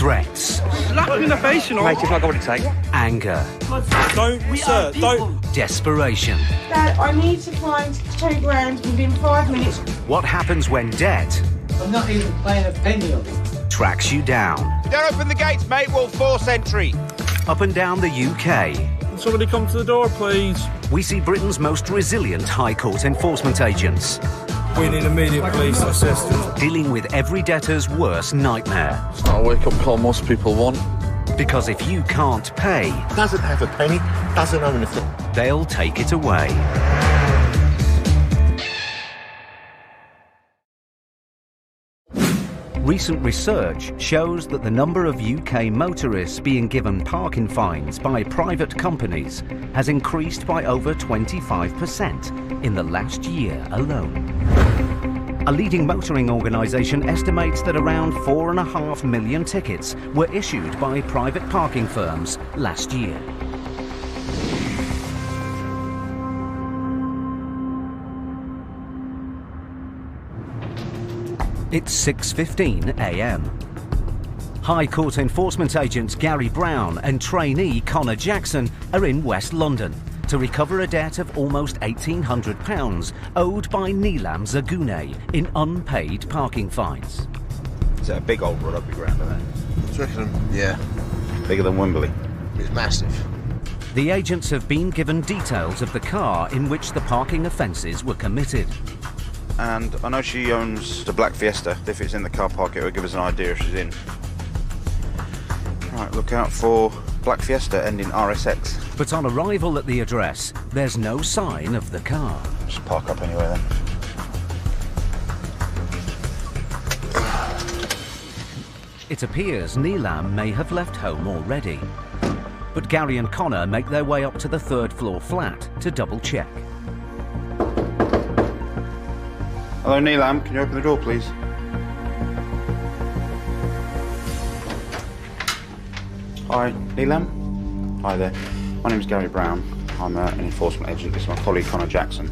threats. Slap me in the face, you know. Mate, if I got what it takes. Anger. Don't, sir, don't. Desperation. Dad, I need to find 2 grand within 5 minutes. What happens when debt I'm not even paying a penny of it. tracks you down? Don't open the gates, mate. We'll force entry. Up and down the UK, Somebody come to the door, please. we see Britain's most resilient High Court enforcement agents We need immediate police assistance. dealing with every debtor's worst nightmare. It's not a wake-up call most people want. Because if you can't pay, Doesn't have a penny, doesn't own anything. they'll take it away. Recent research shows that the number of UK motorists being given parking fines by private companies has increased by over 25% in the last year alone. A leading motoring organisation estimates that around 4.5 million tickets were issued by private parking firms last year. It's 6:15 a.m. High Court enforcement agents Gary Brown and trainee Connor Jackson are in West London to recover a debt of almost £1,800 owed by Neelam Zagune in unpaid parking fines. Is that a big old rugby ground, isn't it? Do you reckon? Yeah, Bigger than Wembley. it's massive. The agents have been given details of the car in which the parking offences were committed. And I know she owns the Black Fiesta. If it's in the car park, it will give us an idea if she's in. Right, look out for Black Fiesta ending RSX. But on arrival at the address, there's no sign of the car. Just park up anywhere then. It appears Neelam may have left home already. But Gary and Connor make their way up to the 3rd floor flat to double check. Hello, Neelam. Can you open the door, please? Hi, Neelam. Hi there. My name's Gary Brown. I'm an enforcement agent. This is my colleague, Connor Jackson.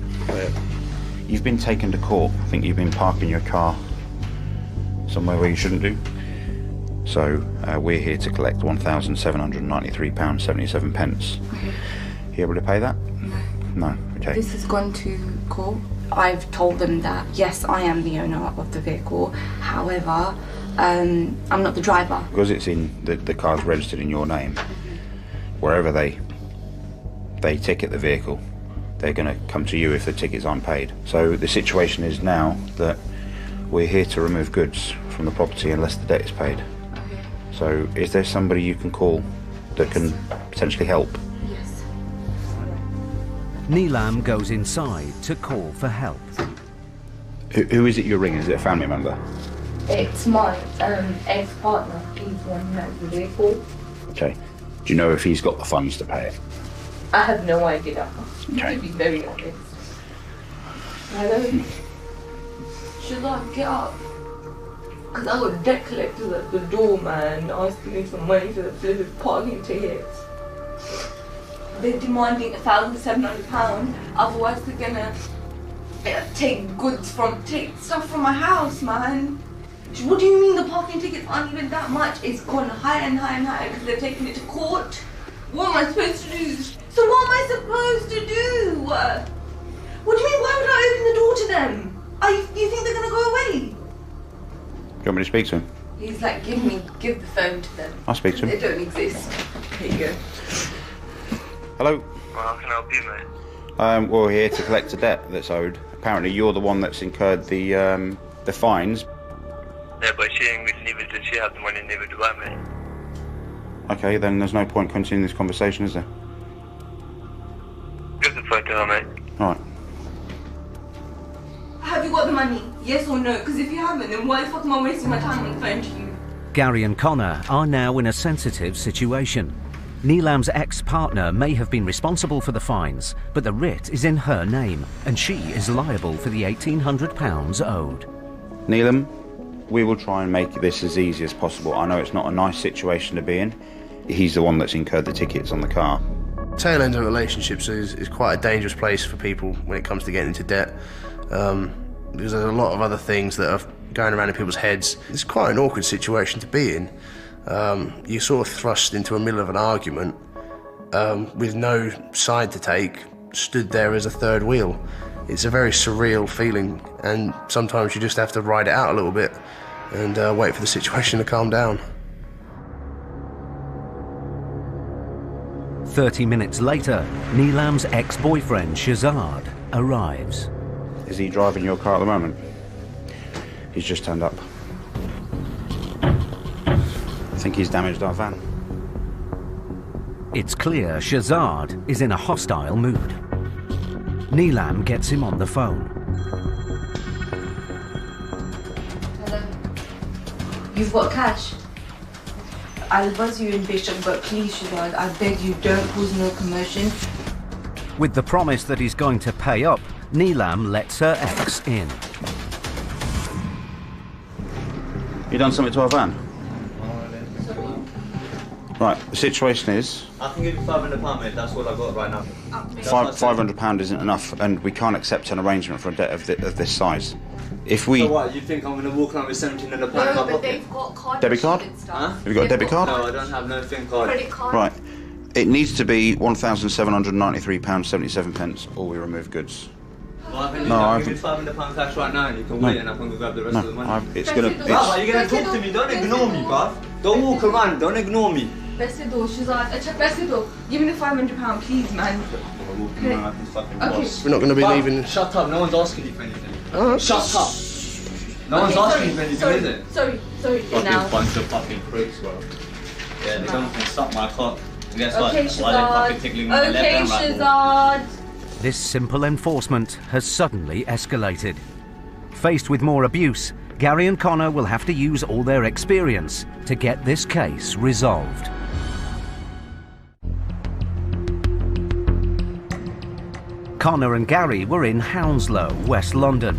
You've been taken to court. I think you've been parking your car somewhere where you shouldn't do. So we're here to collect £1,793.77. Okay. You able to pay that? No. Okay. This has gone to court. I've told them that, yes, I am the owner of the vehicle. However, I'm not the driver. Because it's in the car's registered in your name, wherever they ticket the vehicle, they're going to come to you if the tickets aren't paid. So the situation is now that we're here to remove goods from the property unless the debt is paid. Okay. So is there somebody you can call that can potentially help? Yes. Neelam goes inside to call for help. Who is it you're ringing? Is it a family member? It's my ex-partner. He's the one who has the vehicle. Okay. Do you know if he's got the funds to pay it? I have no idea. Okay. To be very honest. Hello? Should I get up? Because I got debt collectors at the door, man, asking me for money for the parking tickets. They're demanding £1,700, otherwise they're gonna take stuff from my house, man. What do you mean the parking tickets aren't even that much? It's gone higher and higher and higher because they're taking it to court. What am I supposed to do? So what am I supposed to do? What do you mean, why would I open the door to them? You think they're gonna go away? Do you want me to speak to him? He's like, give the phone to them. I'll speak to him. They don't exist. Here you go. Hello? Well, how can I help you, mate? We're here to collect a debt that's owed. Apparently you're the one that's incurred the fines. Yeah, but she ain't with neither does she have the money, neither do I, mate. Okay, then there's no point continuing this conversation, is there? Give the phone to her, mate. Alright. Have you got the money? Yes or no? Because if you haven't, then why the fuck am I wasting my time on the phone to you? Gary and Connor are now in a sensitive situation. Neelam's ex-partner may have been responsible for the fines, but the writ is in her name, and she is liable for the £1,800 owed. Neelam, we will try and make this as easy as possible. I know it's not a nice situation to be in. He's the one that's incurred the tickets on the car. Tail end of relationships is quite a dangerous place for people when it comes to getting into debt. Because there's a lot of other things that are going around in people's heads. It's quite an awkward situation to be in. You're sort of thrust into the middle of an argument with no side to take, stood there as a third wheel. It's a very surreal feeling, and sometimes you just have to ride it out a little bit and wait for the situation to calm down. 30 minutes later, Neelam's ex-boyfriend Shazad arrives. Is he driving your car at the moment? He's just turned up. I think he's damaged our van. It's clear Shazad is in a hostile mood. Neelam gets him on the phone. Hello. You've got cash? I'll buzz you in Bishop, but please, Shazad, I beg you, don't cause no commotion. With the promise that he's going to pay up, Neelam lets her ex in. You done something to our van? Right, the situation is... I can give you £500, mate, that's what I've got right now. £500 isn't enough, and we can't accept an arrangement for a debt of this size. If we... So what, you think I'm going to walk around with £1,700 in my pocket? They've got card Debit card? Huh? Have you got a debit card? No, I don't have no thing card. Credit card? Right. It needs to be £1,793.77, or we remove goods. Well, I can No, give you £500 cash right now, and you can wait, and I can go grab the rest of the money. It's gonna... Brother, you're going to talk to me, don't ignore me, bruv. Don't walk around, don't ignore me. Besido, Shazad, Besido, give me the £500, please, man. Okay. We're not going to be leaving... Shut up, no one's asking you for anything. Shut up. No one's asking you for anything, is it? Sorry, Fucking now. bunch of fucking pricks, bro. Yeah, they're going to suck my cock. And guess what? Okay, While they're fucking tickling my left Okay, hand right Shazad. This simple enforcement has suddenly escalated. Faced with more abuse, Gary and Connor will have to use all their experience to get this case resolved. Connor and Gary were in Hounslow, West London.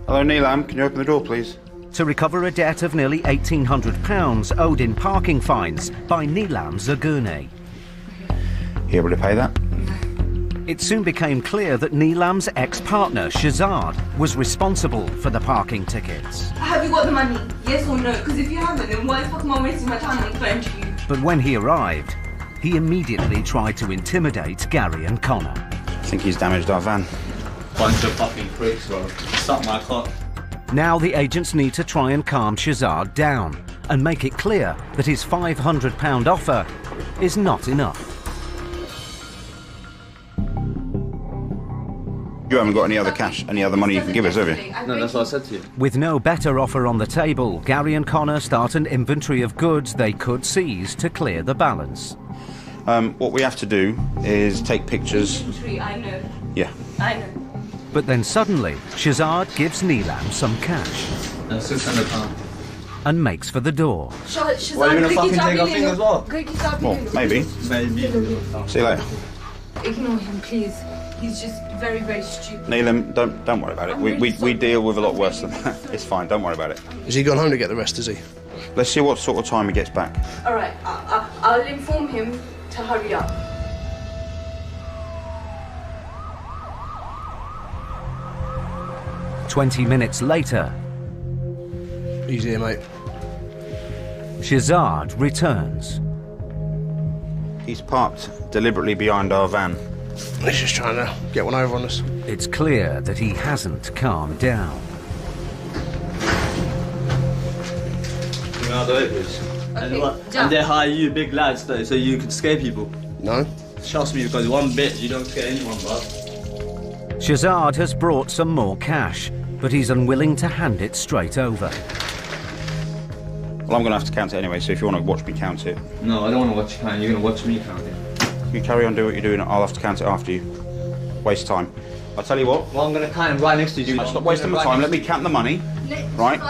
Hello, Neelam, can you open the door, please? To recover a debt of nearly £1,800 owed in parking fines by Neelam Zagune. You able to pay that? It soon became clear that Neelam's ex-partner, Shazad, was responsible for the parking tickets. Have you got the money? Yes or no? Because if you haven't, then why the fuck am I wasting my time on the phone to you? But when he arrived, he immediately tried to intimidate Gary and Connor. I think he's damaged our van. Bunch of fucking pricks, bro. Suck my cock. Now the agents need to try and calm Shazad down and make it clear that his £500 offer is not enough. You haven't got any other cash, any other money you can give us, have you? No, that's what I said to you. With no better offer on the table, Gary and Connor start an inventory of goods they could seize to clear the balance. What we have to do is take pictures. I know. Yeah. I know. But then suddenly, Shazad gives Neelam some cash That's £600. and makes for the door. Shazad, Well, you're gonna fucking take our thing as well? Well, maybe. Maybe. See you later. Ignore him, please. He's just very, very stupid. Neelam, don't worry about it. We deal with a lot worse than that. It's fine, don't worry about it. Has he gone home to get the rest, has he? Let's see what sort of time he gets back. All right, I'll inform him to hurry up. "20 minutes later, He's here, mate. Shazad returns. He's parked deliberately behind our van. He's just trying to get one over on us. It's clear that he hasn't calmed down. You know how it is. Okay, And they hire you big lads though, so you could scare people. No? Trust me, because one bit, you don't scare anyone, bro. Shazad has brought some more cash, but he's unwilling to hand it straight over. Well, I'm going to have to count it anyway, so if you want to watch me count it. No, I don't want to watch you count. You're going to watch me count it. You carry on doing what you're doing, I'll have to count it after you. Waste time. I'll tell you what. Well, I'm going to count it right next to you. Stop wasting my time, let me count the money, right?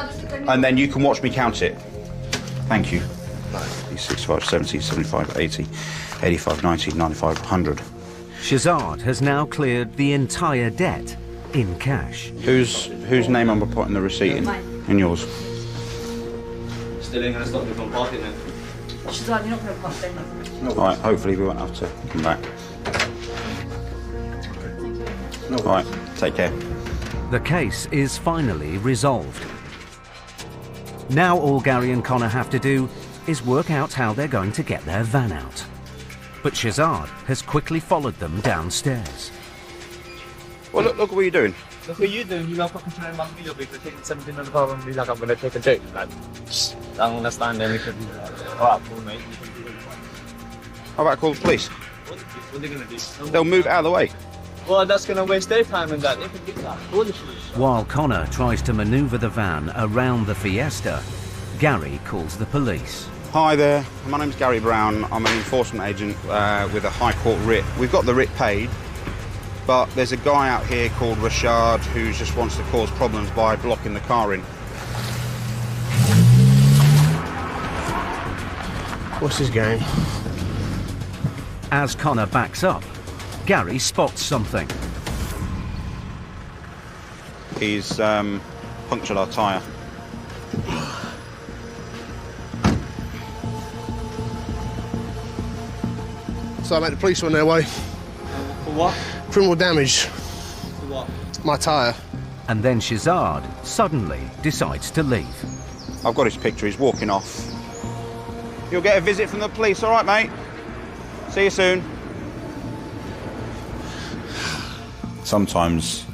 And then you can watch me count it. Thank you. 65, 70, 75, 80, 85, 90, 95, 100. Shazad has now cleared the entire debt in cash. Whose name am I putting the receipt in? In yours. Still ain't going to stop me from parking then. Shazad, you're not going to pass them. Alright, hopefully we won't have to come back. Alright, take care. The case is finally resolved. Now all Gary and Connor have to do is work out how they're going to get their van out. But Shazad has quickly followed them downstairs. Well, look what you're doing. Look what you doing. You are fucking trying to make me look like you're taking something on the car and be like, I'm going to take a joke. Like, I don't understand anything. Alright, cool, mate. How about I call the police? What are they going to do? They'll move out of the way. Well, that's going to waste their time and that. They can get that. While Connor tries to maneuver the van around the Fiesta, Gary calls the police. Hi there, my name's Gary Brown. I'm an enforcement agent with a High Court writ. We've got the writ paid, but there's a guy out here called Rashad who just wants to cause problems by blocking the car in. What's his game? As Connor backs up, Gary spots something. He's punctured our tyre. So, mate, the police are on their way. For what? Criminal damage. For what? My tyre. And then Shazad suddenly decides to leave. I've got his picture, he's walking off. You'll get a visit from the police, all right, mate? See you soon. Sometimes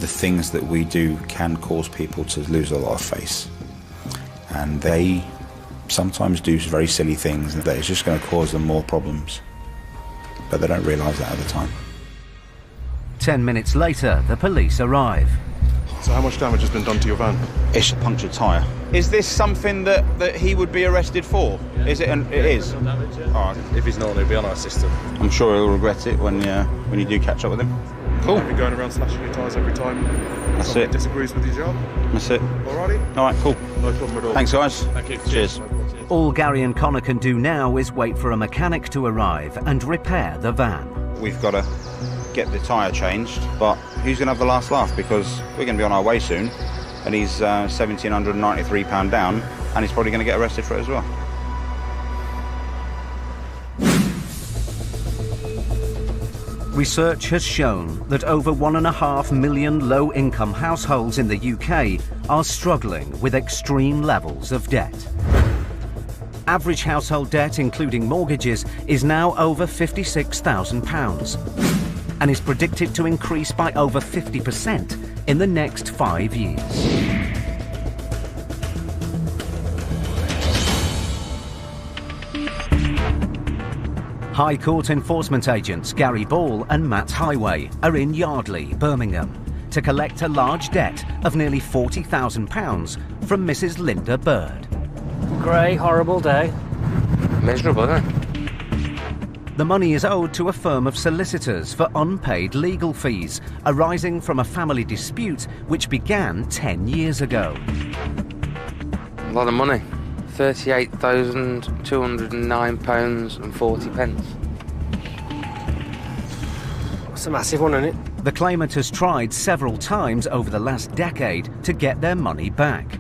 the things that we do can cause people to lose a lot of face. And they sometimes do very silly things that is just going to cause them more problems. But they don't realise that at the time. 10 minutes later, the police arrive. So how much damage has been done to your van? It's a punctured tyre. Is this something that he would be arrested for? Yeah. Is it? It is? All right. If he's not, he'll be on our system. I'm sure he'll regret it when you do catch up with him. Cool. You'll be going around slashing your tyres every time someone disagrees with your job? That's it. Alrighty? All right, cool. No problem at all. Thanks, guys. Thank you. Cheers. All Gary and Connor can do now is wait for a mechanic to arrive and repair the van. We've got to get the tyre changed, but who's going to have the last laugh? Because we're going to be on our way soon, and he's £1,793 down, and he's probably going to get arrested for it as well. Research has shown that over 1.5 million low-income households in the UK are struggling with extreme levels of debt. Average household debt, including mortgages, is now over £56,000 and is predicted to increase by over 50% in the next 5 years. High Court enforcement agents Gary Ball and Matt Highway are in Yardley, Birmingham, to collect a large debt of nearly £40,000 from Mrs. Linda Bird. Grey, horrible day. Miserable, isn't it? The money is owed to a firm of solicitors for unpaid legal fees arising from a family dispute which began 10 years ago. A lot of money. £38,209.40. It's a massive one, isn't it? The claimant has tried several times over the last decade to get their money back.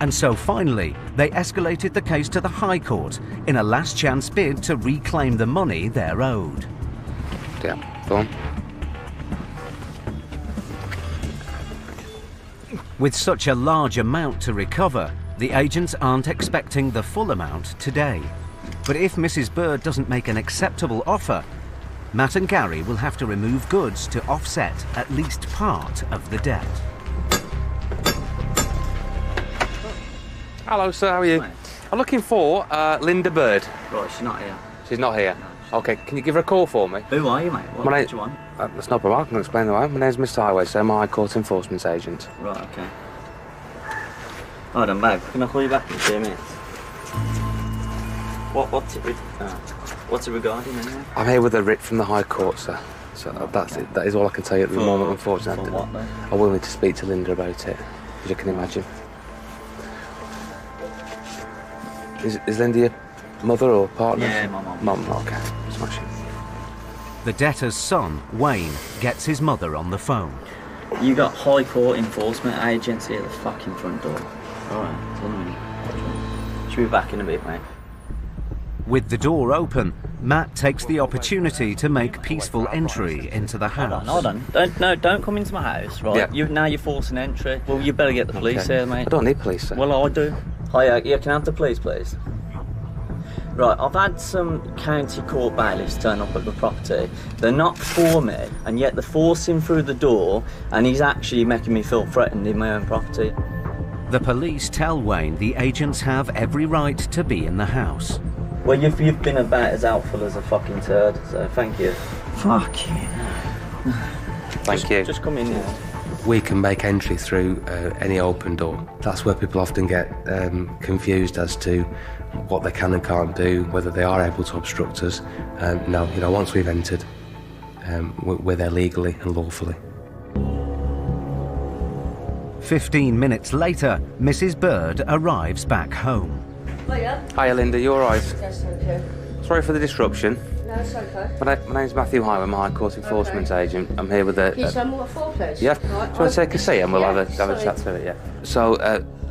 And so finally, they escalated the case to the High Court in a last-chance bid to reclaim the money they're owed. Yeah, go on. With such a large amount to recover, the agents aren't expecting the full amount today. But if Mrs. Bird doesn't make an acceptable offer, Matt and Gary will have to remove goods to offset at least part of the debt. Hello, sir, how are you? I'm looking for Linda Bird. Right, she's not here. She's not here? No, okay, can you give her a call for me? Who are you, mate? What do you want? That's not problem, I can explain the way. My name's Mr. Highway, so I'm a High Court enforcement agent. Right, okay. Hold on, babe. Can I call you back in 2 minutes? What's it regarding, anyway? I'm here with a writ from the High Court, sir. So that's it. That is all I can tell you at the moment, unfortunately. For what, though? I will need to speak to Linda about it, as you can imagine. Is Linda your mother or partner? Yeah, my mum. Mum, okay. Smashing. The debtor's son, Wayne, gets his mother on the phone. You got High Court enforcement agents here at the fucking front door. Alright, 1 minute. Should be back in a bit, mate. With the door open, Matt takes the opportunity to make peaceful entry into the house. Hold on. Don't come into my house, right? Yeah. Now you're forcing entry. Well, you better get the police here, mate. I don't need police, sir. Well, I do. Hiya, yeah, can I have the police, please? Right, I've had some county court bailiffs turn up at the property. They're not for me, and yet they're forcing through the door, and he's actually making me feel threatened in my own property. The police tell Wayne the agents have every right to be in the house. Well, you've been about as helpful as a fucking turd, so thank you. Fuck you. Thank you. Just come in now. We can make entry through any open door. That's where people often get confused as to what they can and can't do, whether they are able to obstruct us. No, you know, once we've entered, we're there legally and lawfully. 15 minutes later, Mrs. Bird arrives back home. Hiya. Hiya, Linda, you all right? Yes, thank you. Sorry for the disruption. No, it's okay. My name's Matthew High, I'm a High Court Enforcement Agent. I'm here with a... Can you tell me what for, please? Yeah. Right, Do you want to take a seat and we'll have a chat through it, yeah? So,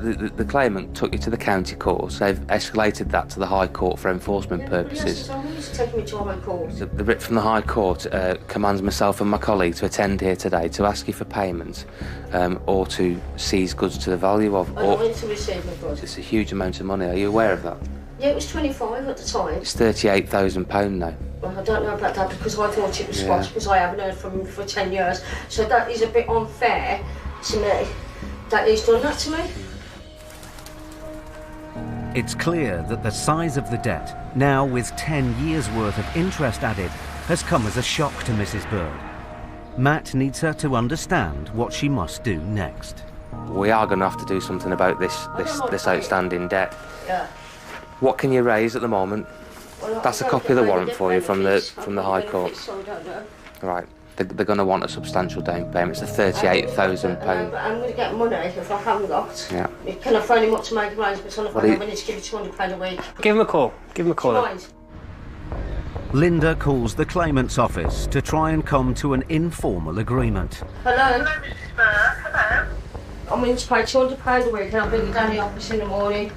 the claimant took you to the county court. They've escalated that to the High Court for enforcement purposes. Yes, who's taking me to High Court? The writ from the High Court commands myself and my colleague to attend here today to ask you for payment or to seize goods to the value of... I don't want to receive my goods. It's a huge amount of money. Are you aware of that? Yeah, it was 25 at the time. It's £38,000 now. Well, I don't know about that because I thought it was squash because I haven't heard from him for 10 years. So that is a bit unfair to me that he's done that to me. It's clear that the size of the debt, now with 10 years' worth of interest added, has come as a shock to Mrs. Bird. Matt needs her to understand what she must do next. We are going to have to do something about this outstanding debt. Yeah. What can you raise at the moment? Well, That's a copy of the warrant for you from the High Court. So I don't know. Right. They're going to want a substantial down payment. It's a £38,000. But I'm going to get money if I haven't got. Yeah. Can I phone him up to make arrangements on the phone? I need to give you £200 a week. Give him a call. Give him a call. Do you mind? Linda calls the claimant's office to try and come to an informal agreement. Hello? Hello, Mrs. Burke. Hello? I'm willing to pay £200 a week and I'll bring you down the office in the morning.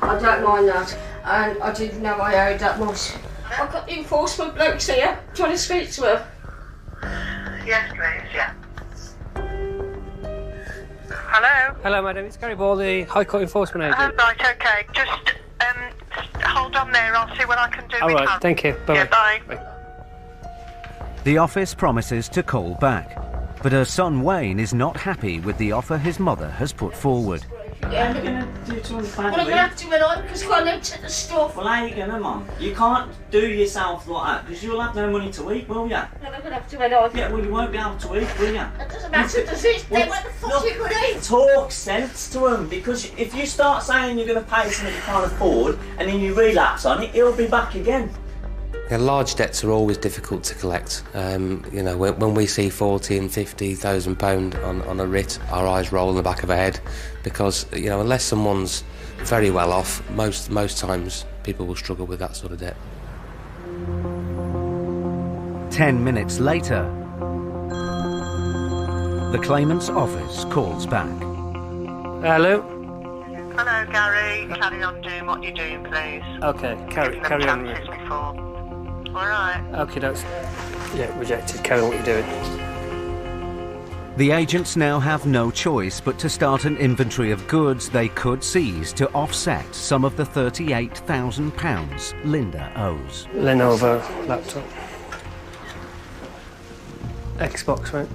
I don't mind that. And I didn't know I owed that much. I've got the enforcement blokes here. Do you want to speak to them? Yes, please, yeah. Hello? Hello, madam. It's Gary Ball, the High Court Enforcement Agent. Right, okay. Just hold on there. I'll see what I can do All with right, her. thank you. Bye-bye. Yeah, bye. The office promises to call back, but her son Wayne is not happy with the offer his mother has put forward. Yeah, I'm going to do £200 Well, I'm going to have to rely because I can't empty the stuff. Well, how are you going to, Mum? You can't do yourself like that because you'll have no money to eat, will you? I'm going to have to rely. Yeah, well, you won't be able to eat, will you? That doesn't matter, does it? Then what the fuck you could eat? Talk sense to him because if you start saying you're going to pay something you can't afford and then you relapse on it, he'll be back again. Yeah, large debts are always difficult to collect. You know, when we see £40,000 and £50,000 on a writ, our eyes roll in the back of our head because, you know, unless someone's very well off, most times people will struggle with that sort of debt. 10 minutes later, the claimant's office calls back. Hello? Hello, Gary. Carry on doing what you're doing, please. Okay, carry on. Chances before. All right. Okay, that's... Yeah, rejected. Carry on what you're doing. The agents now have no choice but to start an inventory of goods they could seize to offset some of the £38,000 Linda owes. Lenovo laptop. Xbox, right?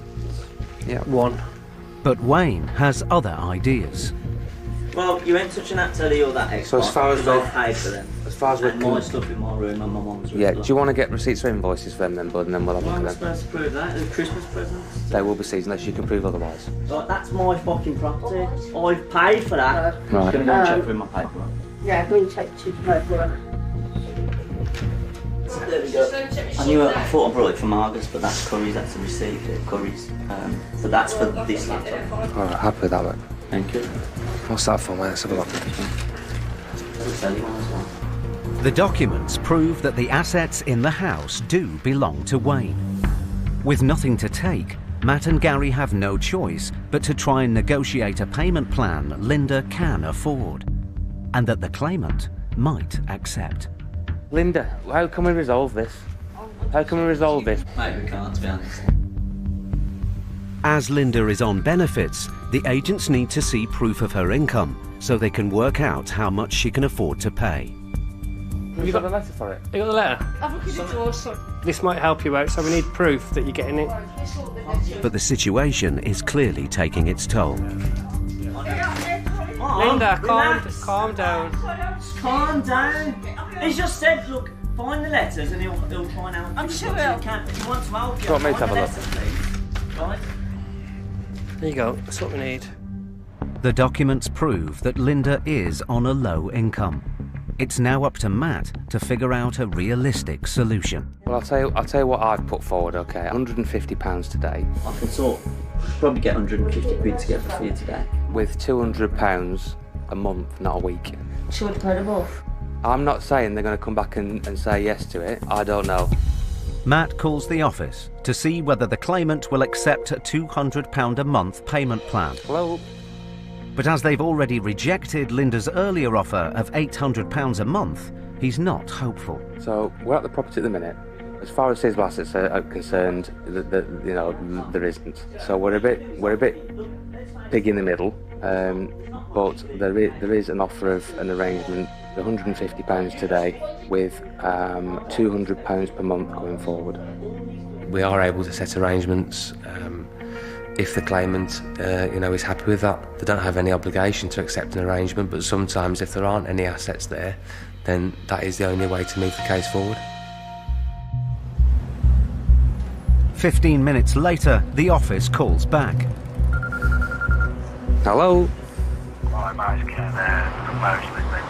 Yeah. One. But Wayne has other ideas. Well, you ain't touching that telly or that Xbox. So as far as I've paid for them. As far as and my stuff in my room and my mum's room. Yeah, do you want to get receipts or invoices for them then, bud, and then we'll have a Well, look I'm at them? supposed to prove that. The Christmas presents. They will be seized unless you can prove otherwise. Like, that's my fucking property. I've paid for that. Right. I'm going to go and check through my paperwork. Yeah, I'm going to take two paperwork. There we go. I thought I brought it from Argos, but that's Curry's. That's a receipt at Curry's. But that's for this laptop. Alright, happy with that, mate. Thank you. What's that for, mate? Let's have a look. The documents prove that the assets in the house do belong to Wayne. With nothing to take, Matt and Gary have no choice but to try and negotiate a payment plan Linda can afford, and that the claimant might accept. Linda, how can we resolve this? How can we resolve this? Mate, we can't, to be honest. As Linda is on benefits, The agents need to see proof of her income so they can work out how much she can afford to pay. Have you got a letter for it? You got the letter? Have a look at the door, son. This might help you out, so we need proof that you're getting it. But the situation is clearly taking its toll. Linda, relax. calm down. Calm down. He's just said, look, find the letters and he'll try and help you. I'm as sure much as he'll. he can. If he wants to help you, Do you want me to find have a the look? letters, please. Right? There you go, that's what we need. The documents prove that Linda is on a low income. It's now up to Matt to figure out a realistic solution. Well, I'll tell you what I've put forward, okay? £150 today. I can probably get 150 quid together for you today. With £200 a month, not a week. She would have paid them off. I'm not saying they're going to come back and say yes to it. I don't know. Matt calls the office to see whether the claimant will accept a £200 a month payment plan. Hello? But as they've already rejected Linda's earlier offer of £800 a month, he's not hopeful. So we're at the property at the minute. As far as his assets are concerned, there isn't. So we're a bit big in the middle, but there is an offer of an arrangement, £150 today, with £200 per month going forward. We are able to set arrangements if the claimant, is happy with that. They don't have any obligation to accept an arrangement, but sometimes if there aren't any assets there, then that is the only way to move the case forward. 15 minutes later, the office calls back. Hello? Hi, Matt, it's Ken there. Proposed with me.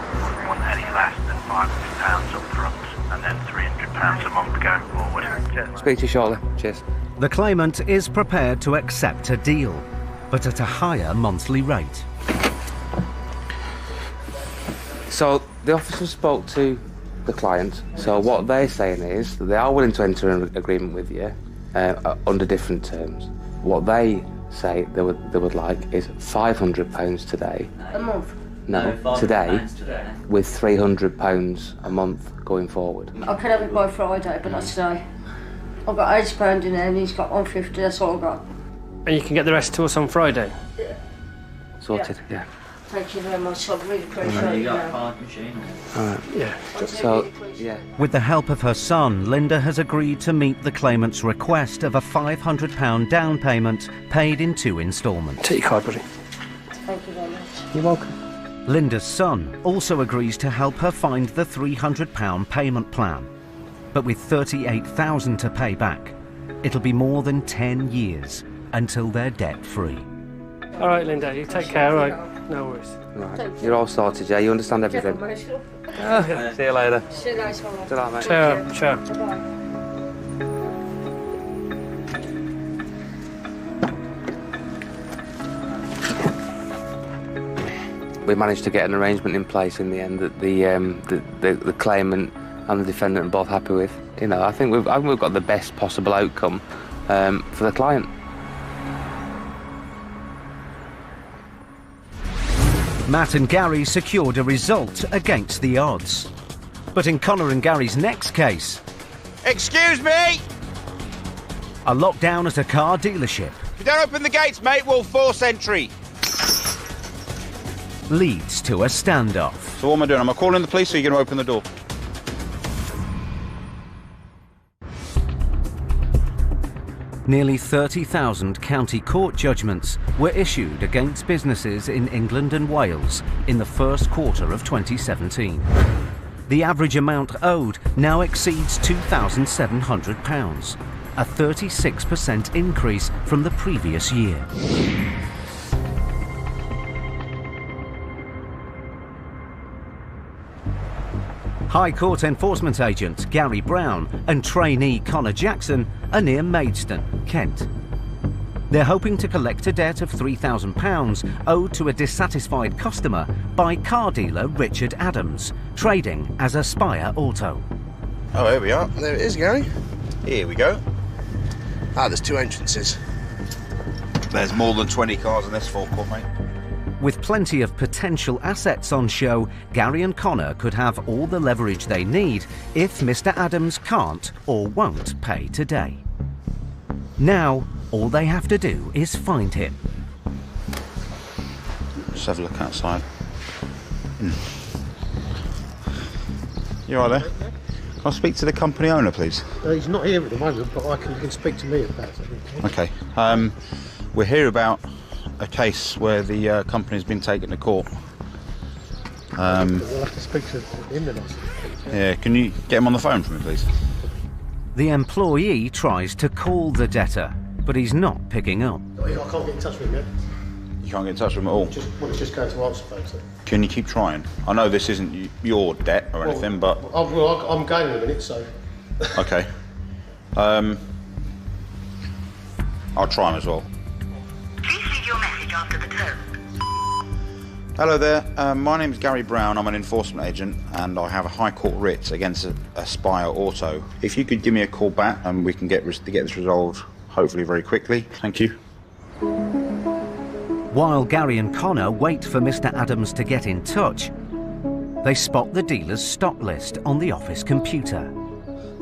We want any less than £500 up front and then £300 a month going forward. Speak to you shortly. Cheers. The claimant is prepared to accept a deal, but at a higher monthly rate. So the officer spoke to the client. So what they're saying is that they are willing to enter an agreement with you under different terms. What they say they would like is £500 today. A month? No, today, with £300 a month going forward. I can have it by Friday, but not today. I've got £80 in there and he's got 150, that's all I've got. And you can get the rest to us on Friday? Sorted, yeah. Thank you very much, I really appreciate it. You got a card machine? Alright. Yeah. So, yeah. With the help of her son, Linda has agreed to meet the claimant's request of a £500 down payment paid in 2 instalments. Take your card, buddy. Thank you very much. You're welcome. Linda's son also agrees to help her find the £300 payment plan. But with £38,000 to pay back, it'll be more than 10 years until they're debt-free. All right, Linda, you take care, all right? No worries. Right. You're all sorted, yeah? You understand everything? Okay. See you later. See you later, all right. See you later, mate. Ciao, ciao. Bye-bye. We managed to get an arrangement in place in the end that the claimant and the defendant are both happy with. I think we've got the best possible outcome for the client. Matt and Gary secured a result against the odds. But in Connor and Gary's next case... Excuse me! A lockdown at a car dealership If you don't open the gates, mate, we'll force entry. leads to a standoff. So what am I doing? Am I calling the police or are you going to open the door? Nearly 30,000 county court judgments were issued against businesses in England and Wales in the first quarter of 2017. The average amount owed now exceeds £2,700, a 36% increase from the previous year. High Court Enforcement Agent Gary Brown and trainee Connor Jackson are near Maidstone, Kent. They're hoping to collect a debt of £3,000 owed to a dissatisfied customer by car dealer Richard Adams, trading as Aspire Auto. Oh, here we are. There it is, Gary. Here we go. Ah, there's 2 entrances. There's more than 20 cars in this forecourt, mate. With plenty of potential assets on show, Gary and Connor could have all the leverage they need if Mr. Adams can't or won't pay today. Now, all they have to do is find him. Just have a look outside. You all right there? Can I speak to the company owner, please? He's not here at the moment, but you can speak to me about it. Okay. We're here about a case where the company's been taken to court. We'll have to speak to him then, I suppose. Yeah, can you get him on the phone for me, please? The employee tries to call the debtor, but he's not picking up. I can't get in touch with him yet. You can't get in touch with him at all? It's just going to answer phone, so. Can you keep trying? I know this isn't your debt or anything, but... I'm going in a minute, so... Okay. I'll try him as well. Please leave your message after the tone. Hello there, my name's Gary Brown, I'm an enforcement agent and I have a High Court writ against Aspire Auto. If you could give me a call back and we can get this resolved hopefully very quickly. Thank you. While Gary and Connor wait for Mr. Adams to get in touch, they spot the dealer's stock list on the office computer.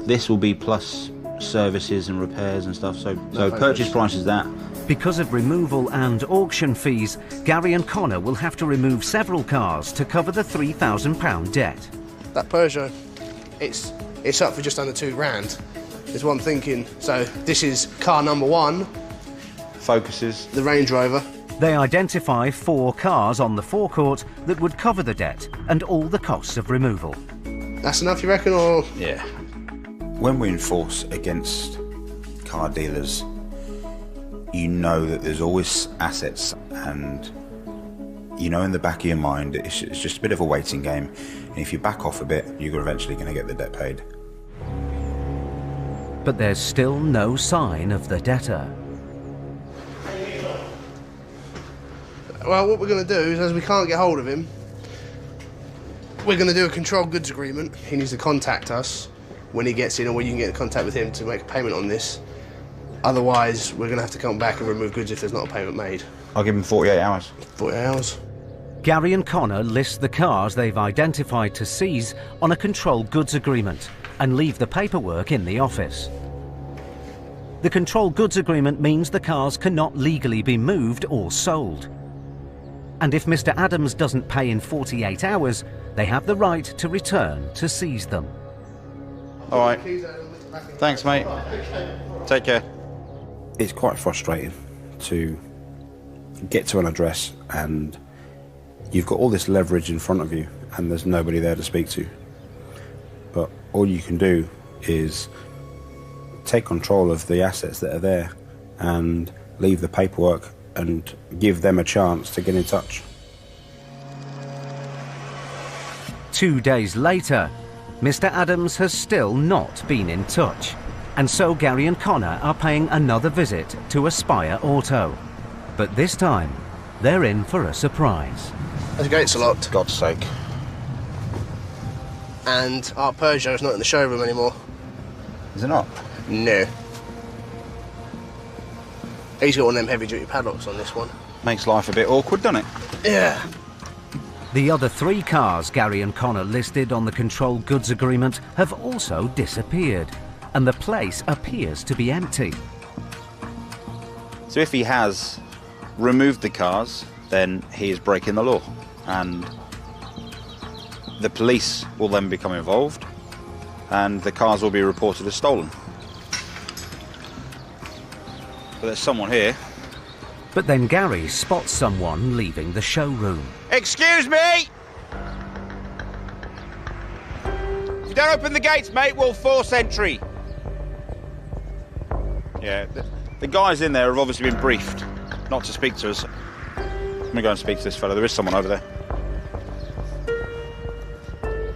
This will be plus services and repairs and stuff, so purchase price is that. Because of removal and auction fees, Gary and Connor will have to remove several cars to cover the £3,000 debt. That Peugeot, it's up for just under £2,000. Is what I'm thinking. So this is car number 1. Focuses. The Range Rover. They identify 4 cars on the forecourt that would cover the debt and all the costs of removal. That's enough, you reckon, or...? Yeah. When we enforce against car dealers, you know that there's always assets, and you know in the back of your mind it's just a bit of a waiting game, and if you back off a bit you're eventually going to get the debt paid. But there's still no sign of the debtor. Well, what we're going to do is, as we can't get hold of him, we're going to do a controlled goods agreement. He needs to contact us when he gets in, or when you can get in contact with him to make a payment on this. Otherwise, we're going to have to come back and remove goods if there's not a payment made. I'll give him 48 hours. 48 hours. Gary and Connor list the cars they've identified to seize on a controlled goods agreement and leave the paperwork in the office. The controlled goods agreement means the cars cannot legally be moved or sold. And if Mr. Adams doesn't pay in 48 hours, they have the right to return to seize them. All right. Thanks, mate. Take care. It's quite frustrating to get to an address and you've got all this leverage in front of you and there's nobody there to speak to. But all you can do is take control of the assets that are there and leave the paperwork and give them a chance to get in touch. 2 days later, Mr. Adams has still not been in touch, and so Gary and Connor are paying another visit to Aspire Auto. But this time, they're in for a surprise. The gates are locked. God's sake. And our Peugeot's not in the showroom anymore. Is it not? No. He's got one of them heavy-duty padlocks on this one. Makes life a bit awkward, doesn't it? Yeah. The other 3 cars Gary and Connor listed on the controlled goods agreement have also disappeared, and the place appears to be empty. So if he has removed the cars, then he is breaking the law, and the police will then become involved, and the cars will be reported as stolen. But there's someone here. But then Gary spots someone leaving the showroom. Excuse me! If you don't open the gates, mate, we'll force entry. Yeah, the guys in there have obviously been briefed not to speak to us. I'm going to go and speak to this fella. There is someone over there.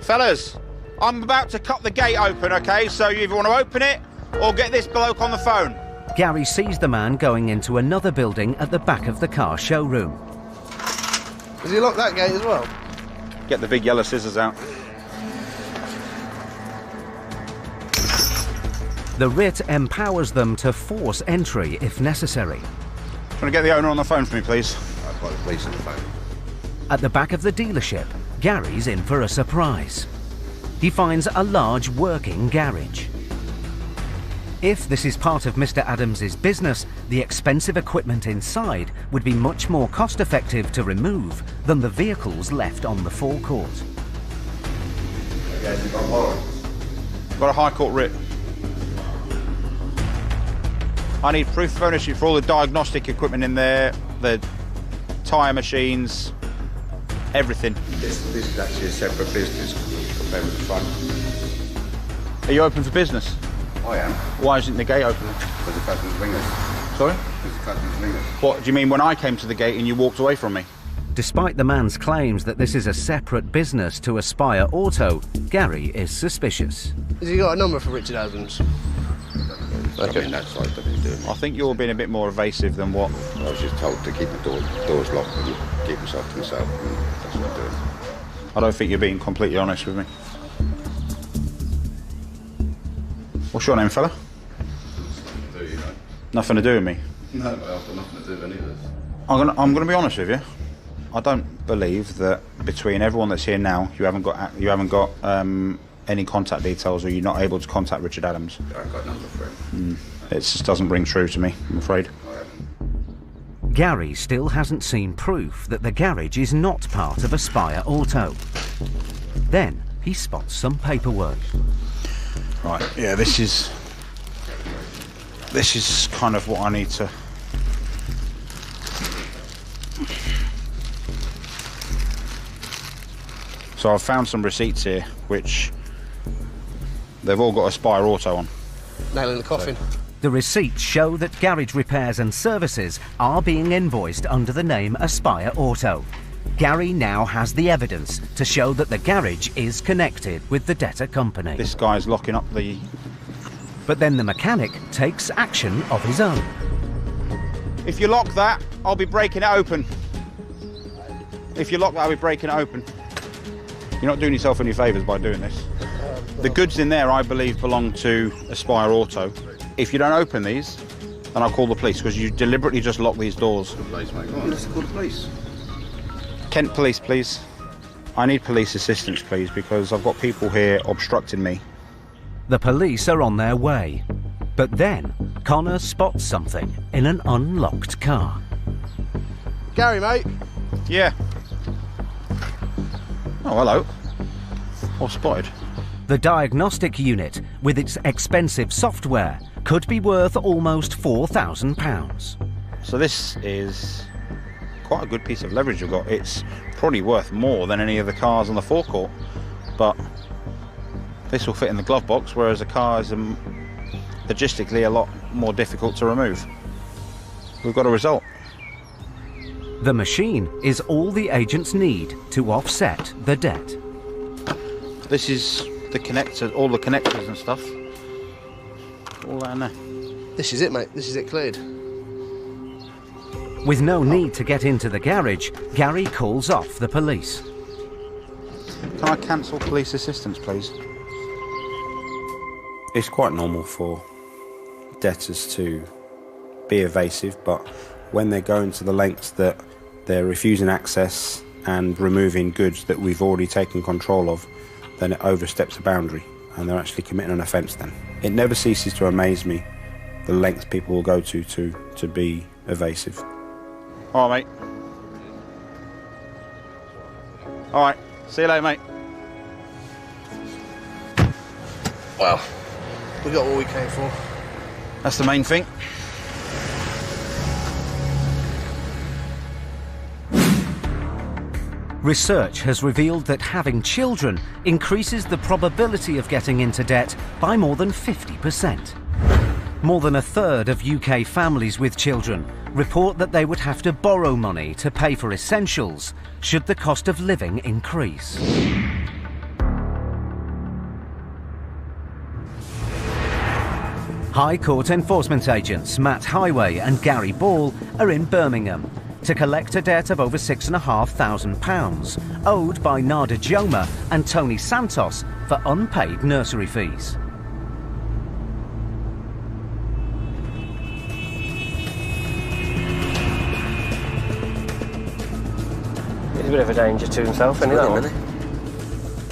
Fellas, I'm about to cut the gate open, OK? So you either want to open it or get this bloke on the phone. Gary sees the man going into another building at the back of the car showroom. Does he lock that gate as well? Get the big yellow scissors out. The writ empowers them to force entry if necessary. Can I get the owner on the phone for me, please? I've got the police on the phone. At the back of the dealership, Gary's in for a surprise. He finds a large working garage. If this is part of Mr. Adams's business, the expensive equipment inside would be much more cost-effective to remove than the vehicles left on the forecourt. Got a High Court writ. I need proof of ownership for all the diagnostic equipment in there, the tyre machines, everything. This is actually a separate business compared with the front. Are you open for business? I am. Why isn't the gate open? Because the customers ring us. Sorry? Because the customers ring us. What, do you mean when I came to the gate and you walked away from me? Despite the man's claims that this is a separate business to Aspire Auto, Gary is suspicious. Has he got a number for Richard Adams? Okay. That side that he's doing. I think you're being a bit more evasive than what... I was just told to keep the doors locked and keep myself to myself, and that's what I'm doing. I don't think you're being completely honest with me. What's your name, fella? Do you know? Nothing to do with me. No, I've got nothing to do with any of this. I'm gonna be honest with you. I don't believe that between everyone that's here now, you haven't got any contact details, or you're not able to contact Richard Adams. I've got a number for him. It just doesn't ring true to me, I'm afraid. Gary still hasn't seen proof that the garage is not part of Aspire Auto. Then he spots some paperwork. Right, yeah, this is kind of what I need to... So I've found some receipts here, which they've all got Aspire Auto on. Nail in the coffin. The receipts show that garage repairs and services are being invoiced under the name Aspire Auto. Gary now has the evidence to show that the garage is connected with the debtor company. This guy's locking up the... But then the mechanic takes action of his own. If you lock that, I'll be breaking it open. If you lock that, I'll be breaking it open. You're not doing yourself any favours by doing this. The goods in there, I believe, belong to Aspire Auto. If you don't open these, then I'll call the police, because you deliberately just locked these doors. The police, mate. Come on, let's call the police. Kent Police, please. I need police assistance, please, because I've got people here obstructing me. The police are on their way. But then, Connor spots something in an unlocked car. Gary, mate. Yeah. Oh, hello. All spotted. The diagnostic unit, with its expensive software, could be worth almost £4,000. So this is quite a good piece of leverage you've got. It's probably worth more than any of the cars on the forecourt, but this will fit in the glove box, whereas a car is logistically a lot more difficult to remove. We've got a result. The machine is all the agents need to offset the debt. This is the connector, all the connectors and stuff. All that in there. This is it, mate. This is it cleared. With no need to get into the garage, Gary calls off the police. Can I cancel police assistance, please? It's quite normal for debtors to be evasive, but when they're going to the lengths that they're refusing access and removing goods that we've already taken control of, then it oversteps a boundary and they're actually committing an offence then. It never ceases to amaze me the lengths people will go to be evasive. All right, mate. All right, see you later, mate. Well, we got what we came for. That's the main thing. Research has revealed that having children increases the probability of getting into debt by more than 50%. More than a third of UK families with children report that they would have to borrow money to pay for essentials should the cost of living increase. High Court enforcement agents Matt Highway and Gary Ball are in Birmingham to collect a debt of over £6,500 owed by Nada Joma and Tony Santos for unpaid nursery fees. He's a bit of a danger to himself, isn't he?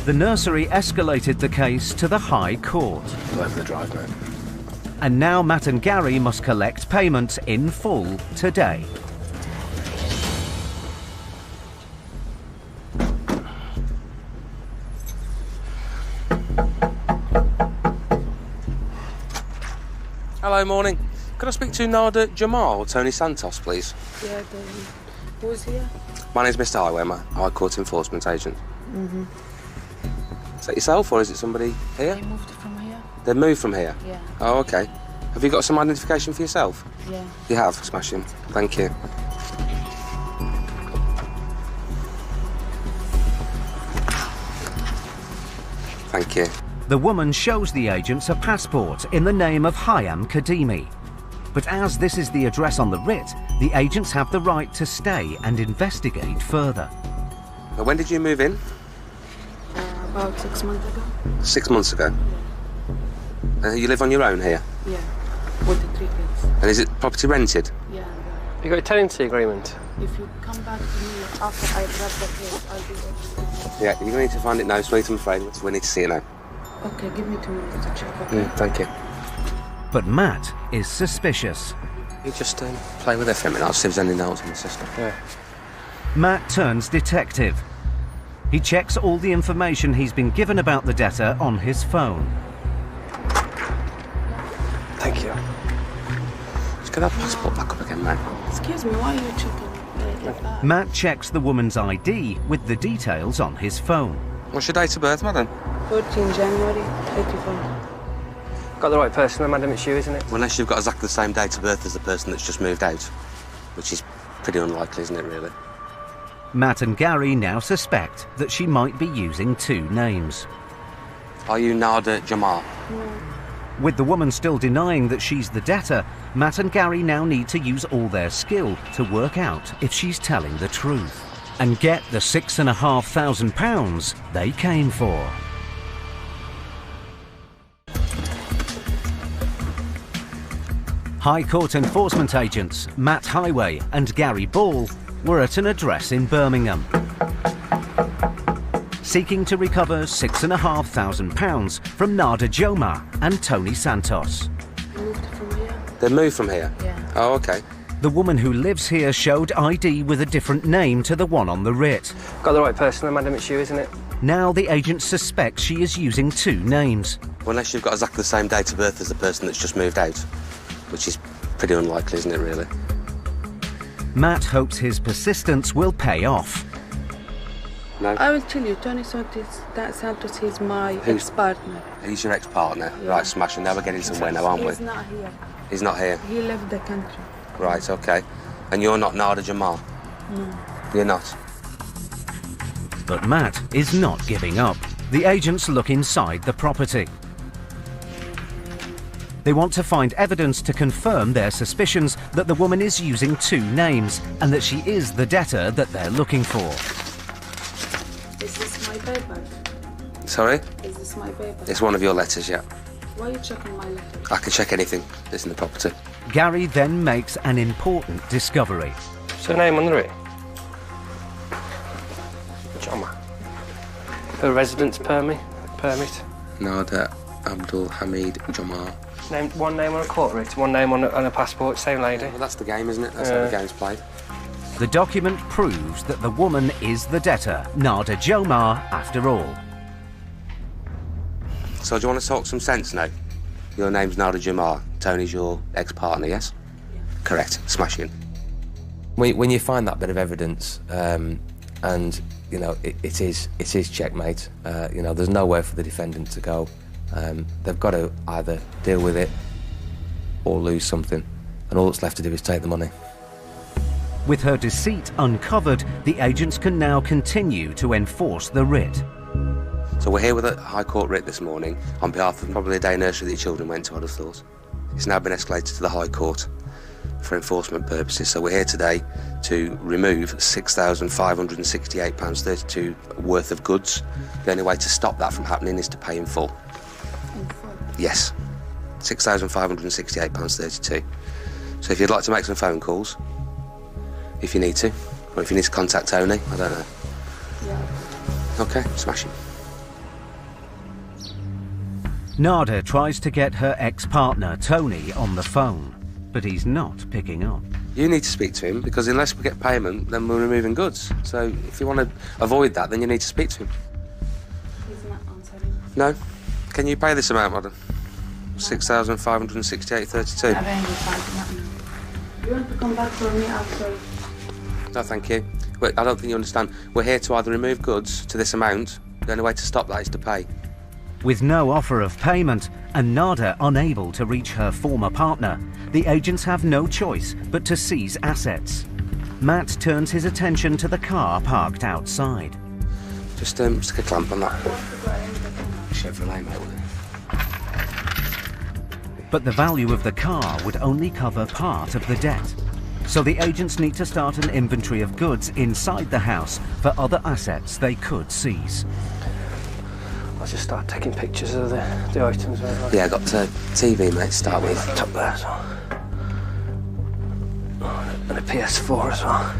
The nursery escalated the case to the High Court. Go over the drive, mate. And now Matt and Gary must collect payment in full today. Hello, morning. Could I speak to Nada Jamal or Tony Santos, please? Yeah, who's here? My name's Mr. Highway, I'm a High Court enforcement agent. Mm-hmm. Is that yourself or is it somebody here? They moved from here. They moved from here? Yeah. Oh, okay. Have you got some identification for yourself? Yeah. You have? Smashing. Thank you. Thank you. The woman shows the agents a passport in the name of Hayam Kadimi. But as this is the address on the writ, the agents have the right to stay and investigate further. Now, when did you move in? About 6 months ago. 6 months ago? You live on your own here? Yeah. With the 3 kids. And is it property rented? Yeah. Have you got a tenancy agreement? If you come back to me after I grab the case, I'll be there. Yeah, you're going to need to find it now, sweet, I'm afraid. We need to see it now. Okay, give me 2 minutes to check, okay? Thank you. But Matt is suspicious. You just play with it for a minute. I'll see if there's any notes on the system. Yeah. Matt turns detective. He checks all the information he's been given about the debtor on his phone. Thank you. Let's get that passport back up again, mate. Excuse me, why are you checking like that? Matt checks the woman's ID with the details on his phone. What's your date of birth, madam? 14 January, 84. Got the right person, madam, it's you, isn't it? Well, unless you've got exactly the same date of birth as the person that's just moved out, which is pretty unlikely, isn't it, really? Matt and Gary now suspect that she might be using 2 names. Are you Nada Jamal? No. With the woman still denying that she's the debtor, Matt and Gary now need to use all their skill to work out if she's telling the truth and get the £6,500 they came for. High Court enforcement agents Matt Highway and Gary Ball were at an address in Birmingham, seeking to recover £6,500 from Nada Jomar and Tony Santos. Moved from here? They moved from here? Yeah. Oh, okay. The woman who lives here showed ID with a different name to the one on the writ. Got the right person, madam, it's you, isn't it? Now the agent suspects she is using 2 names. Well, unless you've got exactly the same date of birth as the person that's just moved out, which is pretty unlikely, isn't it, really? Matt hopes his persistence will pay off. No? I will tell you, Tony Santos is my ex-partner. He's your ex-partner? Yeah. Right, smashing. Now we're getting somewhere now, aren't we? He's not here. He's not here? He left the country. Right, okay. And you're not Nada Jamal? No. You're not? But Matt is not giving up. The agents look inside the property. They want to find evidence to confirm their suspicions that the woman is using 2 names and that she is the debtor that they're looking for. Is this my paper? Sorry? Is this my paper? It's one of your letters, yeah. Why are you checking my letter? I can check anything that's in the property. Gary then makes an important discovery. What's her name on the writ? Jomar. Her residence permit? Nada Abdul Hamid Jamal. One name on a court writ, one name on a passport, same lady. Well, that's the game, isn't it? That's how the game's played. The document proves that the woman is the debtor, Nada Jomar, after all. So do you want to talk some sense now? Your name's Nada Jamal. Tony's your ex-partner, yes? Yeah. Correct. Smashing. When you find that bit of evidence, and you know it is checkmate. You know, there's nowhere for the defendant to go. They've got to either deal with it or lose something, and all that's left to do is take the money. With her deceit uncovered, the agents can now continue to enforce the writ. So we're here with a High Court writ this morning on behalf of probably a day nursery that your children went to, I'd have thought. It's now been escalated to the High Court for enforcement purposes. So we're here today to remove £6,568.32 worth of goods. The only way to stop that from happening is to pay in full. In full? Yes. £6,568.32. So if you'd like to make some phone calls, if you need to, or if you need to contact Tony, I don't know. Yeah. Okay, smashing. Nada tries to get her ex-partner, Tony, on the phone, but he's not picking up. You need to speak to him, because unless we get payment, then we're removing goods. So if you want to avoid that, then you need to speak to him. He's not answering. No? Can you pay this amount, madam? $6,568.32. You want to come back for me after? No, thank you. Wait, I don't think you understand. We're here to either remove goods to this amount. The only way to stop that is to pay. With no offer of payment and Nada unable to reach her former partner, the agents have no choice but to seize assets. Matt turns his attention to the car parked outside. Just stick a clamp on that. Chevrolet, mate. But the value of the car would only cover part of the debt. So the agents need to start an inventory of goods inside the house for other assets they could seize. I'll just start taking pictures of the items. Right? Yeah, I got TV, mate, to start with. Top there as well. Oh, and a PS4 as well.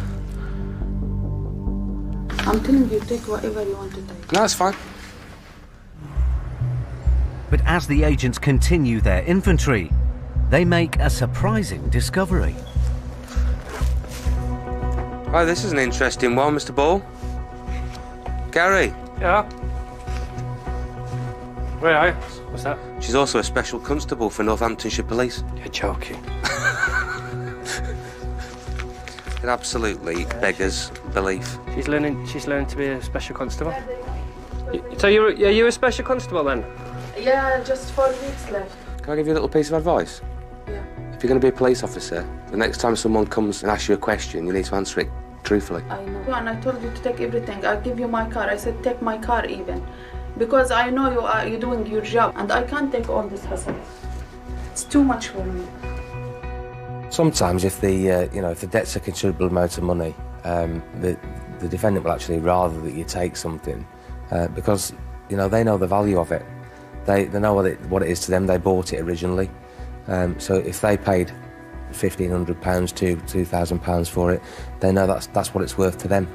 I'm telling you, take whatever you want to take. No, it's fine. But as the agents continue their inventory, they make a surprising discovery. Oh, this is an interesting one, Mr. Ball. Gary. Yeah? Where are you? What's that? She's also a special constable for Northamptonshire Police. You're joking. It absolutely beggars belief. She's learning to be a special constable. So are you a special constable then? Yeah, just 4 weeks left. Can I give you a little piece of advice? Yeah. If you're going to be a police officer, the next time someone comes and asks you a question, you need to answer it truthfully. I know. And I told you to take everything. I give you my car. I said take my car even. Because I know you're doing your job and I can't take all this hassle. It's too much for me. Sometimes if the if the debt's a considerable amount of money, the defendant will actually rather that you take something because they know the value of it. They know what it is to them. They bought it originally. So if they paid £1,500 to £2,000 for it, they know that's what it's worth to them.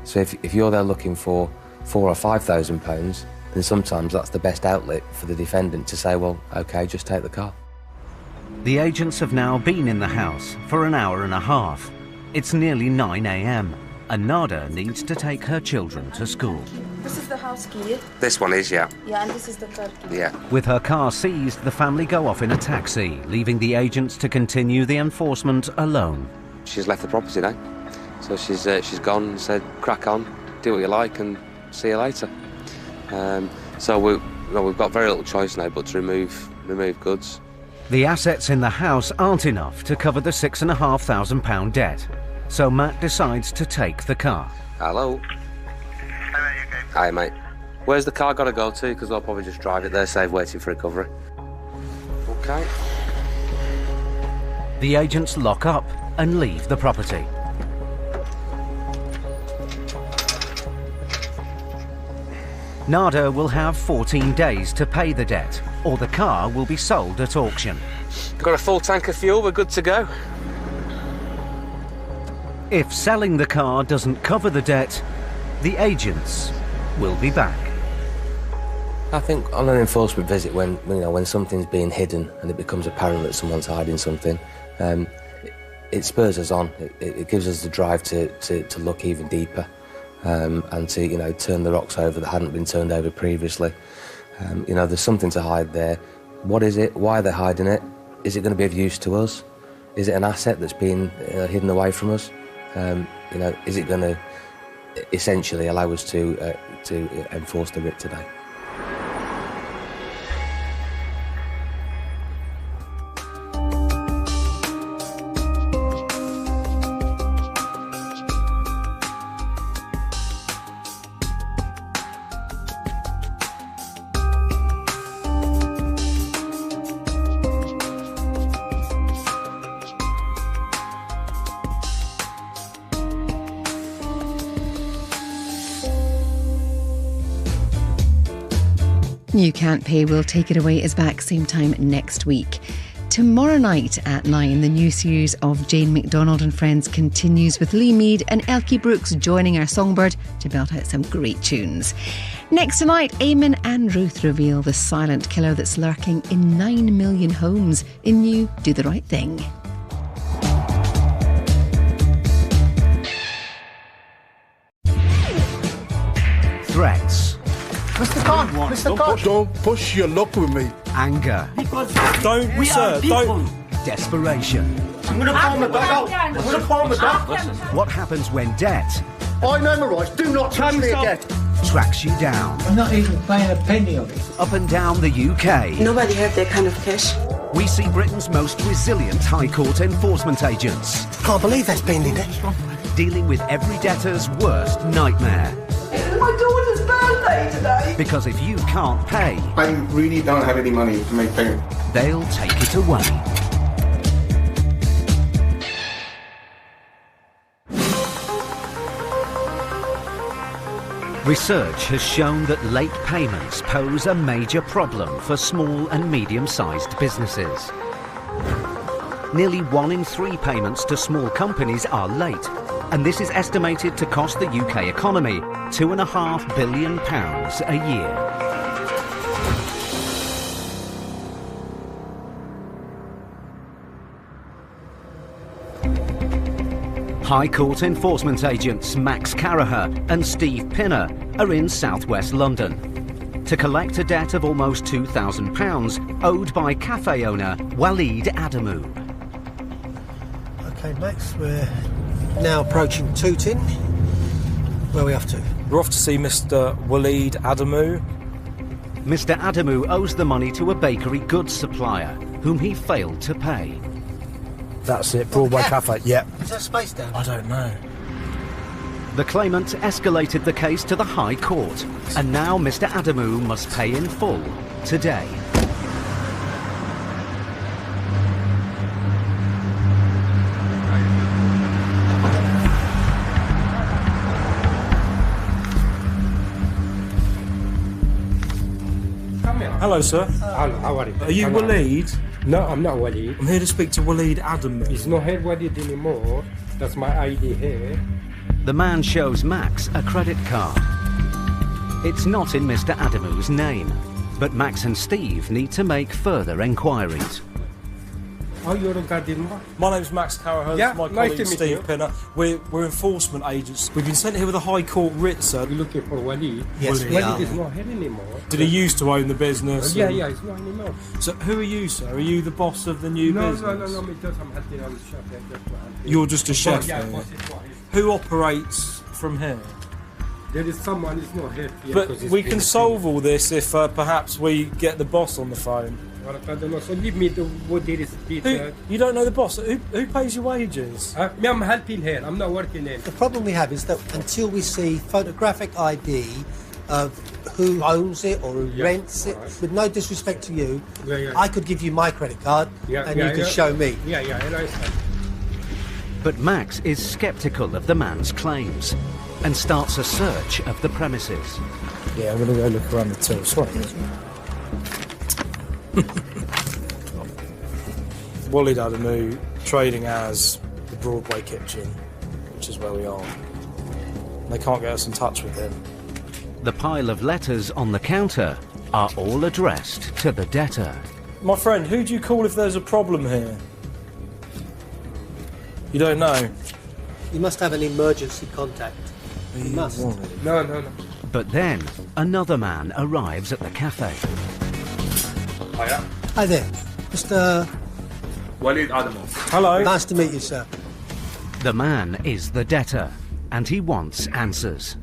So if you're there looking for £4,000 or £5,000, then sometimes that's the best outlet for the defendant to say, well, OK, just take the car. The agents have now been in the house for an hour and a half. It's nearly 9 a.m. and Nada needs to take her children to school. This is the house key. This one is, yeah. Yeah, and this is the car key. Yeah. With her car seized, the family go off in a taxi, leaving the agents to continue the enforcement alone. She's left the property now. So she's gone and said, crack on, do what you like and see you later. So we've got very little choice now but to remove goods. The assets in the house aren't enough to cover the £6,500 debt, so Matt decides to take the car. Hello. Hi, mate. Where's the car got to go to? Because I'll probably just drive it there, save waiting for recovery. OK. The agents lock up and leave the property. Nada will have 14 days to pay the debt, or the car will be sold at auction. Got a full tank of fuel, we're good to go. If selling the car doesn't cover the debt, the agents will be back. I think on an enforcement visit, when something's being hidden and it becomes apparent that someone's hiding something, it spurs us on. It gives us the drive to look even deeper. And to turn the rocks over that hadn't been turned over previously. There's something to hide there. What is it? Why are they hiding it? Is it going to be of use to us? Is it an asset that's been hidden away from us? Is it going to essentially allow us to enforce the writ today? You Can't Pay Will Take It Away is back same time next week. Tomorrow night at 9, the new series of Jane McDonald and Friends continues with Lee Mead and Elkie Brooks joining our songbird to belt out some great tunes. Next tonight, Eamon and Ruth reveal the silent killer that's lurking in 9 million homes in new Do the Right Thing. Threats. Mr. Khan, Mr. Khan. Don't push your luck with me. Anger. Don't, We sir, are people. don't. Desperation. I'm going to palm the dog out. I'm going to palm the dog. What happens when debt I know my rights. Do not touch me again. tracks you down? I'm not even paying a penny of it. Up and down the UK. Nobody had that kind of cash. We see Britain's most resilient High Court enforcement agents. Can't believe that's been in there. Dealing with every debtor's worst nightmare. It's my daughter's birthday today. Because if you can't pay, I really don't have any money to make payment. they'll take it away. Research has shown that late payments pose a major problem for small and medium-sized businesses. Nearly 1 in 3 payments to small companies are late, and this is estimated to cost the UK economy £2.5 billion a year. High Court enforcement agents Max Caraher and Steve Pinner are in southwest London to collect a debt of almost £2,000 owed by cafe owner Waleed Adamu. Okay, Max, we're now approaching Tooting. Where are we off to? We're off to see Mr. Waleed Adamu. Mr. Adamu owes the money to a bakery goods supplier whom he failed to pay. That's it, Broadway Cafe. Yep. Is that space down? I don't know. The claimant escalated the case to the High Court, and now Mr. Adamu must pay in full today. Hello, sir. Hello, how are you? Are you Waleed? No, I'm not Waleed. I'm here to speak to Waleed Adamu. He's not here Waleed anymore. That's my ID here. The man shows Max a credit card. It's not in Mr. Adamu's name, but Max and Steve need to make further enquiries. Oh, you're a guardian? My name's Max Caraher. Yeah, my nice colleague to meet Steve you. Pinner. We're enforcement agents. We've been sent here with a High Court writ, sir. You're looking for Waleed? Yes, we Waleed are. is not here anymore. Did he used to own the business? Yeah, and- yeah, he's not anymore. So who are you, sir? Are you the boss of the new No, business? no, because I'm helping on the shop. That's what I'm doing. You're just a chef Yeah, here? boss is what is. Who operates from here? There is someone who's not here. But we can solve all this if perhaps we get the boss on the phone. Well, I don't know. So leave me to what there is. You don't know the boss? Who pays your wages? Me, I'm helping here. I'm not working here. The problem we have is that until we see photographic ID of who owns it or who rents it, with no disrespect to you, I could give you my credit card and you could show me. Yeah, I understand. But Max is sceptical of the man's claims and starts a search of the premises. Yeah, I'm going to go look around the till. Sorry. Waleed Adamu trading as the Broadway Kitchen, which is where we are. They can't get us in touch with him. The pile of letters on the counter are all addressed to the debtor. My friend, who do you call if there's a problem here? You don't know? You must have an emergency contact. You must. No. But then another man arrives at the cafe. Hiya. Hi there, Mr. Waleed Adamu. Hello. Nice to meet you, sir. The man is the debtor, and he wants answers.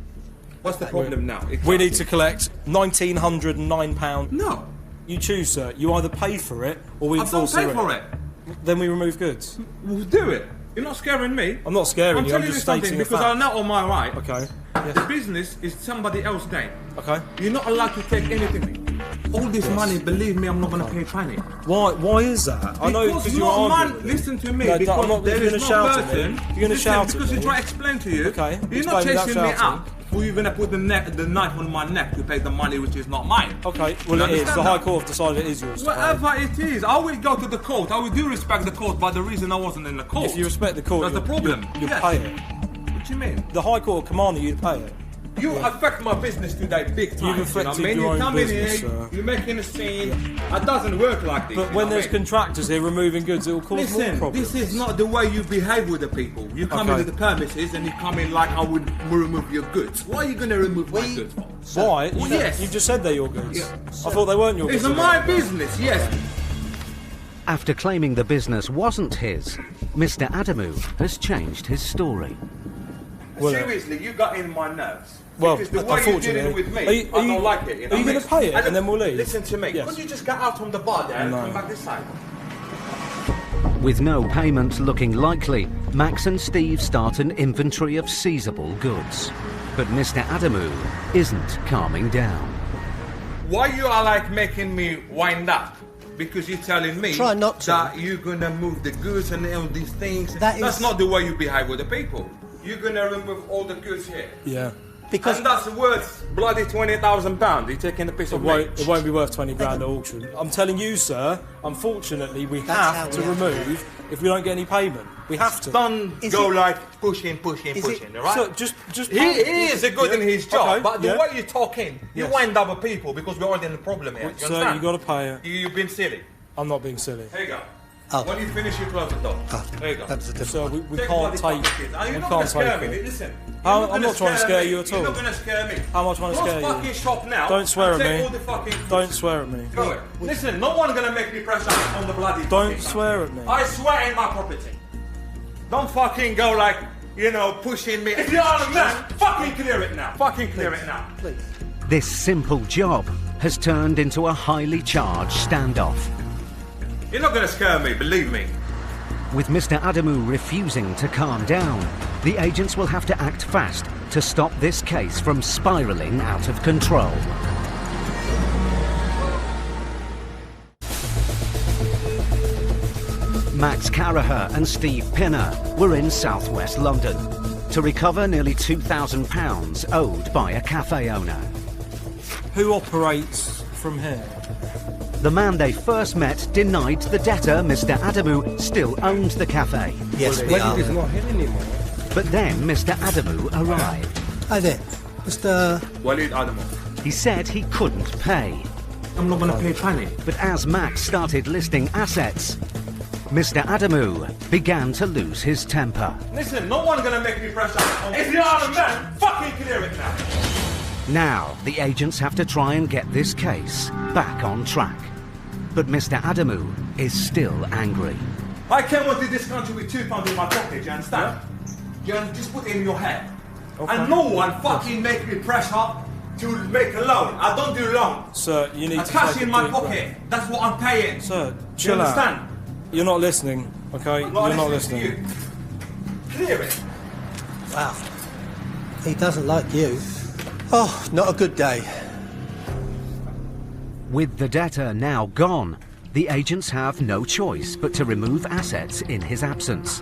What's the problem now? We need to collect £1,909. No. You choose, sir. You either pay for it or we I don't enforce pay the for rent. it. Then we remove goods. We'll do it. You're not scaring me. I'm not scaring I'm you. I'm telling just you something stating a because fact. I'm not on my right. Okay. The business is somebody else's name. Okay. You're not allowed to take anything. All this money, believe me, I'm not going to pay a penny. Why is that? I know Because you're no man, arguing. listen to me, No, because I'm not, there you're is gonna no shout at me. person. You're going to shout at Because me. you try to explain to you. Okay. You're not Explain without chasing me shouting. up. Or you're going to put the knife on my neck to take the money which is not mine. Okay, well You it is. understand The High that? Court have decided it is yours. to pay. Whatever it is, I will go to the court. I will do respect the court, but the reason I wasn't in the court. If you respect the court, That's the problem. You Yes. pay it. What do you mean? The High Court commanded you to pay it. You affect my business today big time. You've affected your own business, sir. You're making a scene. It doesn't work like this. But when there's contractors here removing goods, it will cause more problems. This is not the way you behave with the people. You come into the premises and you come in like I would remove your goods. Why are you going to remove my goods for? Why? Well, yes. You just said they're your goods. Yeah. I thought they weren't your goods. It's my business, yes. After claiming the business wasn't his, Mr. Adamu has changed his story. Seriously, you got in my nerves. Well, because the way you're dealing with me, I don't like it. You know Are you going to pay it and then we'll leave? Listen to me. Yes. Could you just get out from the bar there and come back this side? With no payment looking likely, Max and Steve start an inventory of seizable goods. But Mr. Adamu isn't calming down. Why you are like making me wind up? Because you're telling me Try not to. that you're gonna move the goods and all these things. That's not the way you behave with the people. You're gonna remove all the goods here. Yeah. Because and that's worth bloody £20,000. You're taking a piece of it won't be worth 20 grand at auction. I'm telling you, sir, unfortunately, we have to remove if we don't get any payment. We have to. Don't go like pushing, right? So just he is a good in his job, but the way you're talking, you Yes. wind up with people because we're already in the problem here. You Sir, understand? you got to pay it. You've been silly. I'm not being silly. Here you go. When you finish, you close the door. There you go. That's a different one. We can't take. You're not We gonna can't scare take me. it. Listen. I'm not trying to scare you at all. You're not gonna scare me. How much want to scare Close fucking you? shop now. Don't swear and at take me. all the fucking Don't swear at me. Go ahead. Listen, no one's gonna make me pressure on the bloody. Don't swear at me. I swear in my property. Don't fucking go like, pushing me. If you're a man, fucking clear it now. Fucking clear it now. Please. This simple job has turned into a highly charged standoff. You're not gonna scare me, believe me. With Mr. Adamu refusing to calm down, the agents will have to act fast to stop this case from spiralling out of control. Max Caraher and Steve Pinner were in southwest London to recover nearly £2,000 owed by a cafe owner. Who operates from here? The man they first met denied the debtor, Mr. Adamu, still owned the cafe. Yes, we are. He's not here anymore. But then Mr. Adamu arrived. Hi there, Mr. Walid Adamu. He said he couldn't pay. I'm not gonna pay a penny. But as Max started listing assets, Mr. Adamu began to lose his temper. Listen, no one's gonna make me pressure. If you're a man, fucking clear it now. Now, the agents have to try and get this case back on track. But Mr. Adamu is still angry. I came into this country with £2 in my pocket, you understand? You just put it in your head. Okay. And no one fucking make me pressure to make a loan. I don't do loan. Sir, you need to cash take in a my deep breath. pocket. That's what I'm paying. Sir, You chill out. understand? You're not listening, okay? I'm You're not listening listening. to you. Clear it. Wow. He doesn't like you. Oh, not a good day. With the debtor now gone, the agents have no choice but to remove assets in his absence,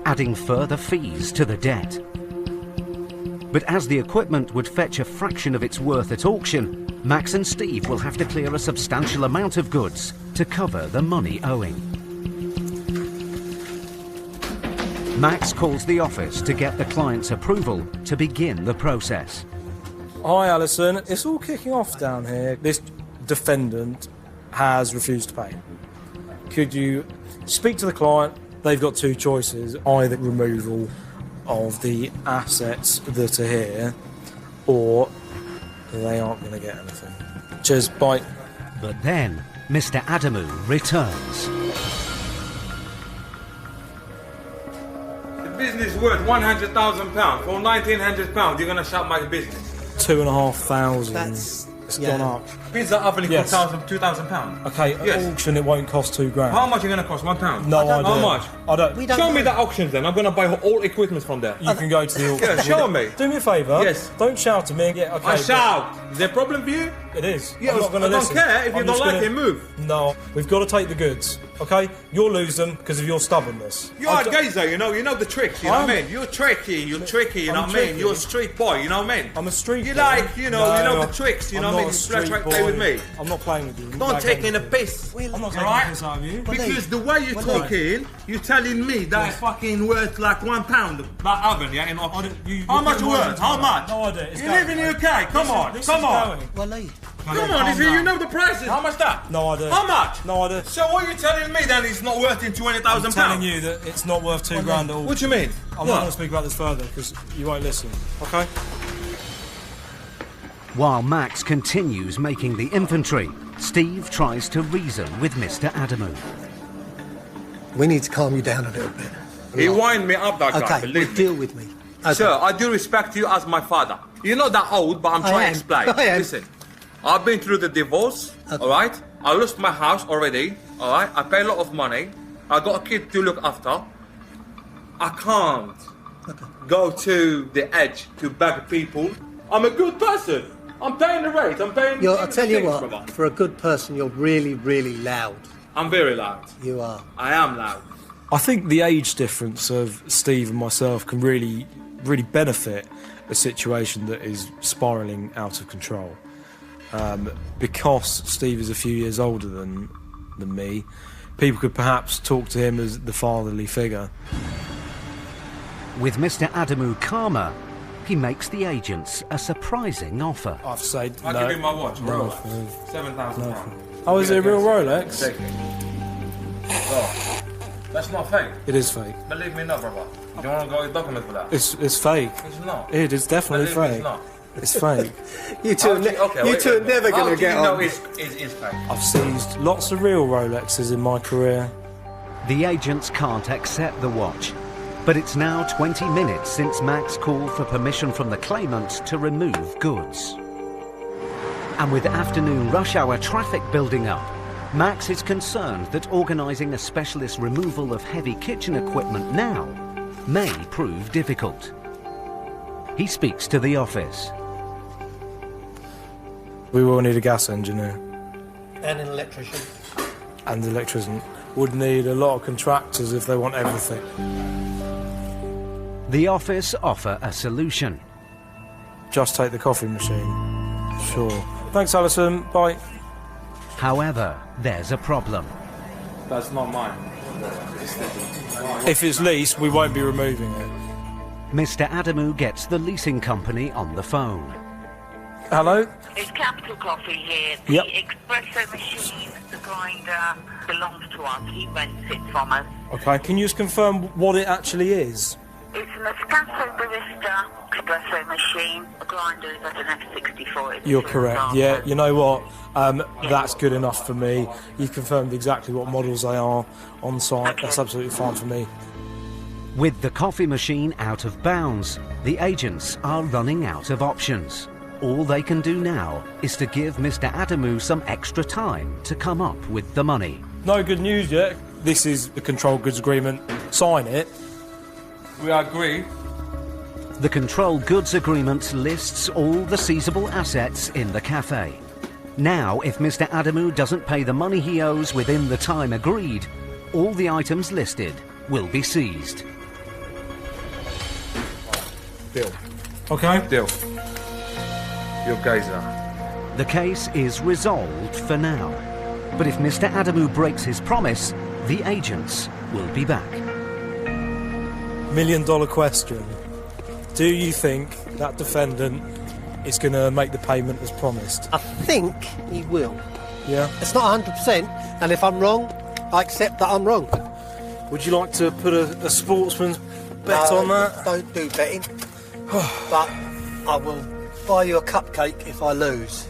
adding further fees to the debt. But as the equipment would fetch a fraction of its worth at auction, Max and Steve will have to clear a substantial amount of goods to cover the money owing. Max calls the office to get the client's approval to begin the process. Hi, Alison. It's all kicking off down here. This defendant has refused to pay. Could you speak to the client? They've got two choices, either removal of the assets that are here, or they aren't going to get anything. Cheers, bye. But then, Mr. Adamu returns. The business worth £100,000. For £1,900, you're gonna shut my business. 2,500. It's gone up. Pizza oven Yes. costs £2,000. Okay, at Yes. auction it won't cost £2,000. How much are you gonna cost? £1? No idea. How much? I don't. Show me the auctions then. I'm gonna buy all equipment from there. You can go to the auction. Yeah, show me. Do me a favour. Yes. Don't shout at me. Yeah, okay. I shout. Is there a problem for you? It is. Yeah, I'm not going to I don't listen. care. If you I'm don't just like gonna- it, move. No, we've got to take the goods. Okay, you'll lose them because of your stubbornness. You are a geezer, you know the tricks, you know what I mean? You're tricky, you know what I mean? You're a street boy, you know what I mean? I'm a street You boy. like, you know No, the tricks, you know I'm not in a this street flashlight boy. play with me. I'm not playing with you. Don't take in a piss. I'm not taking alright? a piss out of you. Because the way you're talking, you're telling me that's fucking worth like £1. That oven, yeah? In how much worth? How much? No idea. You live in the UK. Come on. Come on. Well, Lee. Come on, if you know the prices. How much that? No idea. How much? No idea. So what are you telling me then it's not worth in £20,000? I'm telling you that it's not worth £2 grand at all. What do you mean? I'm not going to speak about this further because you won't listen. Okay? While Max continues making the inventory, Steve tries to reason with Mr. Adamu. We need to calm you down a little bit. He wind me up, that guy. Okay, Believe me. deal with me. Okay. Sir, I do respect you as my father. You're not that old, but I'm trying to explain. I am. Listen, I've been through the divorce, alright? I lost my house already, alright? I pay a lot of money. I got a kid to look after. I can't go to the edge to beg people. I'm a good person. I'm paying the rate. I'm paying I'll tell you things, what, brother. for a good person, you're really, really loud. I'm very loud. You are. I am loud. I think the age difference of Steve and myself can really benefit a situation that is spiralling out of control. Because Steve is a few years older than me, people could perhaps talk to him as the fatherly figure. With Mr. Adamu calmer, he makes the agents a surprising offer. I've said I'll no. give you my watch, No, Rolex. no. £7,000. Oh, is it a real Rolex? Take it. Oh, that's not fake. It is fake. Believe me, no, brother. Do you want to go get documents for that? It's fake. It's not. It is definitely Believe me, fake. it's not. It's fake. You two, are never going to get on. No, it's fake. I've seized lots of real Rolexes in my career. The agents can't accept the watch, but it's now 20 minutes since Max called for permission from the claimant to remove goods. And with afternoon rush hour traffic building up, Max is concerned that organising a specialist removal of heavy kitchen equipment now may prove difficult. He speaks to the office. We will need a gas engineer And an electrician. and an electrician. Would need a lot of contractors if they want everything. The office offer a solution. Just take the coffee machine. Sure. Thanks, Alison. Bye. However, there's a problem. That's not mine. If it's leased, we won't be removing it. Mr. Adamu gets the leasing company on the phone. Hello? It's Capital Coffee here. The Yep. espresso machine, the grinder, belongs to us. He rents it from us. Okay, can you just confirm what it actually is? It's an espresso barista espresso machine. The grinder is at an F64. It's You're a correct. disaster. Yeah, you know what? That's good enough for me. You've confirmed exactly what models they are on site. That's absolutely fine for me. With the coffee machine out of bounds, the agents are running out of options. All they can do now is to give Mr. Adamu some extra time to come up with the money. No good news yet. This is the control goods agreement. Sign it. We agree. The control goods agreement lists all the seizable assets in the cafe. Now, if Mr. Adamu doesn't pay the money he owes within the time agreed, all the items listed will be seized. Deal. Okay. Deal. Your guys are. The case is resolved for now. But if Mr. Adamu breaks his promise, the agents will be back. $1 million question. Do you think that defendant is going to make the payment as promised? I think he will. Yeah? It's not 100%, and if I'm wrong, I accept that I'm wrong. Would you like to put a sportsman's bet on that? Don't do betting. But I will buy you a cupcake if I lose.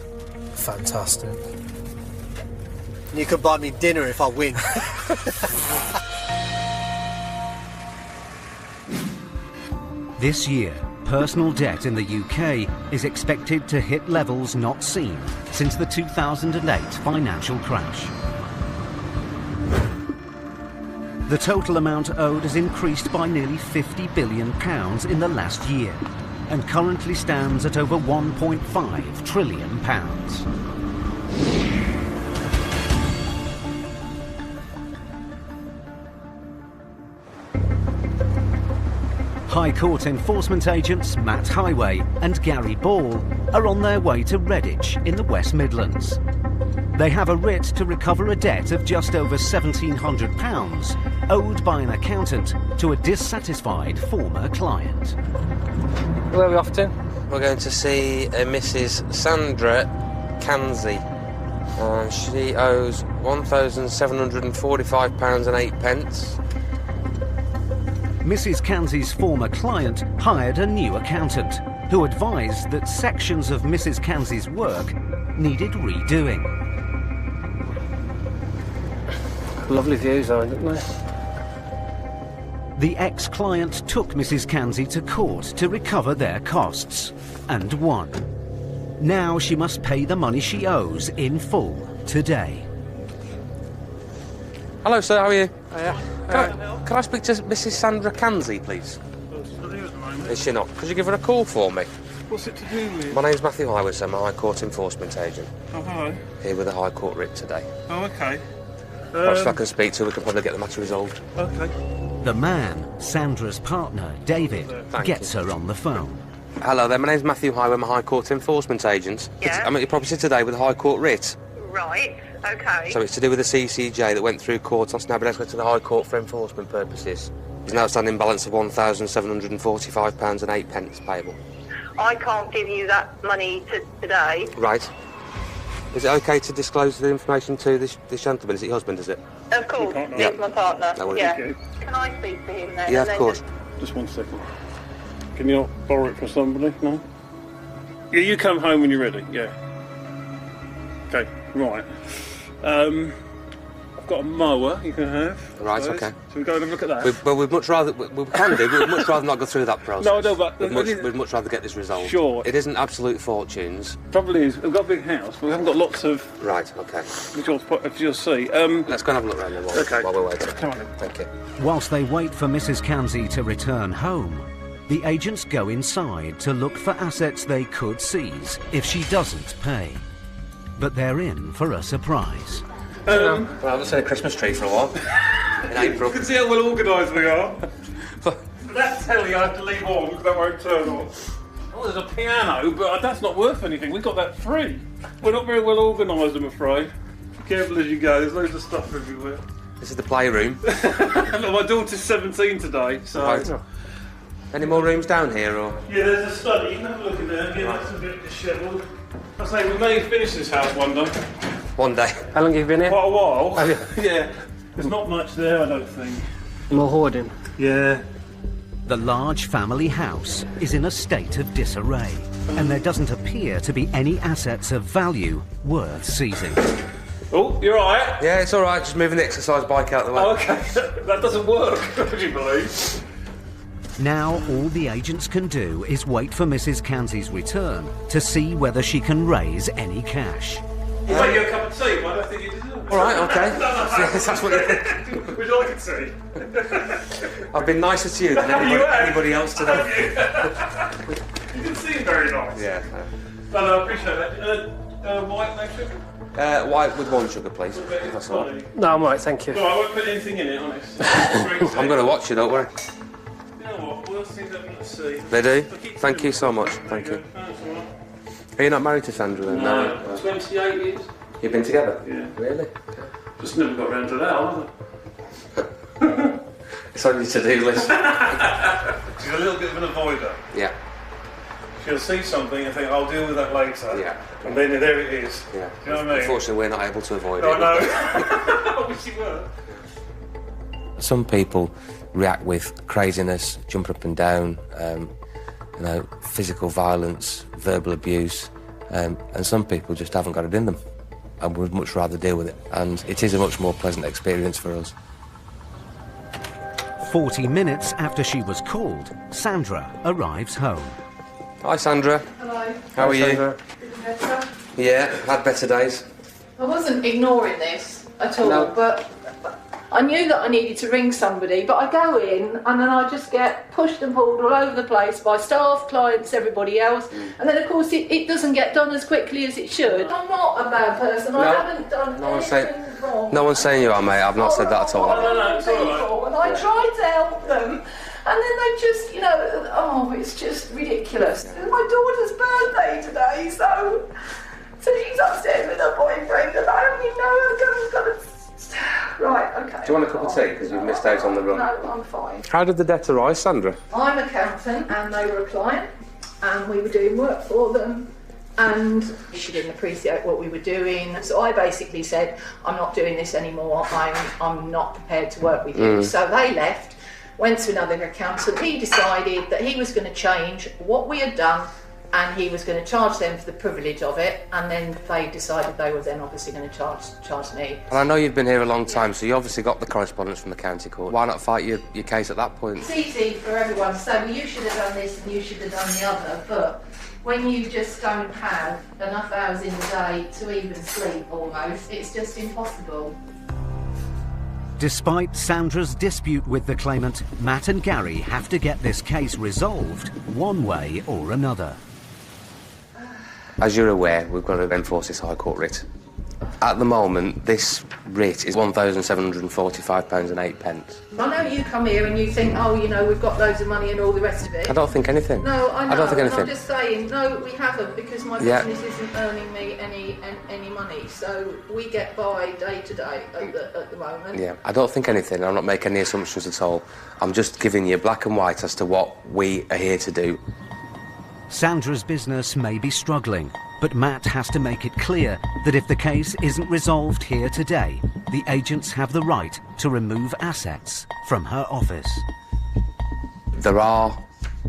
Fantastic. And you can buy me dinner if I win. This year, personal debt in the UK is expected to hit levels not seen since the 2008 financial crash. The total amount owed has increased by nearly £50 billion in the last year and currently stands at over £1.5 trillion. High Court enforcement agents Matt Highway and Gary Ball are on their way to Redditch in the West Midlands. They have a writ to recover a debt of just over £1,700 owed by an accountant to a dissatisfied former client. Where are we off to? We're going to see Mrs. Sandra Kanzi. She owes £1,745.08. Mrs. Kanzi's former client hired a new accountant who advised that sections of Mrs. Kanzi's work needed redoing. Lovely views, aren't they? The ex-client took Mrs. Kanzi to court to recover their costs and won. Now she must pay the money she owes in full today. Hello, sir, how are you? Can I speak to Mrs. Sandra Kanzi, please? Is she not? Could you give her a call for me? What's it to do with? My name's Matthew Highway, sir. I'm a High Court enforcement agent. Oh, hello. Here with a High Court writ today. Oh, okay. Perhaps if I can speak to her, we can probably get the matter resolved. Okay. The man, Sandra's partner, David, gets her on the phone. Hello there, my name's Matthew Highway. I'm a High Court enforcement agent. Yeah. I'm at your property today with a High Court writ. Right, okay. So it's to do with the CCJ that went through court on Snabbernesca to the High Court for enforcement purposes. There's an outstanding balance of £1,745.08 payable. I can't give you that money today. Right. Is it okay to disclose the information to this gentleman? Is it your husband, is it? Of course, Yeah. he's my partner. No worries. Yeah. Thank you. Can I speak to him then? Yeah, And of then course. Just 1 second. Can you not borrow it from somebody? No? Yeah, you come home when you're ready, yeah. Okay, right. I've got a mower you can have. Right, Those. okay. So we go and have a look at that? We'd much rather... We can do, but we'd much rather not go through that process. No, I know, but... We'd much rather get this resolved. Sure. It isn't absolute fortunes. Trouble is, we've got a big house, but we haven't got lots of... Right, okay. Which you'll see. Let's go and have a look around there while we're waiting. Come on then. Thank you. Whilst they wait for Mrs. Kanzi to return home, the agents go inside to look for assets they could seize if she doesn't pay. But they're in for a surprise. Well, I haven't seen a Christmas tree for a while. In April. You can see how well organised we are. That telly I have to leave on because that won't turn on. Oh, there's a piano, but that's not worth anything. We got that free. We're not very well organised, I'm afraid. Be careful as you go. There's loads of stuff everywhere. This is the playroom. Look, my daughter's 17 today, so... Right. Any more rooms down here, or...? Yeah, there's a study. You can have a look in there. Yeah, that's a bit dishevelled. I say, we may finish this house one day. One day. How long have you been here? Quite a while. Have you? Yeah. There's not much there, I don't think. More hoarding? Yeah. The large family house is in a state of disarray, and there doesn't appear to be any assets of value worth seizing. Oh, you're all right? Yeah, it's all right. Just moving the exercise bike out of the way. Oh, okay. That doesn't work, would you believe? Now all the agents can do is wait for Mrs. Kanzi's return to see whether she can raise any cash. We'll make you a cup of tea, but I don't think you deserve it. All right, okay. Yes, that's what you think. Would you like a tea? I've been nicer to you than anybody else today. You didn't seem very nice. Yeah. No, I appreciate that. White, no sugar? White with 1 sugar, please. That's all right. No, I'm all right, thank you. No, I won't put anything in it, honest. I'm going to watch you, don't worry. You know what? Worst things I've got to see. They do? Thank you so much. Thank you. Are you not married to Sandra then? No, 28 years. You've been together? Yeah. Really? Just never got round to that, have I? It's on your to-do list. She's a little bit of an avoider. Yeah. She'll see something and think, I'll deal with that later. Yeah. And then there it is. Yeah. Do you know what I mean? Unfortunately, we're not able to avoid No, it. I know. I wish you were. Some people react with craziness, jumping up and down, physical violence, verbal abuse, and some people just haven't got it in them and would much rather deal with it. And it is a much more pleasant experience for us. 40 minutes after she was called, Sandra arrives home. Hi, Sandra. Hello. How are you? Feeling better? Yeah, had better days. I wasn't ignoring this at all, No. but I knew that I needed to ring somebody, but I go in and then I just get pushed and pulled all over the place by staff, clients, everybody else, and then of course it doesn't get done as quickly as it should. I'm not a bad person, I haven't done anything wrong. No one's saying you are, mate. I've not said that at all. And I try to help them, And then they just, you know, oh, it's just ridiculous. It's my daughter's birthday today, so she's upstairs with her boyfriend, and I don't even know her. Right, okay. Do you want a cup of tea because you've missed out on the run? No, I'm fine. How did the debt arise, Sandra? I'm an accountant, and they were a client, and we were doing work for them. And she didn't appreciate what we were doing, so I basically said, I'm not doing this anymore, I'm not prepared to work with you. So they left, went to another accountant. He decided that he was going to change what we had done, and he was going to charge them for the privilege of it, and then they decided they were then obviously going to charge me. And I know you've been here a long time, so you obviously got the correspondence from the county court. Why not fight your case at that point? It's easy for everyone to say, well, you should have done this and you should have done the other, but when you just don't have enough hours in the day to even sleep almost, it's just impossible. Despite Sandra's dispute with the claimant, Matt and Gary have to get this case resolved one way or another. As you're aware, we've got to enforce this High Court writ. At the moment, this writ is £1,745.08. I know you come here and you think, oh, you know, we've got loads of money and all the rest of it. I don't think anything. No, I know. I don't think anything. I'm just saying, no, we haven't, because my business isn't earning me any money. So we get by day to day at the moment. Yeah, I don't think anything. I'm not making any assumptions at all. I'm just giving you black and white as to what we are here to do. Sandra's business may be struggling, but Matt has to make it clear that if the case isn't resolved here today, the agents have the right to remove assets from her office. There are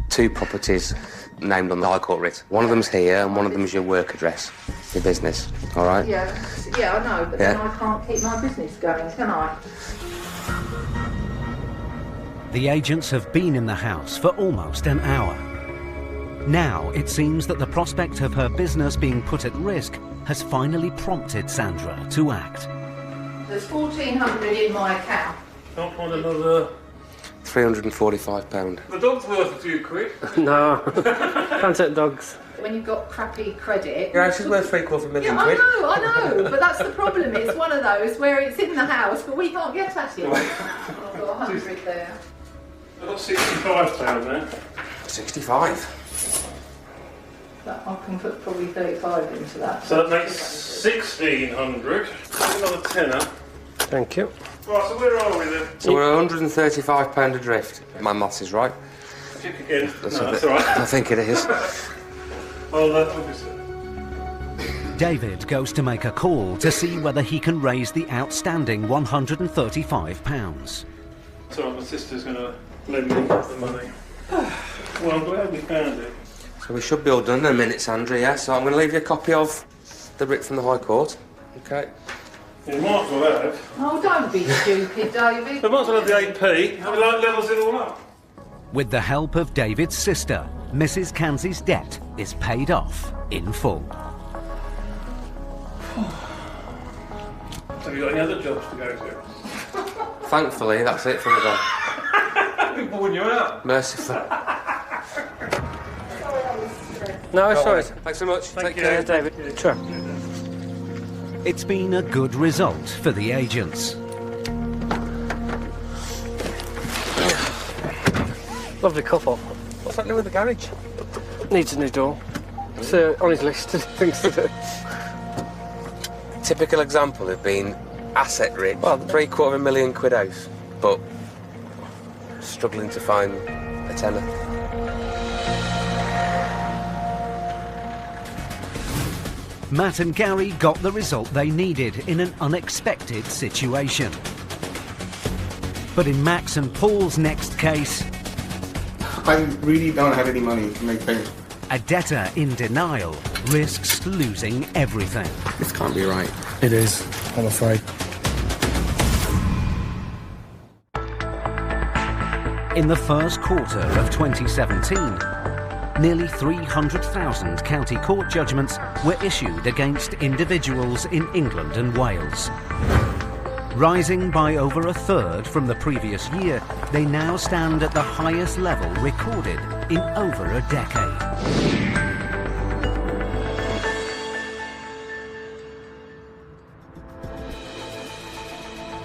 2 properties named on the High Court writ. One of them's here and one of them's your work address, your business, all right? Yeah, I know, but then I can't keep my business going, can I? The agents have been in the house for almost an hour. Now, it seems that the prospect of her business being put at risk has finally prompted Sandra to act. There's £1,400 in my account. Can't find another... £345. The dog's worth a few quid. No, can't take dogs. When you've got crappy credit... Yeah, she's worth £750,000 Yeah, I know, but that's the problem. It's one of those where it's in the house, but we can't get at it. I've got 100 there. I've got £65 there. 65? I can put probably 35 into that. So that makes 1,600. Another tenner. Thank you. Right, so where are we then? So we're £135 adrift. My maths is right. Check again. That's all right. I think it is. Well, obviously. David goes to make a call to see whether he can raise the outstanding £135. So my sister's going to lend me the money. Well, I'm glad we found it. So we should be all done in a minute, Sandra, yeah? So I'm going to leave you a copy of the writ from the High Court. Okay. You might as well have. Oh, don't be stupid, David. We might as well have the 8p. Have like levels it all up. With the help of David's sister, Mrs. Kanzi's debt is paid off in full. Have you got any other jobs to go to? Thankfully, that's it for the day. We've worn you out. Mercifully. No, sorry. Thanks so much. Thank Take you, care. David. Sure. It's been a good result for the agents. Lovely couple. What's happening with the garage? Needs a new door. It's on his list of things to do. Typical example of being asset rich. Well, £750,000 house, but struggling to find a tenner. Matt and Gary got the result they needed in an unexpected situation. But in Max and Paul's next case, I really don't have any money to make payments. a debtor in denial risks losing everything. This can't be right. It is, I'm afraid. In the first quarter of 2017, nearly 300,000 county court judgments were issued against individuals in England and Wales. Rising by over a third from the previous year, they now stand at the highest level recorded in over a decade.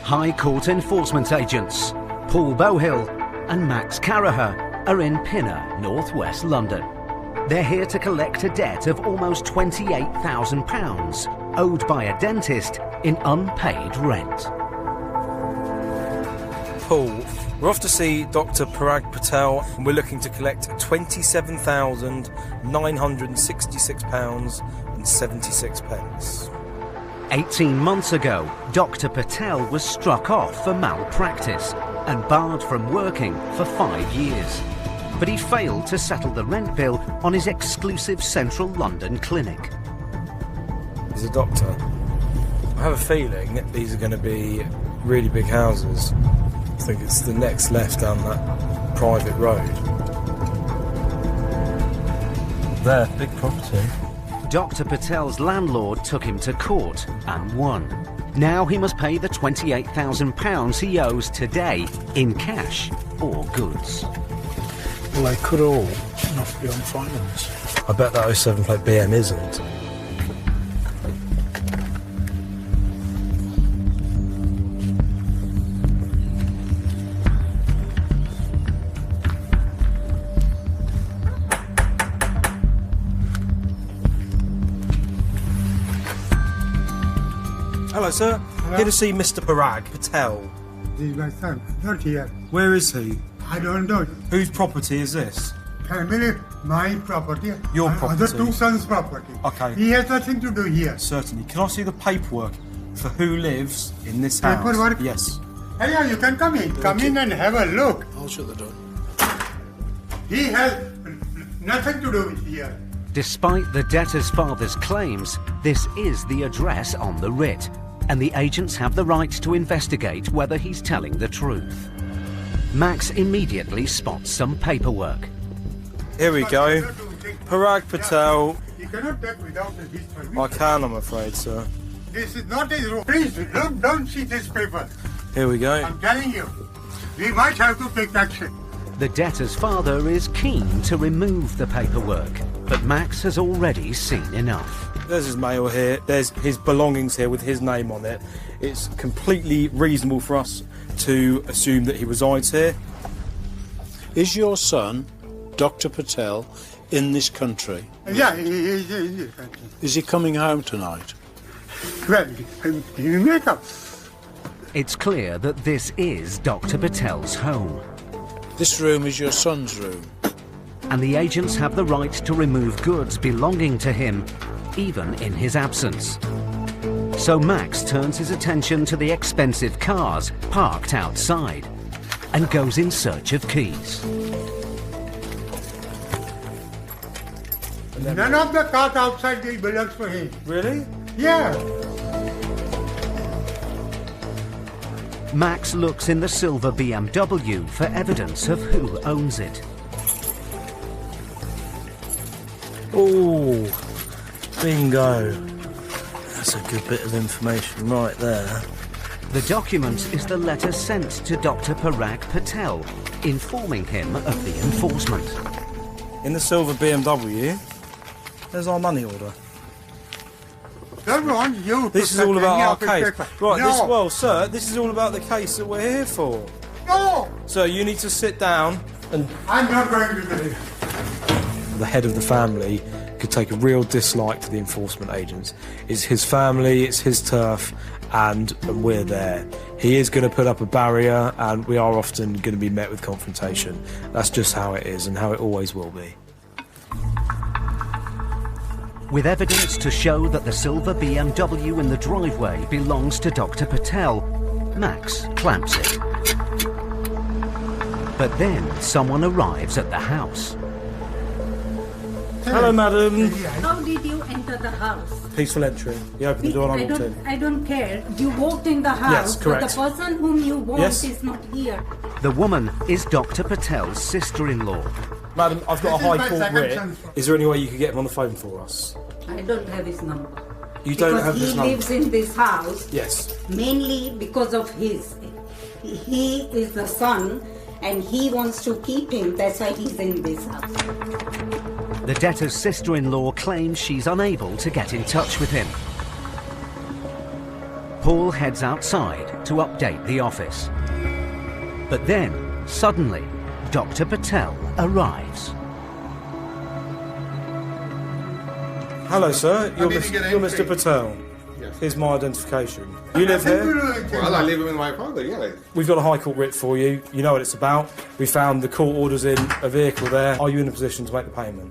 High Court enforcement agents Paul Bohill and Max Caraher are in Pinner, northwest London. They're here to collect a debt of almost £28,000 owed by a dentist in unpaid rent. Paul, we're off to see Dr. Parag Patel and we're looking to collect £27,966.76. 18 months ago, Dr. Patel was struck off for malpractice and barred from working for 5 years. But he failed to settle the rent bill on his exclusive central London clinic. He's a doctor. I have a feeling these are going to be really big houses. I think it's the next left down that private road. There, big property. Dr. Patel's landlord took him to court and won. Now he must pay the £28,000 he owes today in cash or goods. Well, they could all not be on finance. I bet that 07 plate BM isn't. Hello, sir. Hello? Here to see Mr. Parag Patel. This is my son, not here. Where is he? I don't know. Whose property is this? Family, my property. Your My property? other two sons' property. Okay. He has nothing to do here. Certainly. Can I see the paperwork for who lives in this house? Paperwork? Yes. Hey, yeah, you can come in. Come in and have a look. I'll shut the door. He has nothing to do with here. Despite the debtor's father's claims, this is the address on the writ, and the agents have the right to investigate whether he's telling the truth. Max immediately spots some paperwork. Here we go. Parag Patel. You cannot take without his permission. I can, I'm afraid, sir. This is not his room. Please, don't see this paper. Here we go. I'm telling you, we might have to take action. The debtor's father is keen to remove the paperwork, but Max has already seen enough. There's his mail here. There's his belongings here with his name on it. It's completely reasonable for us to assume that he resides here. Is your son, Dr. Patel, in this country? Yeah, he is in this country. Is he coming home tonight? Well, you make up. It's clear that this is Dr. Patel's home. This room is your son's room. And the agents have the right to remove goods belonging to him, even in his absence. So Max turns his attention to the expensive cars parked outside and goes in search of keys. None of the cars outside belongs to him. Really? Yeah. Max looks in the silver BMW for evidence of who owns it. Oh, bingo. That's a good bit of information right there. The document is the letter sent to Dr. Parag Patel, informing him of the enforcement. In the silver BMW, there's our money order. Don't want you to This is all touch about any our of his case. paper. Right, No. well, sir, this is all about the case that we're here for. No! So you need to sit down and... I'm not going to do it. The head of the family could take a real dislike to the enforcement agents. It's his family, it's his turf, and we're there. He is going to put up a barrier, and we are often going to be met with confrontation. That's just how it is and how it always will be. With evidence to show that the silver BMW in the driveway belongs to Dr. Patel, Max clamps it. But then someone arrives at the house. Hello, madam. How did you enter the house? Peaceful entry. You opened the door and I walked in. I don't care. You walked in the house. Yes, correct. But the person whom you want Yes. is not here. The woman is Dr. Patel's sister-in-law. Madam, I've got This a is high my court second writ. son. Is there any way you could get him on the phone for us? I don't have his number. You don't Because have his number? He lives in this house Yes. mainly because of his. He is the son and he wants to keep him. That's why he's in this house. The debtor's sister-in-law claims she's unable to get in touch with him. Paul heads outside to update the office. But then, suddenly, Dr. Patel arrives. Hello, sir. You're, did you get you're entry? Mr. Patel. Yes. Here's my identification. You live here? Well, I live with my father, yeah. We've got a High Court writ for you. You know what it's about. We found the court orders in a vehicle there. Are you in a position to make the payment?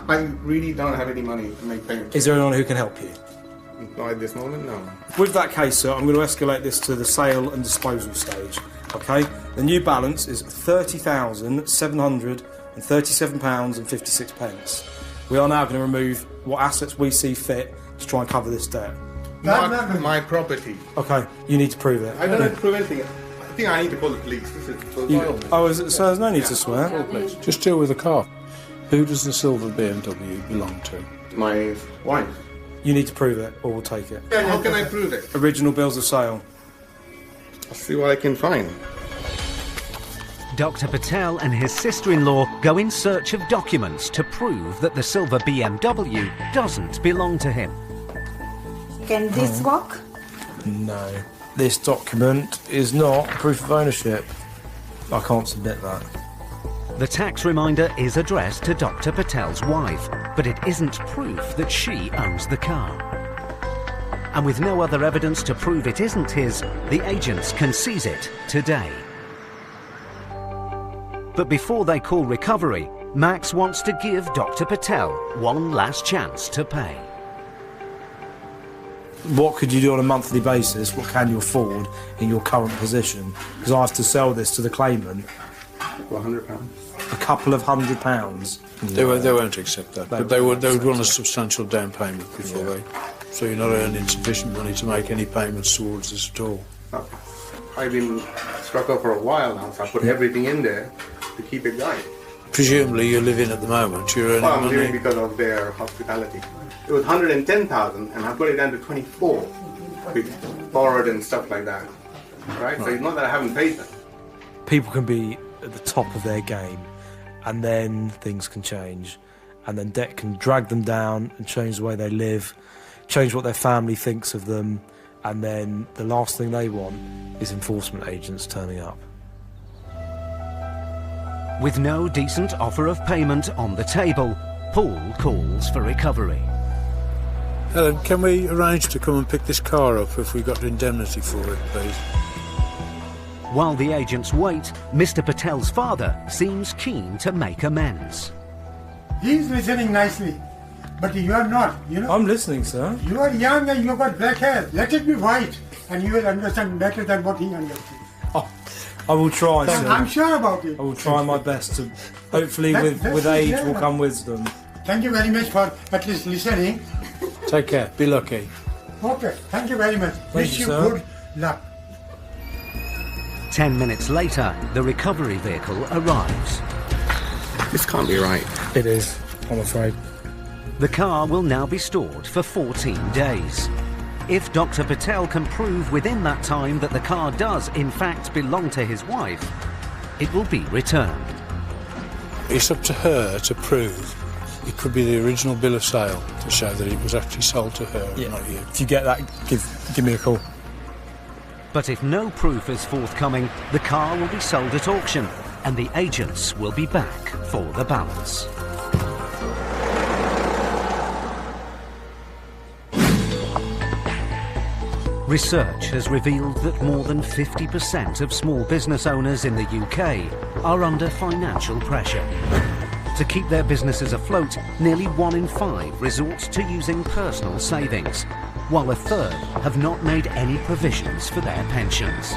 I really don't have any money to make payments. Is there anyone who can help you? Not at this moment, no. With that case, sir, I'm going to escalate this to the sale and disposal stage. Okay? The new balance is £30,737.56. We are now going to remove what assets we see fit to try and cover this debt. Not my property. Okay, you need to prove it. I don't have to prove anything. I think I need to call the police. This is so so there's no need to swear. Just deal with the car. Who does the silver BMW belong to? My wife. You need to prove it, or we'll take it. How can I prove it? Original bills of sale. I'll see what I can find. Dr. Patel and his sister-in-law go in search of documents to prove that the silver BMW doesn't belong to him. Can this work? No. This document is not proof of ownership. I can't submit that. The tax reminder is addressed to Dr. Patel's wife, but it isn't proof that she owns the car. And with no other evidence to prove it isn't his, the agents can seize it today. But before they call recovery, Max wants to give Dr. Patel one last chance to pay. What could you do on a monthly basis? What can you afford in your current position? Because I have to sell this to the claimant. £100. A couple of £100. They won't accept that, but they would want a substantial down payment before they. So you're not earning sufficient money to make any payments towards this at all. I've been struck up for a while now, so I put everything in there to keep it going. Presumably you're living at the moment. You're earning I'm money. living because of their hospitality. It was 110,000, and I put it down to 24 with borrowed and stuff like that. Right? So it's not that I haven't paid them. People can be at the top of their game, and then things can change, and then debt can drag them down and change the way they live, change what their family thinks of them, and then the last thing they want is enforcement agents turning up. With no decent offer of payment on the table, Paul calls for recovery. Helen, can we arrange to come and pick this car up if we got indemnity for it, please? While the agents wait, Mr. Patel's father seems keen to make amends. He's listening nicely, but you are not, you know. I'm listening, sir. You are young and you've got black hair. Let it be white, and you will understand better than what he understands. I will try, sir. I'm sure about it. I will try my best to. Hopefully, with age will come wisdom. Thank you very much for at least listening. Take care. Be lucky. Okay, thank you very much. Wish you good luck. 10 minutes later, the recovery vehicle arrives. This can't be right. It is, I'm afraid. The car will now be stored for 14 days. If Dr. Patel can prove within that time that the car does in fact belong to his wife, it will be returned. It's up to her to prove. It could be the original bill of sale to show that it was actually sold to her, not you. If you get that, give me a call. But if no proof is forthcoming, the car will be sold at auction and the agents will be back for the balance. Research has revealed that more than 50% of small business owners in the UK are under financial pressure. To keep their businesses afloat, nearly 1 in 5 resort to using personal savings, while a third have not made any provisions for their pensions.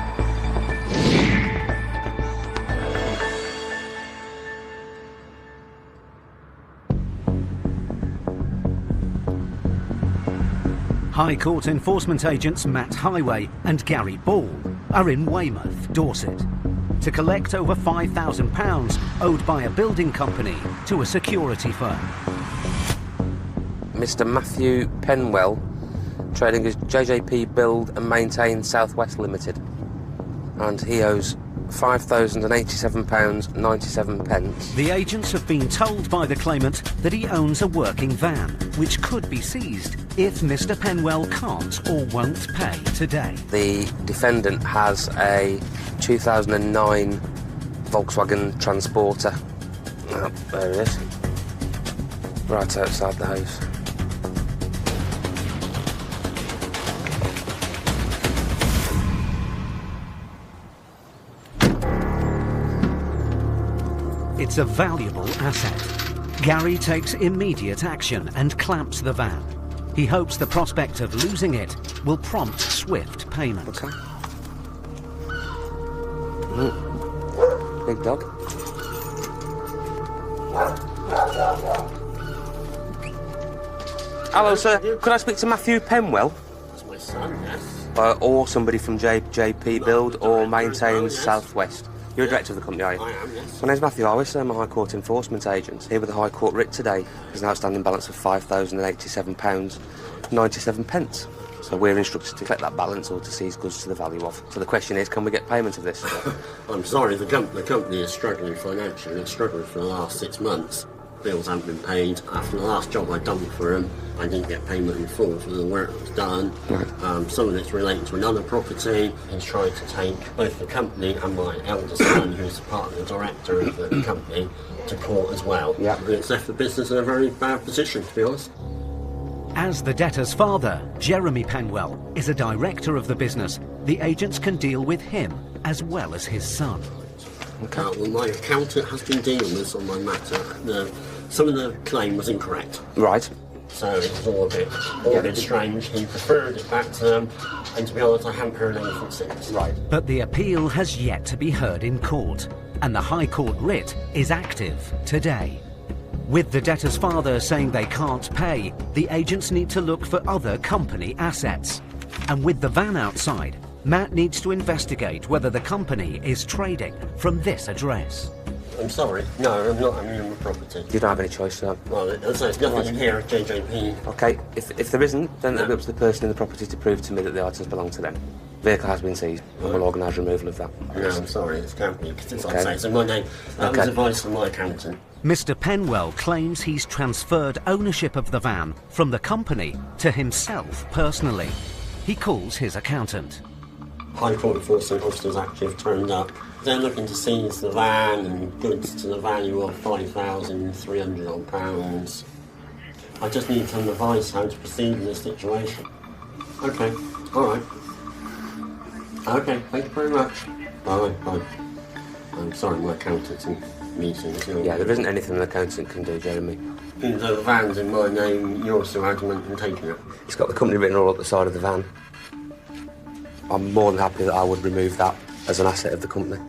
High Court enforcement agents Matt Highway and Gary Ball are in Weymouth, Dorset, to collect over £5,000 owed by a building company to a security firm. Mr. Matthew Penwell, trading as JJP Build and Maintain Southwest Limited, and he owes £5,087.97. The agents have been told by the claimant that he owns a working van, which could be seized if Mr. Penwell can't or won't pay today. The defendant has a 2009 Volkswagen Transporter. Oh, there it is. Right outside the house. It's a valuable asset. Gary takes immediate action and clamps the van. He hopes the prospect of losing it will prompt swift payment. Okay. Big dog. Hello, sir. Could I speak to Matthew Penwell? That's my son, yes. Or somebody from JP Build or Maintains Southwest. You're a director of the company, are you? I am, yes. My name's Matthew Harris. I'm a High Court enforcement agent. Here with the High Court writ today. There's an outstanding balance of £5,087.97. So we're instructed to collect that balance or to seize goods to the value of. So the question is, can we get payment of this? I'm sorry, the company is struggling financially. It's struggled for the last 6 months. Bills haven't been paid. After the last job I'd done for them, I didn't get payment in full for the work that was done. Right. Some of it's relating to another property. He's trying to take both the company and my eldest son, who's part of the director of the company, to court as well. Yeah. And it's left the business in a very bad position, to be honest. As the debtor's father, Jeremy Penwell, is a director of the business, the agents can deal with him as well as his son. Okay. Well, my accountant has been dealing with on my matter. Some of the claim was incorrect. Right. So it was all a bit strange. He preferred it back to them, and to be honest, I haven't heard anything since. Right. But the appeal has yet to be heard in court, and the High Court writ is active today. With the debtor's father saying they can't pay, the agents need to look for other company assets. And with the van outside, Matt needs to investigate whether the company is trading from this address. I'm sorry. No, I'm not. I'm in my property. You don't have any choice, sir. Well, there's nothing in here at JJP. Okay, if there isn't, then it'll be up to the person in the property to prove to me that the items belong to them. Vehicle has been seized, and we'll organise removal of that. No, I'm sorry, it's company, because it's Okay. like I say, it's in my name. That was advice from my accountant. Mr. Penwell claims he's transferred ownership of the van from the company to himself personally. He calls his accountant. High Court Enforcement Officers Active turned up. They're looking to seize the van and goods to the value of £5,300. I just need some advice how to proceed in this situation. Okay, alright. Okay, thank you very much. Bye. I'm sorry, my accountant's in meetings. Yeah, there isn't anything an accountant can do, Jeremy. The van's in my name, you're so adamant in taking it. It's got the company written all up the side of the van. I'm more than happy that I would remove that as an asset of the company.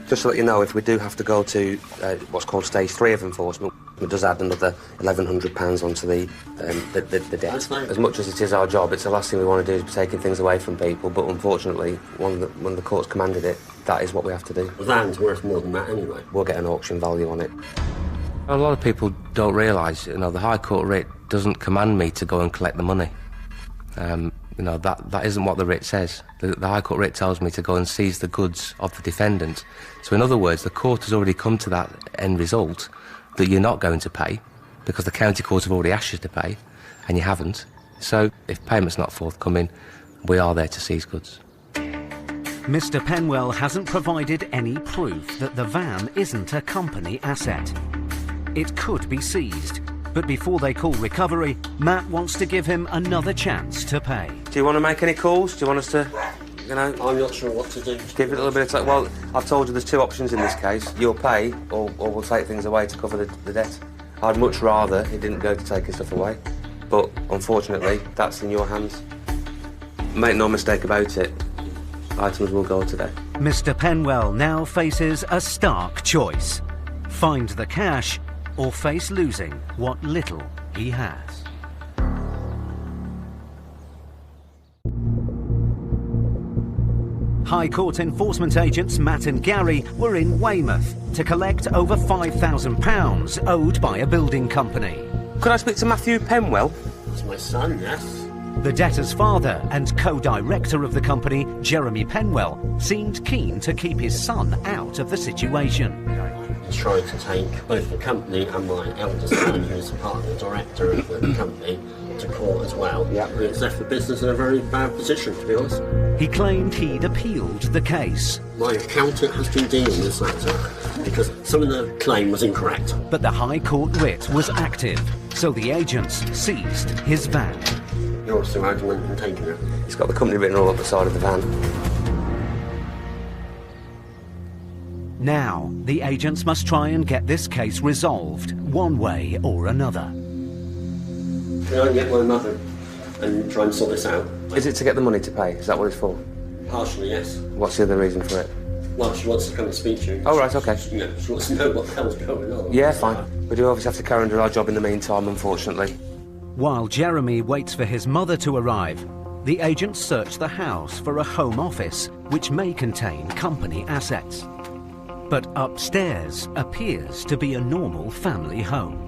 Just to let you know, if we do have to go to what's called stage 3 of enforcement, it does add another £1,100 onto the debt. As much as it is our job, it's the last thing we want to do is be taking things away from people, but unfortunately, when the court's commanded it, that is what we have to do. The van's worth more than that anyway. We'll get an auction value on it. A lot of people don't realise, the High Court writ doesn't command me to go and collect the money. That isn't what the writ says. The High Court writ tells me to go and seize the goods of the defendant. So in other words, the court has already come to that end result that you're not going to pay because the county court have already asked you to pay and you haven't. So if payment's not forthcoming, we are there to seize goods. Mr. Penwell hasn't provided any proof that the van isn't a company asset. It could be seized, but before they call recovery, Matt wants to give him another chance to pay. Do you want to make any calls? Do you want us to, I'm not sure what to do. Give it a little bit of time. Well, I've told you there's two options in this case. You'll pay, or we'll take things away to cover the debt. I'd much rather he didn't go to taking stuff away, but unfortunately, that's in your hands. Make no mistake about it, items will go today. Mr. Penwell now faces a stark choice. Find the cash or face losing what little he has. High Court enforcement agents Matt and Gary were in Weymouth to collect over £5,000 owed by a building company. Could I speak to Matthew Penwell? That's my son, yes. The debtor's father and co-director of the company, Jeremy Penwell, seemed keen to keep his son out of the situation. He's trying to take both the company and my eldest son, who's part of the director of the company, to court as well. Yeah. And it's left the business in a very bad position, to be honest. He claimed he'd appealed the case. My accountant has been dealing with this matter because some of the claim was incorrect. But the High Court writ was active, so the agents seized his van. You're also adamant in taking it. It's got the company written all up the side of the van. Now, the agents must try and get this case resolved, one way or another. Can I get my mother and try and sort this out? Is it to get the money to pay? Is that what it's for? Partially, yes. What's the other reason for it? Well, she wants to come and speak to you. Oh, right, okay. She wants to know what the hell's going on. Yeah, fine. We do obviously have to carry on our job in the meantime, unfortunately. While Jeremy waits for his mother to arrive, the agents search the house for a home office which may contain company assets. But upstairs appears to be a normal family home.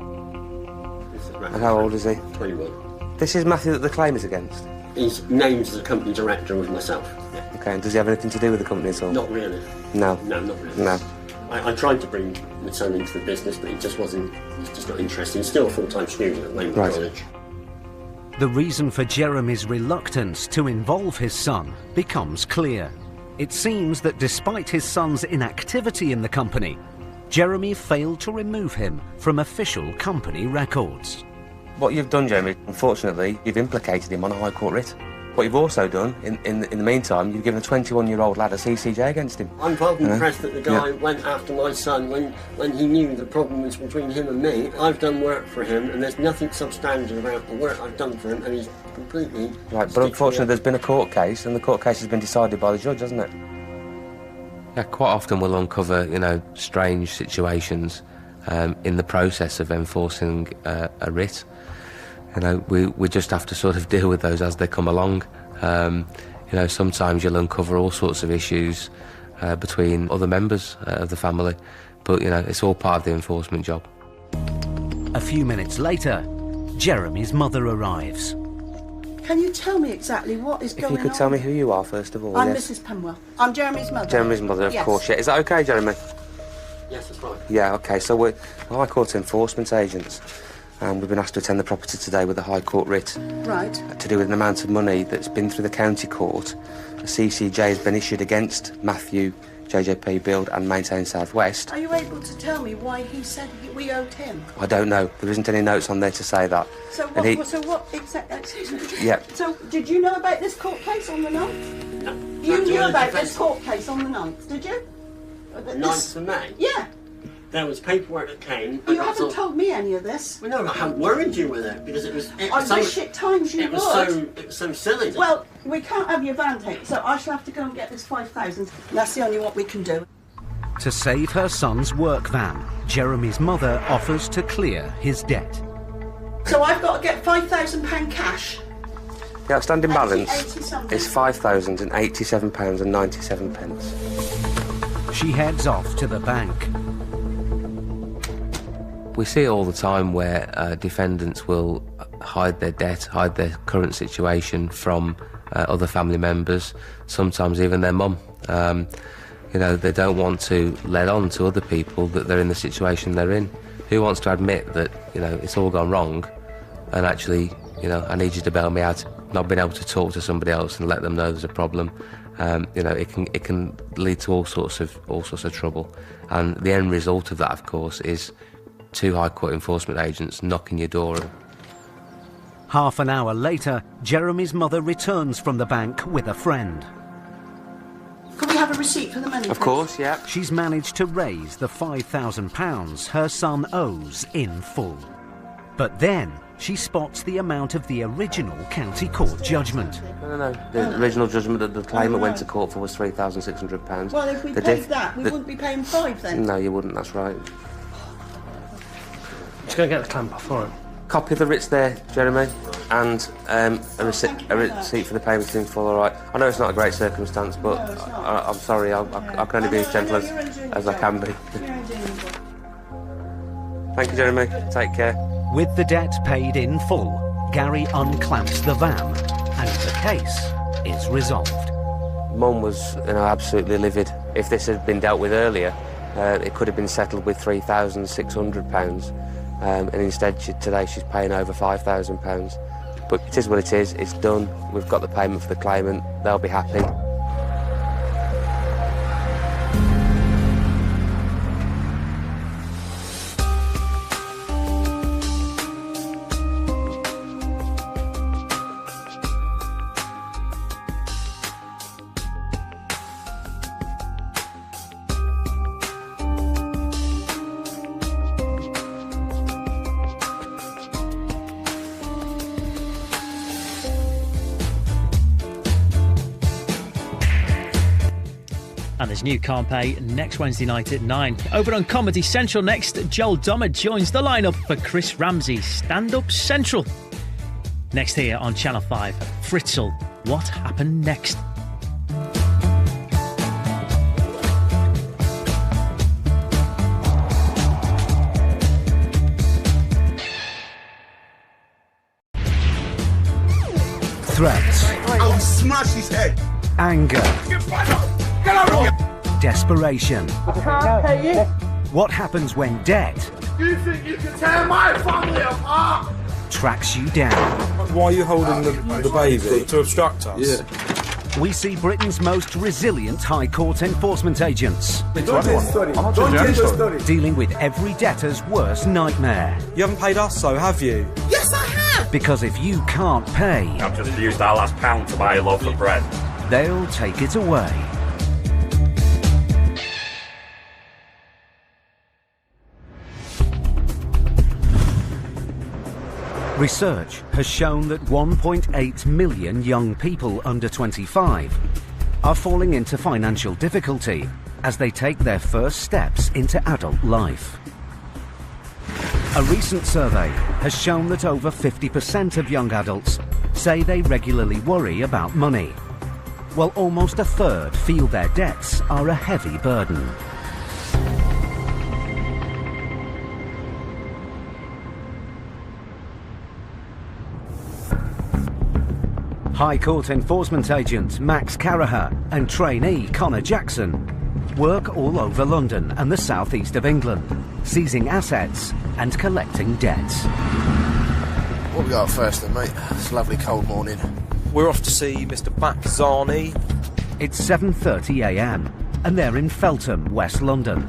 And how old is he? 21. This is Matthew that the claim is against? He's named as a company director with myself. Yeah. Okay, and does he have anything to do with the company at all? Not really. No? No, not really. No. I tried to bring my son into the business, but he just wasn't, he's just not interested. He's still a full-time student at Lane College. The reason for Jeremy's reluctance to involve his son becomes clear. It seems that despite his son's inactivity in the company, Jeremy failed to remove him from official company records. What you've done, Jeremy, unfortunately, you've implicated him on a High Court writ. What you've also done, in the meantime, you've given a 21-year-old lad a CCJ against him. I'm quite impressed that the guy went after my son when he knew the problem was between him and me. I've done work for him, and there's nothing substandard about the work I've done for him, and he's completely... Right, but unfortunately there's been a court case, and the court case has been decided by the judge, hasn't it? Yeah, quite often we'll uncover, strange situations in the process of enforcing a writ. We just have to sort of deal with those as they come along. Sometimes you'll uncover all sorts of issues between other members of the family, but, it's all part of the enforcement job. A few minutes later, Jeremy's mother arrives. Can you tell me exactly what is going on? If you could tell me who you are, first of all. I'm yes. Mrs. Penwell. I'm Jeremy's mother. Jeremy's mother, of course, yeah. Is that okay, Jeremy? Yes, that's right. Yeah, okay, so we're High Court enforcement agents, and we've been asked to attend the property today with a High Court writ. Right. To do with an amount of money that's been through the county court. A CCJ has been issued against Matthew, JJP Build and Maintain South West. Are you able to tell me why he said we owed him? I don't know. There isn't any notes on there to say that. So what exactly... Excuse me. Yeah. So did you know about this court case on the 9th? No. You knew about this court case on the 9th, did you? The 9th of May? Yeah. There was paperwork that came... You haven't told me any of this. Well, no, I haven't worried you with it, because it was... I wish at times you would. It was so silly. Well, we can't have your van taken, so I shall have to go and get this 5,000. That's the only what we can do. To save her son's work van, Jeremy's mother offers to clear his debt. So I've got to get £5,000 cash. The outstanding balance 80-something. is £5,087.97. She heads off to the bank. We see it all the time where defendants will hide their debt, hide their current situation from other family members, sometimes even their mum. They don't want to let on to other people that they're in the situation they're in. Who wants to admit that, it's all gone wrong and actually, I need you to bail me out, not being able to talk to somebody else and let them know there's a problem. It can lead to all sorts of trouble. And the end result of that, of course, is 2 High Court enforcement agents knocking your door. Half an hour later, Jeremy's mother returns from the bank with a friend. Can we have a receipt for the money? Of course, yeah. She's managed to raise the £5,000 her son owes in full. But then she spots the amount of the original county court judgment. No. The original judgment that the claimant went to court for was £3,600. Well, if we paid that, we wouldn't be paying 5 then. No, you wouldn't, that's right. Just going to get the clamp off for him. Copy of the writs there, Jeremy, and a receipt for the payment in full, all right? I know it's not a great circumstance, but I'm sorry, I can only be as gentle as I can be. Thank you, Jeremy. Take care. With the debt paid in full, Gary unclamps the van and the case is resolved. Mum was absolutely livid. If this had been dealt with earlier, it could have been settled with £3,600. And instead, today she's paying over £5,000. But it is what it is. It's done. We've got the payment for the claimant. They'll be happy. And there's new Can't Pay next Wednesday night at 9. Over on Comedy Central next, Joel Dommett joins the lineup for Chris Ramsey's Stand Up Central. Next here on Channel 5, Fritzl, What Happened Next? Threats, I'll smash his head. anger, Get over here! desperation. I can't pay it. What happens when debt You think you can tear my family apart? tracks you down? Why are you holding the baby? To obstruct us? Yeah. We see Britain's most resilient High Court enforcement agents. Don't change the story. Dealing with every debtor's worst nightmare. You haven't paid us, though, have you? Yes, I have. Because if you can't pay, I've just used our last pound to buy a loaf of bread. they'll take it away. Research has shown that 1.8 million young people under 25 are falling into financial difficulty as they take their first steps into adult life. A recent survey has shown that over 50% of young adults say they regularly worry about money, while almost a third feel their debts are a heavy burden. High Court enforcement agent Max Caraher and trainee Connor Jackson work all over London and the southeast of England, seizing assets and collecting debts. What we got first then, mate? It's a lovely cold morning. We're off to see Mr. Baczani. It's 7:30 a.m. and they're in Feltham, West London,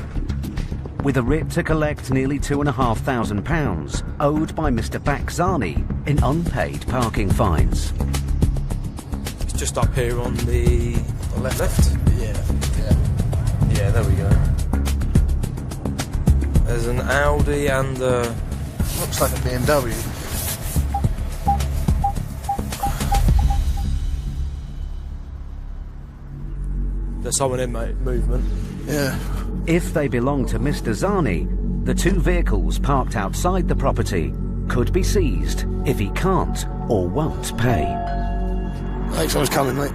with a writ to collect nearly £2,500 owed by Mr. Baczani in unpaid parking fines. It's just up here on the left. Yeah. Yeah, there we go. There's an Audi and a... Looks like a BMW. There's someone in, mate. Movement. Yeah. If they belong to Mr. Zani, the two vehicles parked outside the property could be seized if he can't or won't pay. Thanks, I was coming, mate.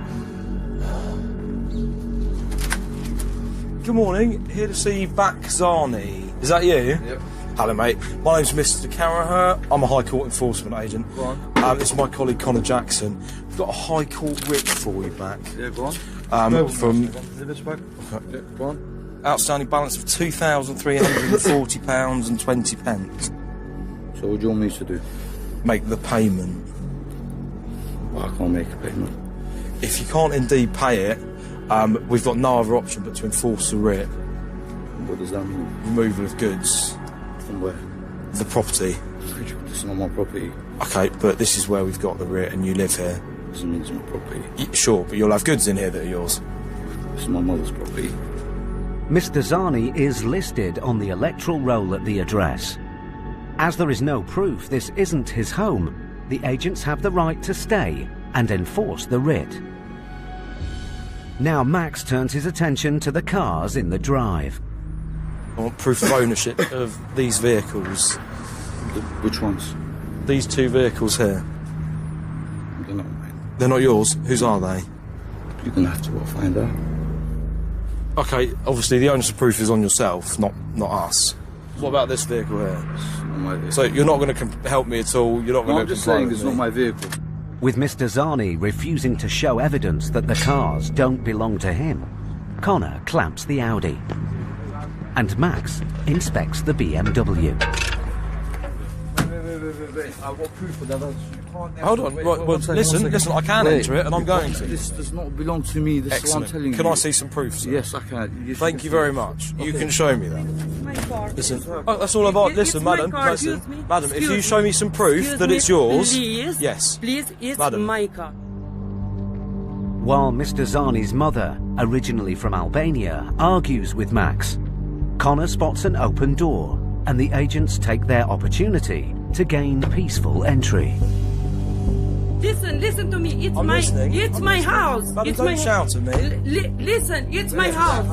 Good morning. Here to see Baczani. Is that you? Yep. Hello, mate. My name's Mr. Caraher. I'm a High Court enforcement agent. Go on. This is my colleague Connor Jackson. We've got a High Court writ for you back. Yeah, go on. From Yeah, go on. outstanding balance of £2,340 and 20 pence. So what do you want me to do? Make the payment. Well, I can't make a payment. If you can't indeed pay it, we've got no other option but to enforce the writ. What does that mean? Removal of goods. From where? The property. This is not my property. Okay, but this is where we've got the writ and you live here. Doesn't mean it's my property. Sure, but you'll have goods in here that are yours. This is my mother's property. Mr. Zani is listed on the electoral roll at the address. As there is no proof this isn't his home, the agents have the right to stay and enforce the writ. Now Max turns his attention to the cars in the drive. I want proof of ownership of these vehicles. Which ones? These two vehicles here. They're not mine. They're not yours? Whose are they? You're gonna have to find out. Okay, obviously the onus of proof is on yourself, not us. What about this vehicle here? It's not my vehicle. So you're not going to help me at all? You're not going to... I'm just saying it's not my vehicle. With Mr. Zani refusing to show evidence that the cars don't belong to him, Connor clamps the Audi. And Max inspects the BMW. I've got proof of that. Hold on. Listen, I can enter it and I'm going to. This does not belong to me. This is what I'm telling you. Can I see some proof, sir? Yes, I can. Thank you very much. You can show me that. My car. Listen, that's all I've got. Listen, madam, madam, if you show me some proof that it's yours, yes. Please, it's madam. my car. While Mr. Zani's mother, originally from Albania, argues with Max, Connor spots an open door and the agents take their opportunity to gain peaceful entry. Listen to me. It's I'm my listening. house. Madam, It's don't my shout at me. Listen, it's my house.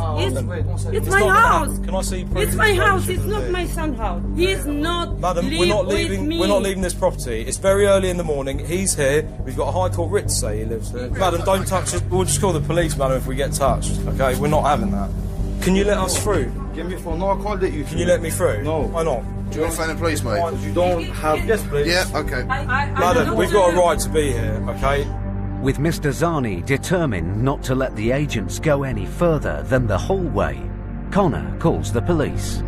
It's my not house. gonna- Can I see proof? It's my house. It's not my son's house. He's not. Madam, we're not leaving. We're not leaving this property. It's very early in the morning. He's here. We've got a High Court writ to say he lives here. Madam, don't touch it. We'll just call the police, madam, if we get touched. Okay, we're not having that. Can you let us through? Give me a phone. No, I can't let you. Can you let me through? No. Why not? Do you want to phone the police, mate? You don't have. Yes, please. Yeah, okay. Madam, we've got a right to be here. Okay. With Mr. Zani determined not to let the agents go any further than the hallway, Connor calls the police.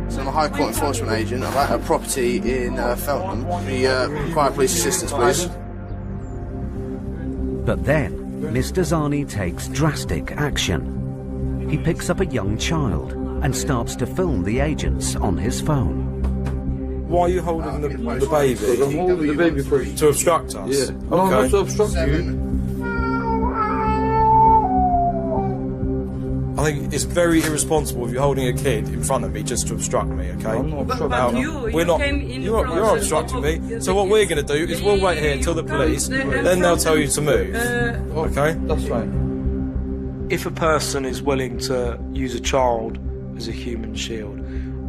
So I'm a High Court enforcement agent. I'm at a property in Feltham. We require police assistance, please. But then, Mr. Zani takes drastic action. He picks up a young child and starts to film the agents on his phone. Why are you holding the baby? I'm holding the baby for you. To obstruct us? Yeah. No, I'm not to obstruct you. I think it's very irresponsible if you're holding a kid in front of me just to obstruct me, okay? I'm not obstructing. But you came in you're front obstructing of me. So what we're going to do is we'll wait here until the police, then they'll tell you to move. Okay? That's fine. If a person is willing to use a child as a human shield,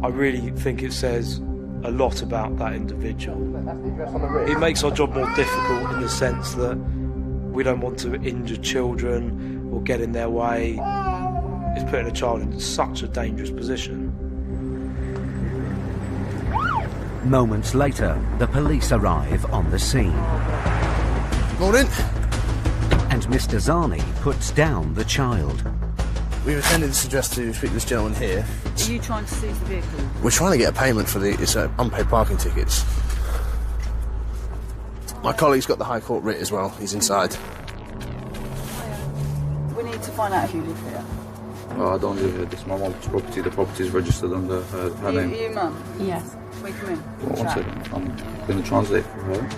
I really think it says a lot about that individual. It makes our job more difficult in the sense that we don't want to injure children or get in their way. It's putting a child in such a dangerous position. Moments later, the police arrive on the scene. Morning. And Mr. Zani puts down the child. We've attended this address to speak to this gentleman here. Are you trying to seize the vehicle? We're trying to get a payment for it's unpaid parking tickets. My colleague's got the High Court writ as well. He's inside. We need to find out if you live here. Oh, I don't live here. This is my mom's property. The property is registered under her name. You mum? Yes. We come in. Well, one second. I'm going to translate for her.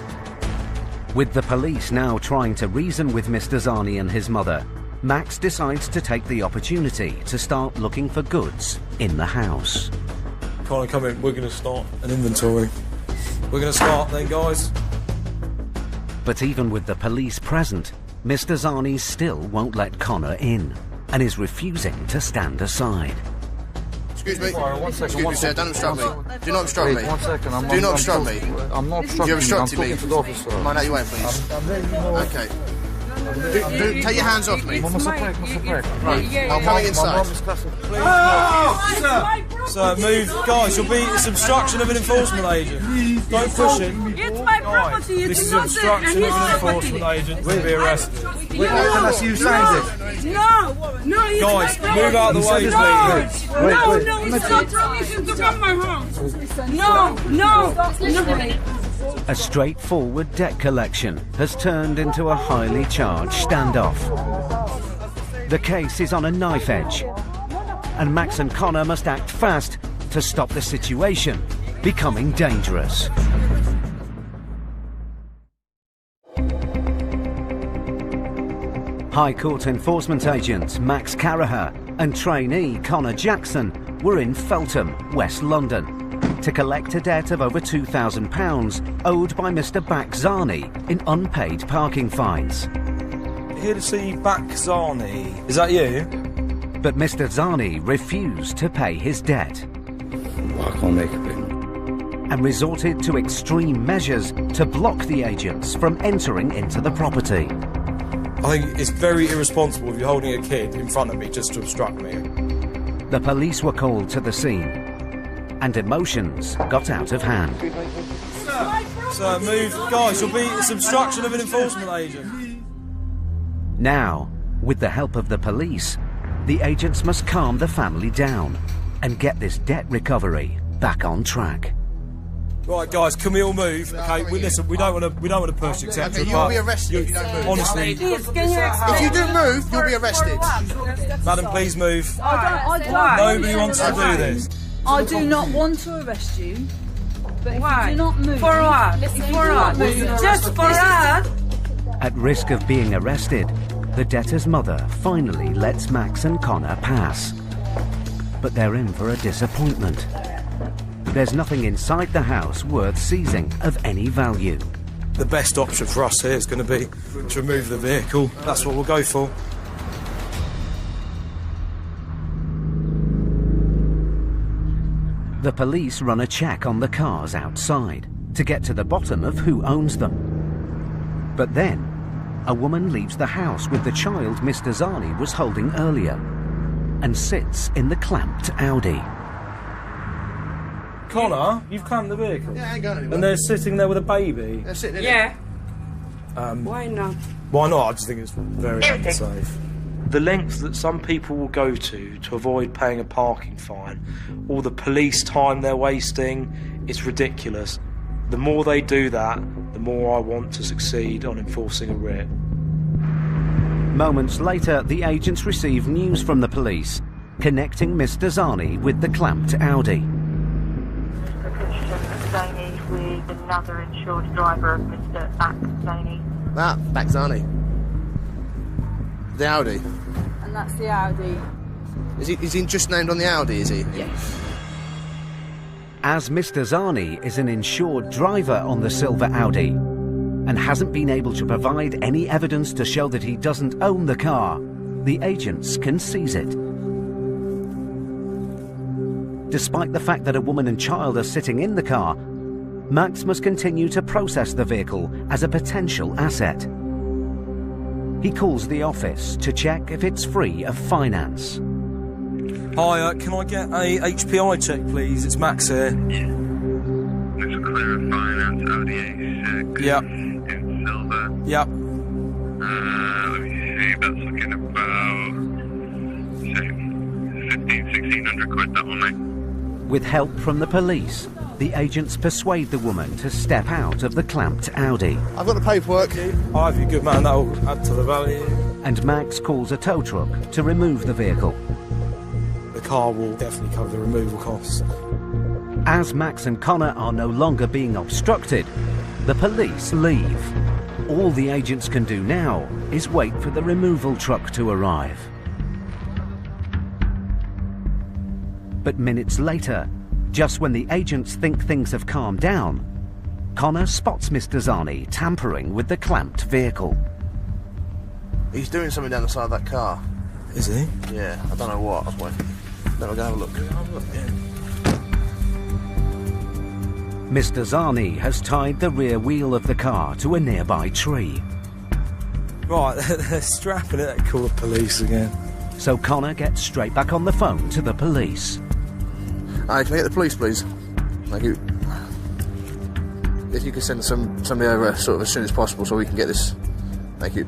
With the police now trying to reason with Mr. Zani and his mother, Max decides to take the opportunity to start looking for goods in the house. Connor, come in. We're going to start an inventory. We're going to start then, guys. But even with the police present, Mr. Zani still won't let Connor in and is refusing to stand aside. Excuse me. One second. Excuse me, sir. Don't obstruct me. Do not obstruct me. 1 second. Do not obstruct me. I'm not obstructing. You're obstructing me. I'm talking to the officer. Mind out your way, please. Okay. Take your hands off me. Right. I'm coming inside. Sir, move. Guys, you'll be. It's obstruction of an enforcement agent. Don't push it. It's my property. This is obstruction of an enforcement agent. We'll be arrested. Wait, can I see you sign it? No, it's guys, my move out of the way, please. No, it's not permission to come my house. No. A straightforward debt collection has turned into a highly charged standoff. The case is on a knife edge, and Max and Connor must act fast to stop the situation becoming dangerous. High Court enforcement agent Max Caraher and trainee Connor Jackson were in Feltham, West London, to collect a debt of over £2,000 owed by Mr. Bakzani in unpaid parking fines. Here to see Bakzani. Is that you? But Mr. Zani refused to pay his debt. I can't make a payment. And resorted to extreme measures to block the agents from entering into the property. I think it's very irresponsible if you're holding a kid in front of me just to obstruct me. The police were called to the scene, and emotions got out of hand. Sir, move. Guys, you'll be. It's obstruction of an enforcement agent. Now, with the help of the police, the agents must calm the family down and get this debt recovery back on track. Right, guys, can we all move? Okay, listen, we don't want to push, etc. Okay, you'll be arrested if you don't move. Honestly, If you do move, you'll be arrested. madam, please move. I don't. Nobody wants to do this. I do not want to arrest you. But if you do not move... For what? Just for what? At risk of being arrested, the debtor's mother finally lets Max and Connor pass. But they're in for a disappointment. There's nothing inside the house worth seizing of any value. The best option for us here is going to be to remove the vehicle. That's what we'll go for. The police run a check on the cars outside to get to the bottom of who owns them. But then, a woman leaves the house with the child Mr. Zani was holding earlier and sits in the clamped Audi. Connor, you've clamped the vehicle? Yeah, I ain't going anywhere. And they're sitting there with a baby? They're sitting in Yeah. Why not? Why not? I just think it's very unsafe. The lengths that some people will go to avoid paying a parking fine, all the police time they're wasting, it's ridiculous. The more they do that, the more I want to succeed on enforcing a writ. Moments later, the agents receive news from the police, connecting Mr. Zani with the clamped Audi. Zani with another insured driver of Mr. Zani. Zani. The Audi. And that's the Audi. Is he just named on the Audi, is he? Yes. As Mr. Zani is an insured driver on the silver Audi and hasn't been able to provide any evidence to show that he doesn't own the car, the agents can seize it. Despite the fact that a woman and child are sitting in the car, Max must continue to process the vehicle as a potential asset. He calls the office to check if it's free of finance. Hi, can I get a HPI check, please? It's Max here. Looks clear of finance, Audi A6. Yep. In silver. Yep. Let me see, that's looking about, say, 1,500-1,600 quid, that one, mate. With help from the police, the agents persuade the woman to step out of the clamped Audi. I've got the paperwork. Oh, if you're good, man, that'll add to the value. And Max calls a tow truck to remove the vehicle. The car will definitely cover the removal costs. As Max and Connor are no longer being obstructed, the police leave. All the agents can do now is wait for the removal truck to arrive. But minutes later, just when the agents think things have calmed down, Connor spots Mr. Zani tampering with the clamped vehicle. He's doing something down the side of that car. Is he? Yeah, I don't know what. I'll wait. Then we'll go have a look. Mr. Zani has tied the rear wheel of the car to a nearby tree. Right, they're strapping it. They call the police again. So Connor gets straight back on the phone to the police. Hi, can I get the police, please? Thank you. If you could send somebody over sort of as soon as possible so we can get this. Thank you.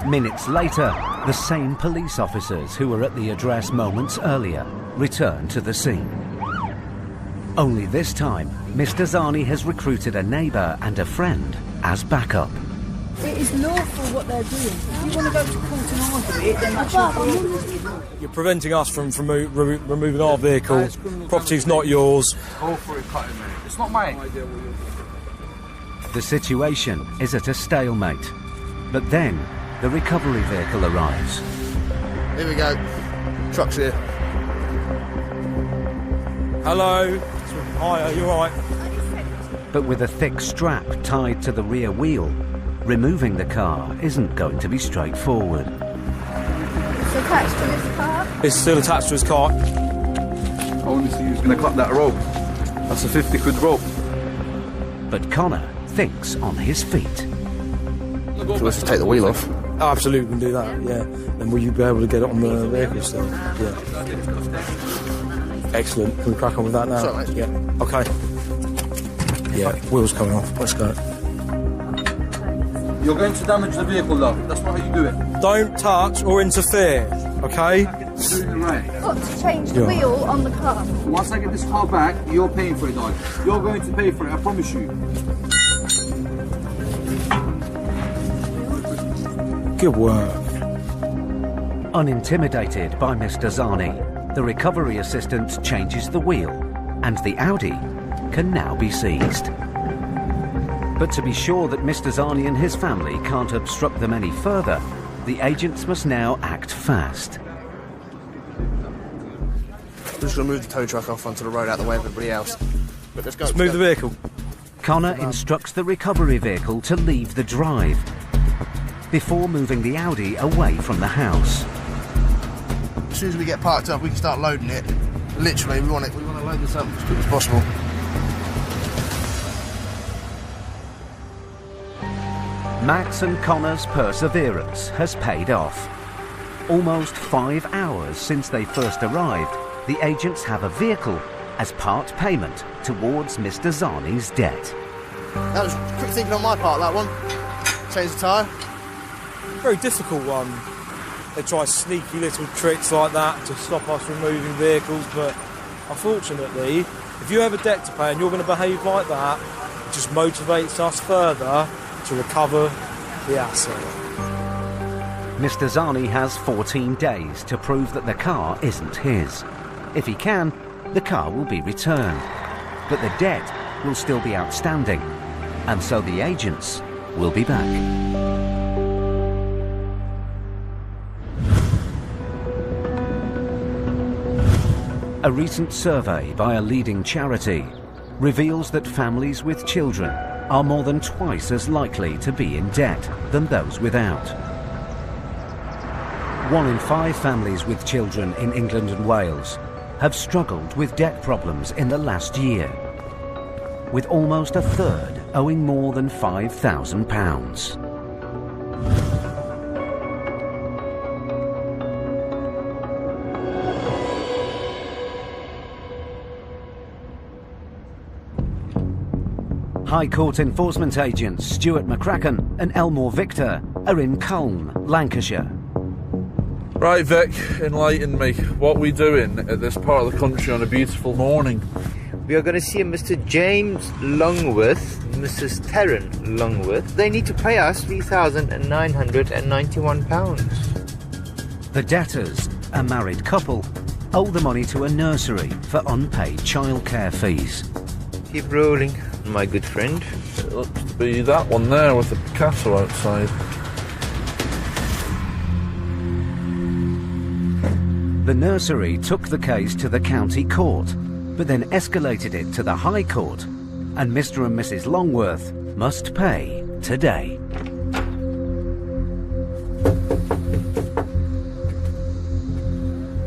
Minutes later, the same police officers who were at the address moments earlier return to the scene. Only this time, Mr. Zani has recruited a neighbour and a friend as backup. It is lawful what they're doing. If you want to go to court and argue it, then that's your problem. You're preventing us from removing our vehicle. Property's not yours. All for it, cutting me. It's not mine. The situation is at a stalemate. But then, the recovery vehicle arrives. Here we go. Truck's here. Hello. Hi, are you alright? But with a thick strap tied to the rear wheel, removing the car isn't going to be straightforward. It's attached to his car? It's still attached to his car. I only see who's going to cut that rope. That's a 50 quid rope. But Connor thinks on his feet. So let's just take the wheel off. Oh, absolutely, we can do that, yeah. And will you be able to get it on the vehicle still? Yeah. Excellent. Can we crack on with that now? Sorry, mate. Yeah. Okay. Yeah, wheels coming off. Let's go. You're going to damage the vehicle, love. That's not how you do it. Don't touch or interfere. okay? Got to change the wheel on the car. Once I get this car back, you're paying for it, dog. You're going to pay for it, I promise you. Good work. Unintimidated by Mr. Zani, the recovery assistant changes the wheel, and the Audi can now be seized. But to be sure that Mr. Zani and his family can't obstruct them any further, the agents must now act fast. We're just going to move the tow truck off onto the road out the way of everybody else. But let's go. Let's move the vehicle. Connor instructs the recovery vehicle to leave the drive before moving the Audi away from the house. As soon as we get parked up, we can start loading it. Literally, we want to load this up as quick as possible. Max and Connor's perseverance has paid off. Almost 5 hours since they first arrived, the agents have a vehicle as part payment towards Mr. Zani's debt. That was quick thinking on my part, that one. Change the tyre. Very difficult one. They try sneaky little tricks like that to stop us from moving vehicles, but unfortunately, if you have a debt to pay and you're going to behave like that, it just motivates us further to recover the asset. Mr. Zani has 14 days to prove that the car isn't his. If he can, the car will be returned, but the debt will still be outstanding, and so the agents will be back. A recent survey by a leading charity reveals that families with children are more than twice as likely to be in debt than those without. 1 in 5 families with children in England and Wales have struggled with debt problems in the last year, with almost a third owing more than £5,000. High Court enforcement agents Stuart McCracken and Elmore Victor are in Colne, Lancashire. Right, Vic, enlighten me. What are we doing at this part of the country on a beautiful morning? We are going to see a Mr. James Longworth, Mrs. Terran Longworth. They need to pay us £3,991. The debtors, a married couple, owe the money to a nursery for unpaid childcare fees. Keep rolling, my good friend. It looks to be that one there with the Picasso outside. The nursery took the case to the county court, but then escalated it to the High Court, and Mr. and Mrs. Longworth must pay today.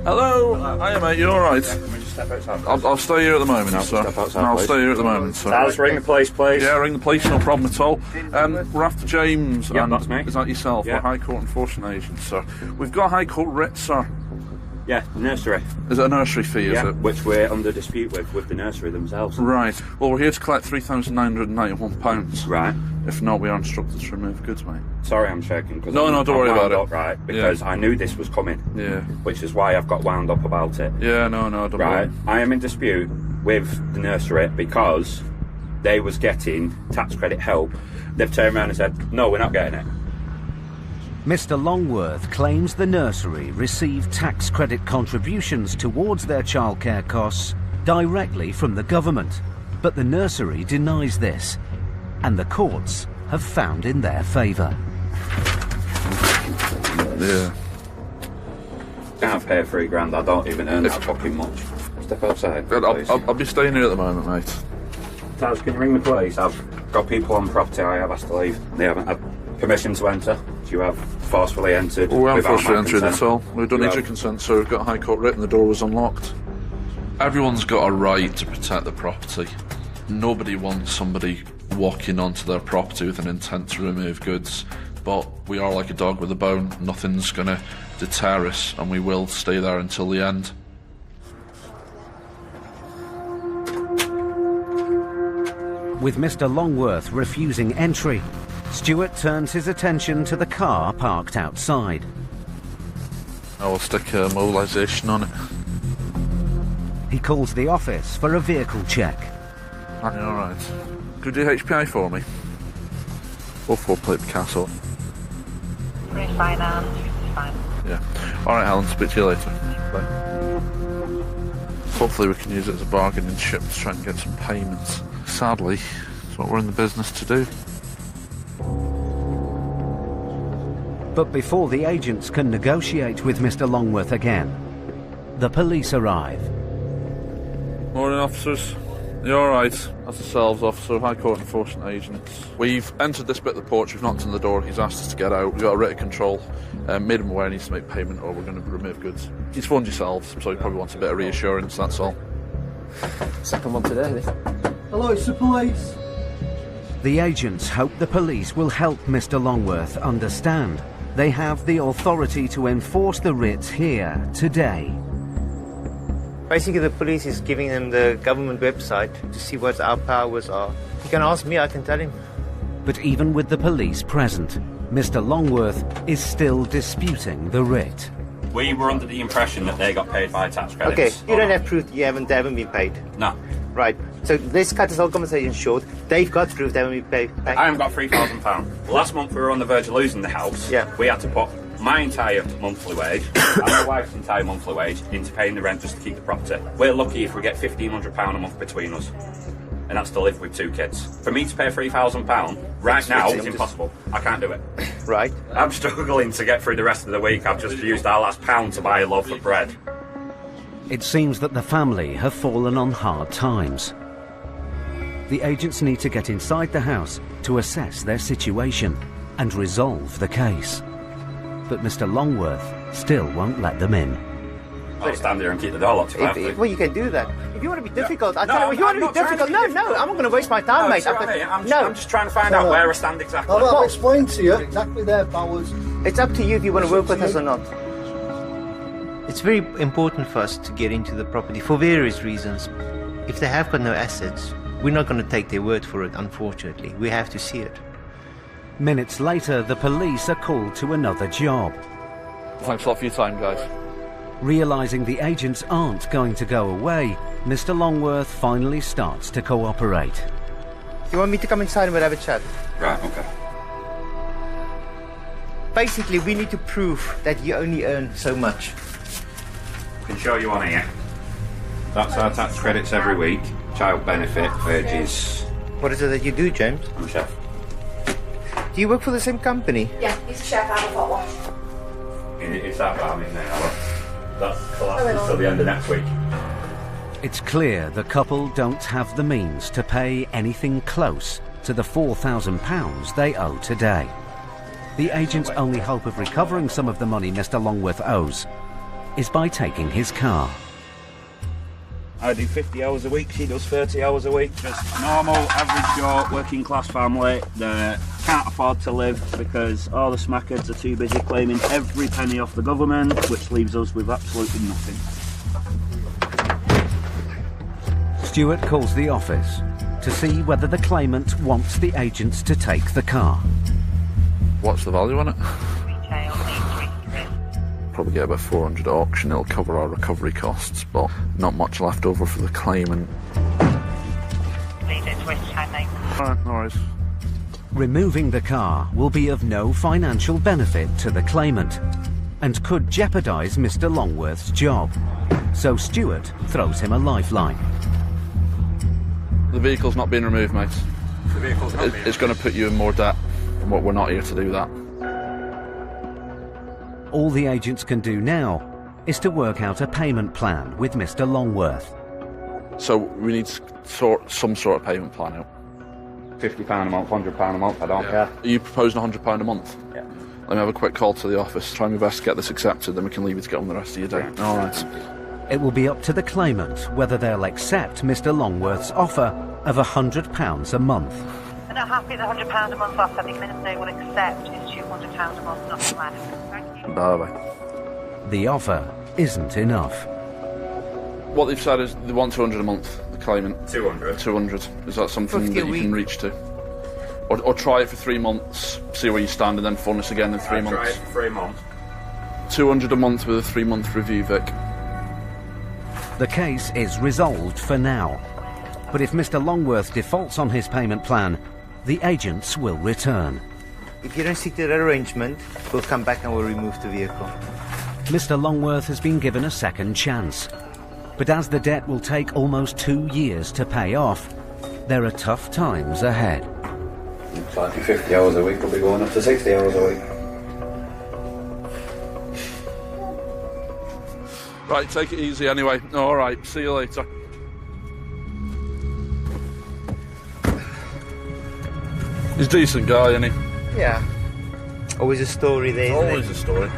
Hello. Hiya, mate. You all right? Step outside. I'll stay here at the moment, No, sir. step outside, I'll please. stay here at the moment, sir. Let's ring the police, please. Yeah, ring the police, no problem at all. We're after James. Yeah, and that's me. Is that yourself? Yeah. We're High Court enforcement agents, sir. We've got a High Court writ, sir. Yeah, nursery. Is it a nursery fee, is Yeah, it? which we're under dispute with the nursery themselves. Right. Well, we're here to collect £3,991. Right. If not, we are instructed to remove goods, mate. Sorry, I'm shaking. Cause No, I'm don't worry wound about up, it. Right, because I knew this was coming. Yeah. Which is why I've got wound up about it. Yeah, no, don't Right. worry. I am in dispute with the nursery because they was getting tax credit help. They've turned around and said, no, we're not getting it. Mr. Longworth claims the nursery received tax credit contributions towards their childcare costs directly from the government, but the nursery denies this, and the courts have found in their favour. Yeah. Can't pay £3,000. I don't even earn that fucking much. Step outside. I'll be staying here at the moment, mate. Taz, can you ring the police? I've got people on property I have asked to leave. They haven't had permission to enter. You have forcefully entered. Well, we haven't without forcefully my entered consent. at all. We've done You each have. consent, so we've got a High Court writ and the door was unlocked. Everyone's got a right to protect the property. Nobody wants somebody walking onto their property with an intent to remove goods, but we are like a dog with a bone. Nothing's going to deter us, and we will stay there until the end. With Mr. Longworth refusing entry, Stuart turns his attention to the car parked outside. I will stick a mobilisation on it. He calls the office for a vehicle check. Alright. Could you do HPI for me? 44 Plate Castle. Refinance, fine. Yeah. Alright, Helen, speak to you later. Bye. Hopefully we can use it as a bargaining chip to try and get some payments. Sadly, it's what we're in the business to do. But before the agents can negotiate with Mr. Longworth again, the police arrive. Morning, officers. You alright? That's the sales officer, High Court Enforcement Agents. We've entered this bit of the porch, we've knocked on the door, he's asked us to get out, we've got a writ of control, made him aware he needs to make payment or we're going to remove goods. He's phoned yourselves, so he probably wants a bit of reassurance, that's all. Second one today. Hello, it's the police. The agents hope the police will help Mr. Longworth understand they have the authority to enforce the writs here today. Basically, the police is giving them the government website to see what our powers are. He can ask me, I can tell him. But even with the police present, Mr. Longworth is still disputing the writ. We were under the impression that they got paid by tax credits. Okay, you don't have proof that you haven't been paid. No. Right, so let's cut this whole conversation short. They've got proof they haven't been paid. I haven't got £3,000. Last month we were on the verge of losing the house. Yeah. We had to put my entire monthly wage and my wife's entire monthly wage into paying the rent just to keep the property. We're lucky if we get £1,500 a month between us. And that's to live with 2 kids. For me to pay £3,000 right now is impossible. I can't do it. Right. I'm struggling to get through the rest of the week. I've just used our last pound to buy a loaf of bread. It seems that the family have fallen on hard times. The agents need to get inside the house to assess their situation and resolve the case. But Mr. Longworth still won't let them in. I'll stand there and keep the door locked if I have to. Well, you can do that. If you want to be difficult, I tell you, if you want to be difficult, no, I'm not going to waste my time, mate. I'm just trying to find out where I stand exactly. I'll explain to you exactly their powers. It's up to you if you want to work with us or not. It's very important for us to get into the property for various reasons. If they have got no assets, we're not going to take their word for it, unfortunately. We have to see it. Minutes later, the police are called to another job. Thanks a lot for your time, guys. Realising the agents aren't going to go away, Mr. Longworth finally starts to cooperate. Do you want me to come inside and we'll have a chat? Right, okay. Basically, we need to prove that you only earn so much. I can show you on here. That's our tax credits every week. Child benefit, wages. What is it that you do, James? I'm a chef. Do you work for the same company? Yeah, he's a chef out of hot wash. It's that bad in there. That's collapsed until the end of next week. It's clear the couple don't have the means to pay anything close to the £4,000 they owe today. The agent's only hope of recovering some of the money Mr. Longworth owes is by taking his car. I do 50 hours a week, she does 30 hours a week. Just normal, average Joe, working class family that can't afford to live because all the smackheads are too busy claiming every penny off the government, which leaves us with absolutely nothing. Stuart calls the office to see whether the claimant wants the agents to take the car. What's the value on it? Probably get about 400 at auction, it'll cover our recovery costs, but not much left over for the claimant. Alright, no worries. Removing the car will be of no financial benefit to the claimant and could jeopardise Mr. Longworth's job. So Stuart throws him a lifeline. The vehicle's not being removed, mate. The vehicle's not being It's going to put you in more debt, and we're not here to do that. All the agents can do now is to work out a payment plan with Mr. Longworth. So we need to sort some sort of payment plan out. £50 a month, £100 a month, I don't care. Are you proposing £100 a month? Yeah. Let me have a quick call to the office, try my best to get this accepted, then we can leave you to get on the rest of your day. Alright. It will be up to the claimant whether they'll accept Mr. Longworth's offer of £100 a month. They're not happy with £100 a month off. I think minimum they will accept is £200 a month, nothing less. Thank you. Bye-bye. The offer isn't enough. What they've said is they want 200 a month, the claimant. 200? 200. Is that something that you can reach to? Or try it for 3 months, see where you stand, and then phone us again in 3 months? Try it for 3 months. £200 a month with a 3-month review, Vic. The case is resolved for now. But if Mr. Longworth defaults on his payment plan, the agents will return. If you don't stick to that arrangement, we'll come back and we'll remove the vehicle. Mr. Longworth has been given a second chance. But as the debt will take almost 2 years to pay off, there are tough times ahead. It's likely 50 hours a week will be going up to 60 hours a week. Right, take it easy anyway. Alright, see you later. He's a decent guy, isn't he? Yeah. Always a story there, isn't Always a story.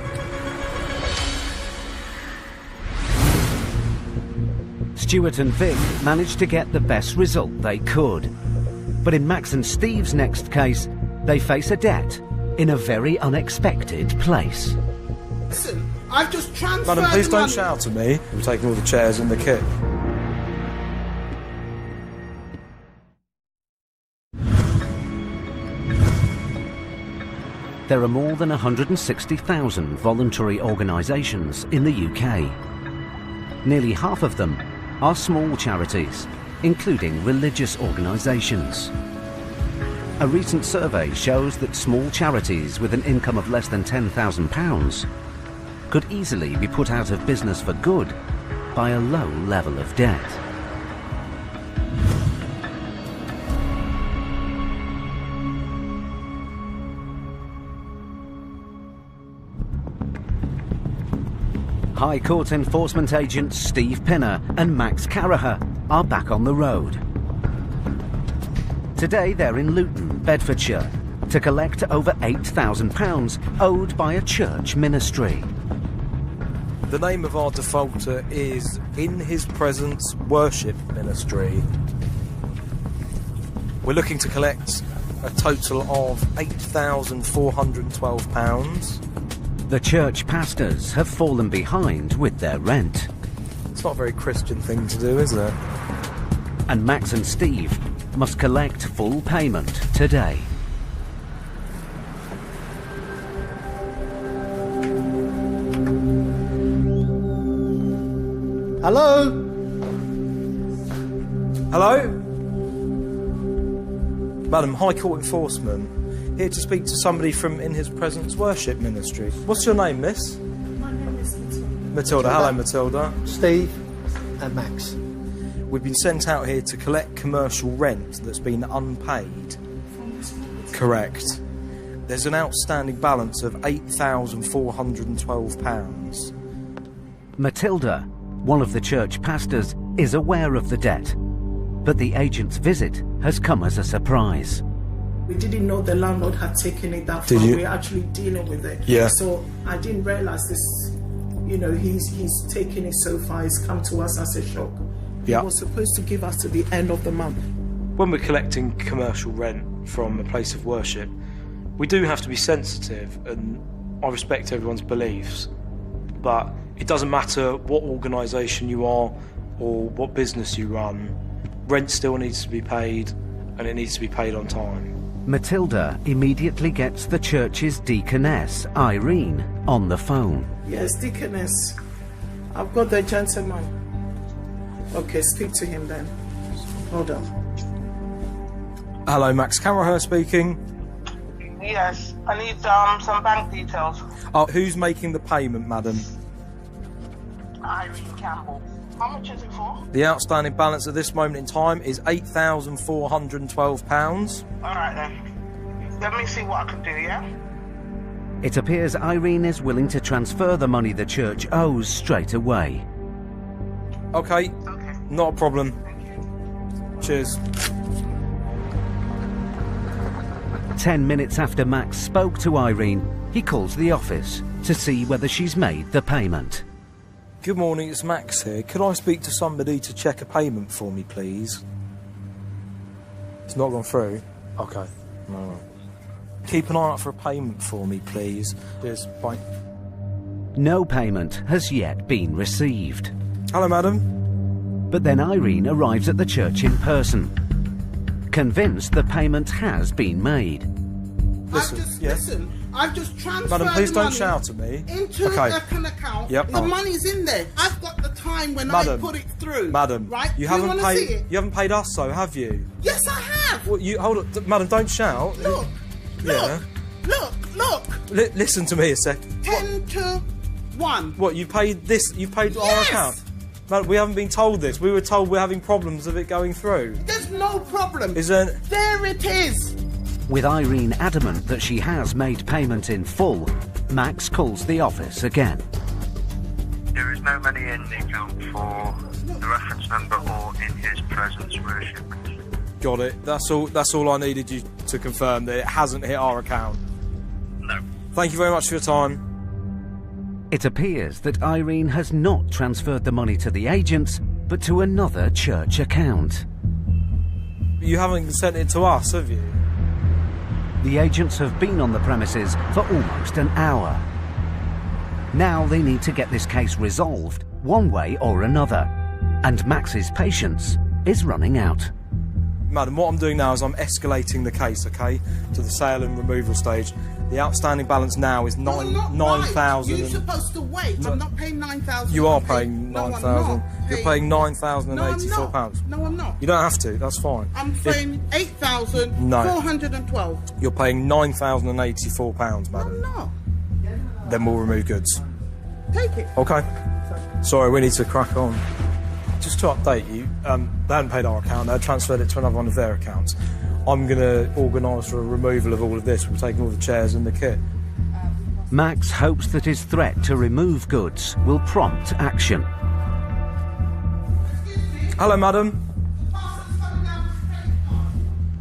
Stuart and Vic managed to get the best result they could. But in Max and Steve's next case, they face a debt in a very unexpected place. Listen, I've just transferred. Madam, please don't money. shout at me. I'm taking all the chairs and the kit. There are more than 160,000 voluntary organisations in the UK. Nearly half of them are small charities, including religious organisations. A recent survey shows that small charities with an income of less than £10,000 could easily be put out of business for good by a low level of debt. High Court enforcement agents Steve Pinner and Max Caraher are back on the road. Today they're in Luton, Bedfordshire, to collect over £8,000 owed by a church ministry. The name of our defaulter is In His Presence Worship Ministry. We're looking to collect a total of £8,412. The church pastors have fallen behind with their rent. It's not a very Christian thing to do, is it? And Max and Steve must collect full payment today. Hello? Hello? Madam, High Court enforcement. Here to speak to somebody from In His Presence Worship Ministry. What's your name, miss? My name is Matilda. Matilda. Hello, Matilda. Steve and Max. We've been sent out here to collect commercial rent that's been unpaid. Correct. There's an outstanding balance of £8,412. Matilda, one of the church pastors, is aware of the debt, but the agent's visit has come as a surprise. We didn't know the landlord had taken it that Did far. you? We're actually dealing with it. Yeah. So I didn't realise this, you know, he's taken it so far. It's come to us as a shock. Yeah. He was supposed to give us to the end of the month. When we're collecting commercial rent from a place of worship, we do have to be sensitive, and I respect everyone's beliefs, but it doesn't matter what organisation you are or what business you run, rent still needs to be paid, and it needs to be paid on time. Matilda immediately gets the church's deaconess, Irene, on the phone. Yes, Deaconess. I've got the gentleman. Okay, speak to him then. Hold on. Hello, Max Caraher speaking. Yes, I need some bank details. Who's making the payment, madam? Irene Campbell. How much is it for? The outstanding balance at this moment in time is £8,412. Alright then. Let me see what I can do, yeah? It appears Irene is willing to transfer the money the church owes straight away. Okay, not a problem. Cheers. 10 minutes after Max spoke to Irene, he calls the office to see whether she's made the payment. Good morning, it's Max here. Could I speak to somebody to check a payment for me, please? It's not gone through? Okay. No. Keep an eye out for a payment for me, please. Cheers. Bye. No payment has yet been received. Hello, madam. But then Irene arrives at the church in person, convinced the payment has been made. Listen, I've just transferred Madam, please the don't money shout at me. into Okay. an account. Yep. The money's in there. I've got the time when I put it through. Madam, right? you Do haven't wanna paid. see it? You haven't paid us, though, have you? Yes, I have. Well, you hold on, Madam. Don't shout. Look. Yeah. Look. Listen to me a sec. 10 to 1. What, you paid this? You paid our Yes. account? Madam, we haven't been told this. We were told we're having problems of it going through. There's no problem. Is there? There it is. With Irene adamant that she has made payment in full, Max calls the office again. There is no money in the account for the reference number or in his presence, worship. Got it. That's all I needed you to confirm, that it hasn't hit our account. No. Thank you very much for your time. It appears that Irene has not transferred the money to the agents, but to another church account. You haven't sent it to us, have you? The agents have been on the premises for almost an hour. Now they need to get this case resolved, one way or another. And Max's patience is running out. Madam, what I'm doing now is I'm escalating the case, okay, to the sale and removal stage. The outstanding balance now is 9,000. You're supposed to wait. I'm not paying 9,000. You are paying No, I'm 9,000. not. You're paying £9,084. No, I'm not. You don't have to. That's fine. I'm paying £8,412. You're paying £9,084, madam. I'm not. Then we'll remove goods. Take it. Okay. Sorry, we need to crack on. Just to update you, they hadn't paid our account. They had transferred it to another one of their accounts. I'm going to organise for a removal of all of this. We're taking all the chairs and the kit. Max hopes that his threat to remove goods will prompt action. Hello, madam.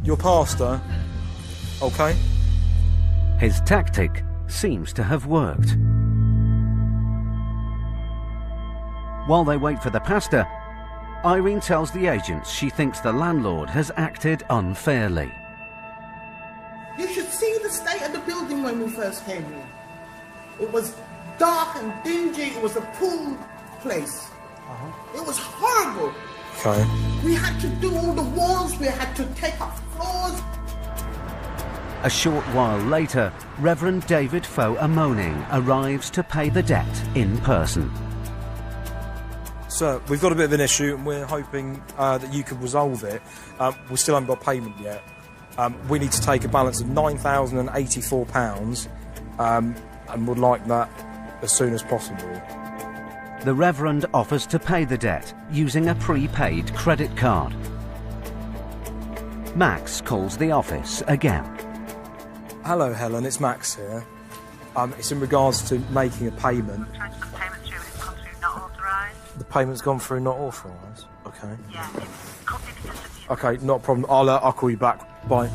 Your pastor. Okay. His tactic seems to have worked. While they wait for the pastor, Irene tells the agents she thinks the landlord has acted unfairly. You should see the state of the building when we first came here. It was dark and dingy. It was a pool place. It was horrible. Okay. We had to do all the walls. We had to take off floors. A short while later, Reverend David Foe Amoning arrives to pay the debt in person. Sir, we've got a bit of an issue and we're hoping that you could resolve it. We still haven't got payment yet. We need to take a balance of £9,084 and would like that as soon as possible. The Reverend offers to pay the debt using a prepaid credit card. Max calls the office again. Hello, Helen, it's Max here. It's in regards to making a payment. Trying to put payment through and it's gone through not authorised. The payment's gone through not authorised. Okay. Yeah, it could be because of the... Okay, not a problem. I'll call you back. Bye.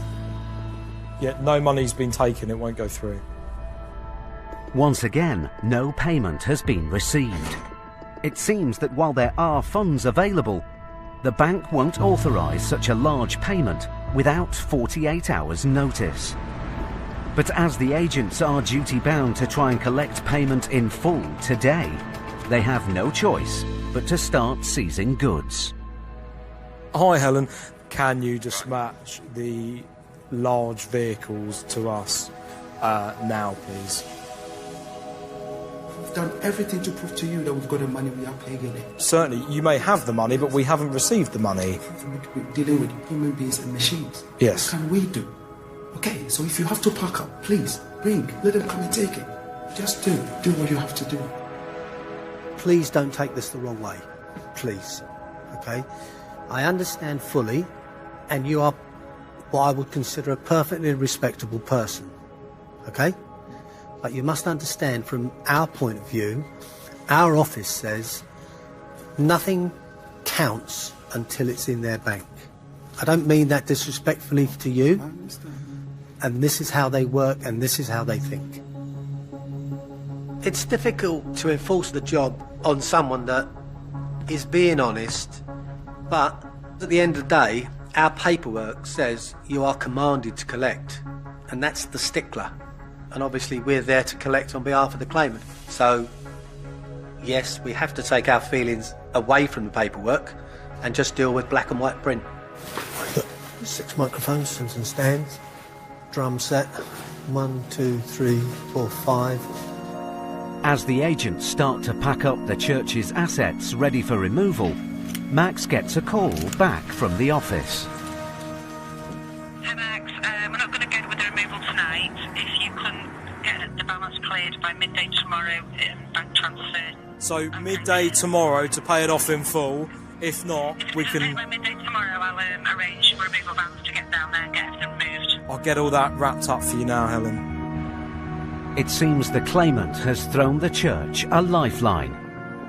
Yeah, no money's been taken. It won't go through. Once again, no payment has been received. It seems that while there are funds available, the bank won't authorise such a large payment without 48 hours' notice. But as the agents are duty-bound to try and collect payment in full today, they have no choice but to start seizing goods. Hi, Helen. Can you dispatch the large vehicles to us now, please? We've done everything to prove to you that we've got the money, we are paying it. Certainly, you may have the money, but we haven't received the money. We're dealing with human beings and machines. Yes. What can we do? Okay, so if you have to pack up, please, let them come and take it. Just do what you have to do. Please don't take this the wrong way. Please. Okay? I understand fully, and you are what I would consider a perfectly respectable person. Okay? But you must understand from our point of view, our office says nothing counts until it's in their bank. I don't mean that disrespectfully to you. I understand. And this is how they work and this is how they think. It's difficult to enforce the job on someone that is being honest, but at the end of the day, our paperwork says you are commanded to collect, and that's the stickler. And obviously we're there to collect on behalf of the claimant. So, yes, we have to take our feelings away from the paperwork and just deal with black and white print. Look, 6 microphones and some stands, drum set, 1, 2, 3, 4, 5. As the agents start to pack up the church's assets ready for removal, Max gets a call back from the office. Hey Max, we're not going to go with the removal tonight. If you can get the balance cleared by midday tomorrow in bank transfer. So midday tomorrow to pay it off in full. If not, we can... By midday tomorrow I'll arrange for removal vans to get down there and get everything moved. I'll get all that wrapped up for you now, Helen. It seems the claimant has thrown the church a lifeline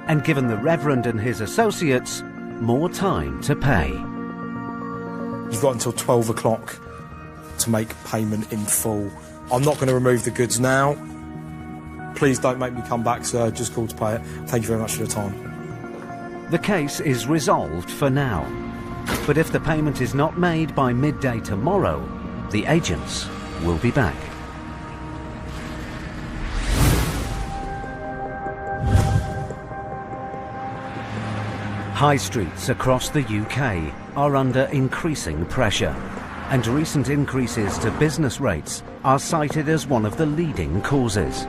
and given the Reverend and his associates more time to pay. You've got until 12 o'clock to make payment in full. I'm not going to remove the goods now. Please don't make me come back, sir. Just call to pay it. Thank you very much for your time. The case is resolved for now. But if the payment is not made by midday tomorrow, the agents will be back. High streets across the UK are under increasing pressure, and recent increases to business rates are cited as one of the leading causes.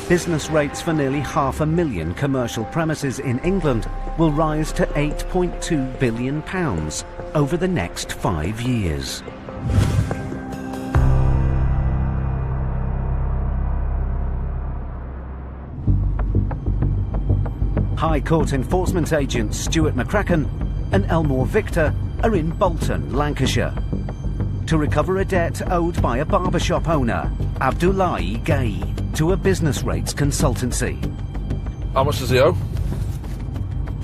Business rates for nearly 500,000 commercial premises in England will rise to £8.2 billion over the next 5 years. High Court enforcement agents Stuart McCracken and Elmore Victor are in Bolton, Lancashire, to recover a debt owed by a barbershop owner, Abdullahi Gay, to a business rates consultancy. How much does he owe?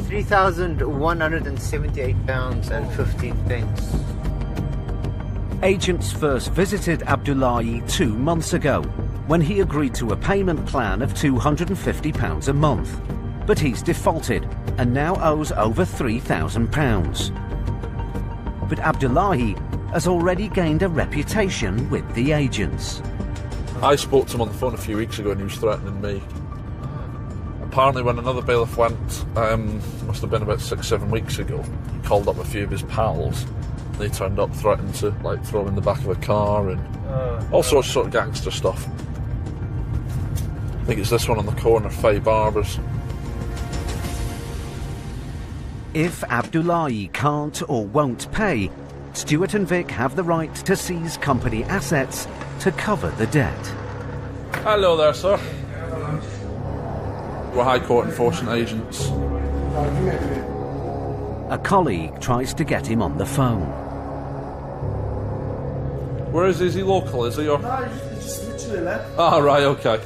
£3,178.15. Agents first visited Abdullahi 2 months ago when he agreed to a payment plan of £250 a month. But he's defaulted and now owes over £3,000. But Abdullahi has already gained a reputation with the agents. I spoke to him on the phone a few weeks ago and he was threatening me. Apparently when another bailiff went, must have been about 6-7 weeks ago, he called up a few of his pals. They turned up threatening to throw him in the back of a car and all sorts of sort of gangster stuff. I think it's this one on the corner, Faye Barbers. If Abdullahi can't or won't pay, Stuart and Vic have the right to seize company assets to cover the debt. Hello there, sir. We're High Court enforcement agents. A colleague tries to get him on the phone. Where is he? Is he local, is he? Or... No, he's just literally left. Ah, right, okay.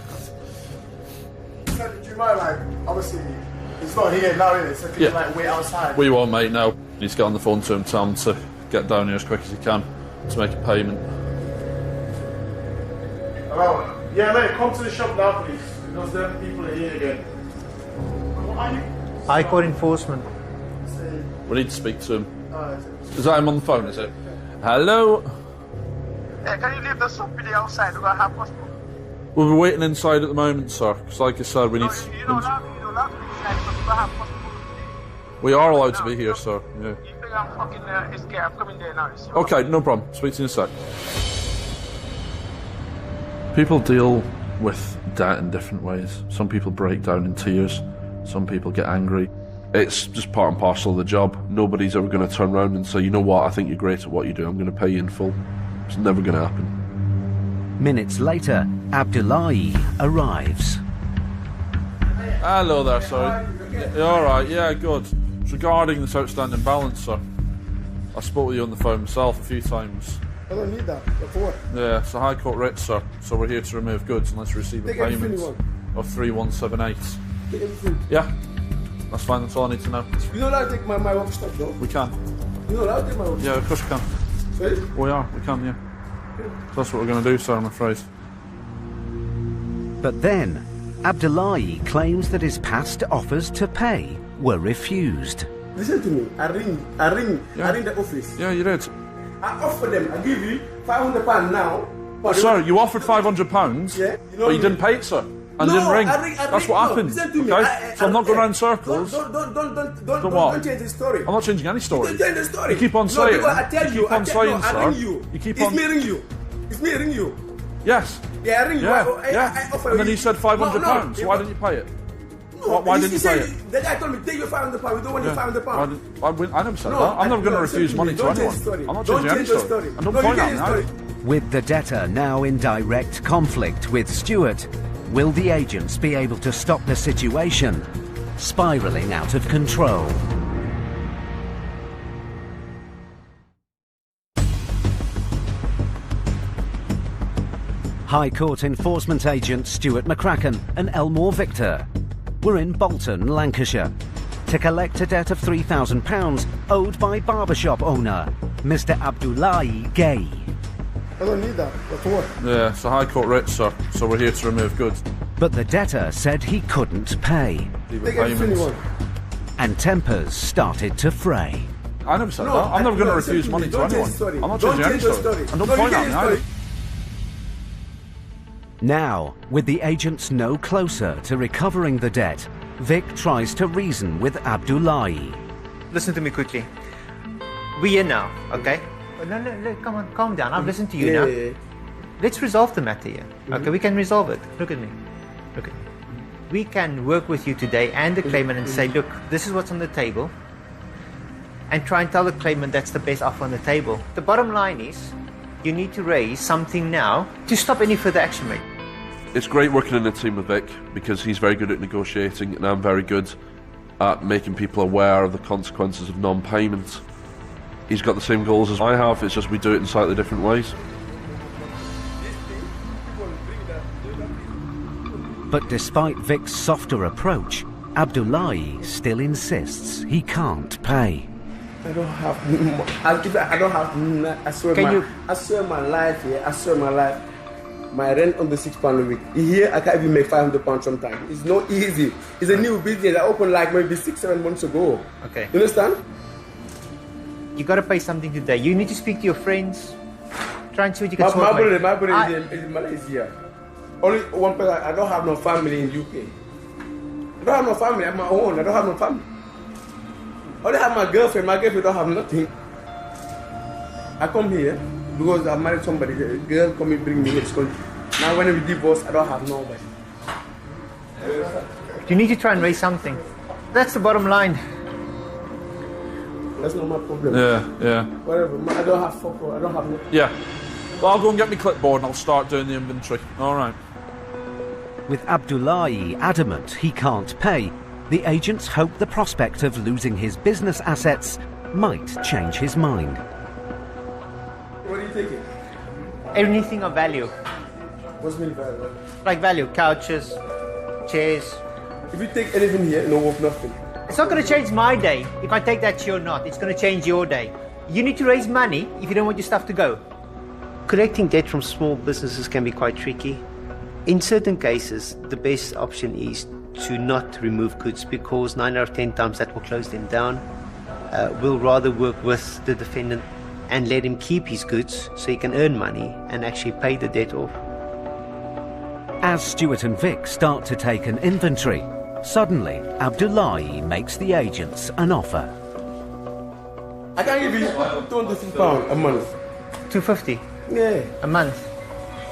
So, do you mind, obviously, he's not here now, is it? So can you, wait outside? We won't, mate, no. You just get on the phone to him, tell him to get down here as quick as he can to make a payment. Hello? Yeah, mate, come to the shop now, please. Because there are people here again. What are you? High Court enforcement. We need to speak to him. Is that him on the phone, is it? Hello? Yeah, can you leave the somebody outside? We're going to have possible. We'll be waiting inside at the moment, sir. Because like I said, we need to... You don't have to be inside because we're going to have possible. We are allowed to be here, sir. Yeah. You think I'm fucking scared? I'm coming there now. Okay, no problem. Speak to you in a sec. People deal with debt in different ways. Some people break down in tears. Some people get angry. It's just part and parcel of the job. Nobody's ever going to turn around and say, you know what, I think you're great at what you do. I'm going to pay you in full. It's never going to happen. Minutes later, Abdullahi arrives. Hello there, sir. You all right? Yeah, good. It's regarding this outstanding balance, sir. I spoke with you on the phone myself a few times. I don't need that. Before. Yeah, it's a High Court writ, sir. So we're here to remove goods unless we receive a payment of 3178. Take everything. Yeah, that's fine. That's all I need to know. You know that I take my work stuff, though? We can. You know that I take my work stuff? Yeah, of course we can. Sorry? We are. We can, yeah. So that's what we're going to do, sir, I'm afraid. But then, Abdullahi claims that his past offers to pay were refused. Listen to me. I ring the office. Yeah, you did. I offer them. I give you £500 now. But sir, you offered £500, yeah, but you didn't pay it, sir. And didn't ring. That's what happened. Listen to me. Okay? So I'm not going around in circles. Don't change the story. I'm not changing any story. You change the story. You keep on saying. I tell you. You keep on saying, sir. You keep it's on. me ring you. It's me ring you. Yes. Yeah, I ring you. Yeah, I offer and then you. he said £500. No, Why didn't you pay it? No, Why didn't you pay it? The guy told me, take your £500. We don't want your £500. I never said that. I never going to refuse money to anyone. I'm not changing any story. And don't point at me. With the debtor now in direct conflict with Stuart, will the agents be able to stop the situation spiralling out of control? High Court enforcement agent Stuart McCracken and Elmore Victor were in Bolton, Lancashire, to collect a debt of £3,000 owed by barbershop owner Mr. Abdullahi Gay. I don't need that. That's what? Yeah, it's a High Court writ, sir. So we're here to remove goods. But the debtor said he couldn't pay. And tempers started to fray. I never said that. I'm never going to refuse money to anyone. I'm not changing any story. And don't point at me either. Now, with the agents no closer to recovering the debt, Vic tries to reason with Abdullahi. Listen to me quickly. We're here now, okay? No, come on, calm down. I've listened to you now. Yeah. Let's resolve the matter here. Okay, we can resolve it. Look at me. Look at me. We can work with you today and the claimant and say, look, this is what's on the table. And try and tell the claimant that's the best offer on the table. The bottom line is, you need to raise something now to stop any further action, mate. It's great working in a team with Vic because he's very good at negotiating and I'm very good at making people aware of the consequences of non-payment. He's got the same goals as I have, it's just we do it in slightly different ways. But despite Vic's softer approach, Abdullahi still insists he can't pay. I don't have. I don't have. I swear my life here. I swear my life. My rent on the £6 a week. Here I can't even make £500 sometimes. It's not easy. It's a new business. I opened like maybe 6-7 months ago. Okay. You understand? You got to pay something today. You need to speak to your friends. Try and see what you can sort. My brother is in Malaysia. Only one person. I don't have no family in UK. I don't have no family. I'm my own. I don't have no family. I only have my girlfriend. My girlfriend don't have nothing. I come here because I married somebody. The girl come and bring me here. Now when we divorce, I don't have nobody. You need to try and raise something. That's the bottom line. That's not my problem. Yeah. Whatever. I don't have fuck. I don't have nothing. Yeah. Well, I'll go and get my clipboard and I'll start doing the inventory. All right. With Abdullahi adamant he can't pay, the agents hope the prospect of losing his business assets might change his mind. What are you thinking? Anything of value. What's mean value? Like value, couches, chairs. If you take anything here, no worth nothing. It's not going to change my day if I take that chair or not. It's going to change your day. You need to raise money if you don't want your stuff to go. Collecting debt from small businesses can be quite tricky. In certain cases, the best option is to not remove goods because 9 out of 10 times that will close them down. We'll rather work with the defendant and let him keep his goods so he can earn money and actually pay the debt off. As Stuart and Vic start to take an inventory, suddenly Abdullahi makes the agents an offer. I can give you £250 a month. 250? Yeah. A month?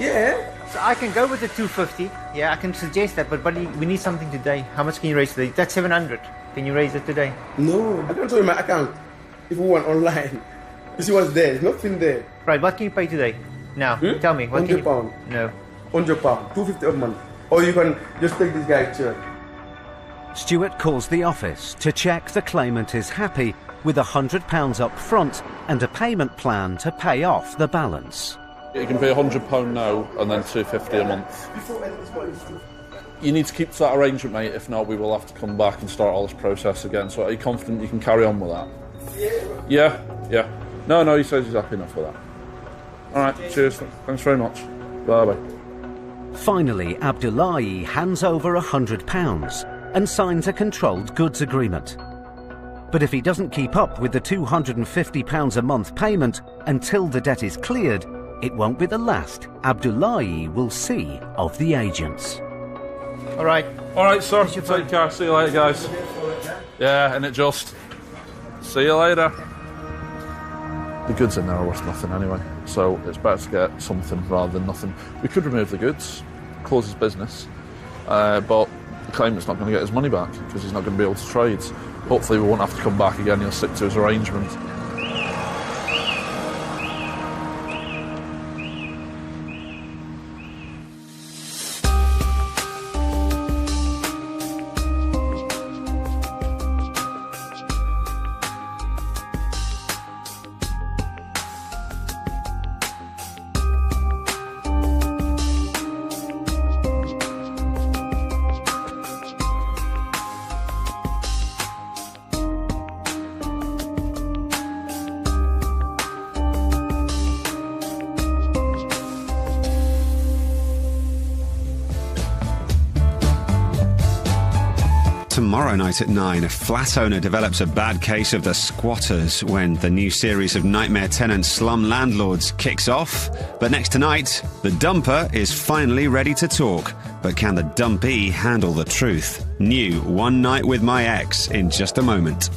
Yeah. So I can go with the 250. Yeah, I can suggest that, but buddy, we need something today. How much can you raise today? That's 700. Can you raise it today? No, I can show you my account. If you want online, you see what's there. There's nothing there. Right, what can you pay today? Now, tell me. What £100. No. £100. £250 a month. Or you can just take this guy's chair. Stuart calls the office to check the claimant is happy with £100 up front and a payment plan to pay off the balance. You can pay £100 now and then $250 a month. You need to keep to that arrangement, mate. If not, we will have to come back and start all this process again. So are you confident you can carry on with that? Yeah. No, he says he's happy enough with that. All right, cheers. Thanks very much. Bye-bye. Finally, Abdullahi hands over £100 and signs a controlled goods agreement. But if he doesn't keep up with the £250 a month payment until the debt is cleared, it won't be the last Abdullahi will see of the agents. All right, sir. Take care. See you later, guys. Yeah, and it just. See you later. The goods in there are worth nothing anyway, so it's better to get something rather than nothing. We could remove the goods, close his business, but the claimant's not going to get his money back because he's not going to be able to trade. Hopefully we won't have to come back again, he'll stick to his arrangement. Tomorrow night at 9, a flat owner develops a bad case of the squatters when the new series of Nightmare Tenant Slum Landlords kicks off. But next tonight, the dumper is finally ready to talk. But can the dumpee handle the truth? New One Night with My Ex in just a moment.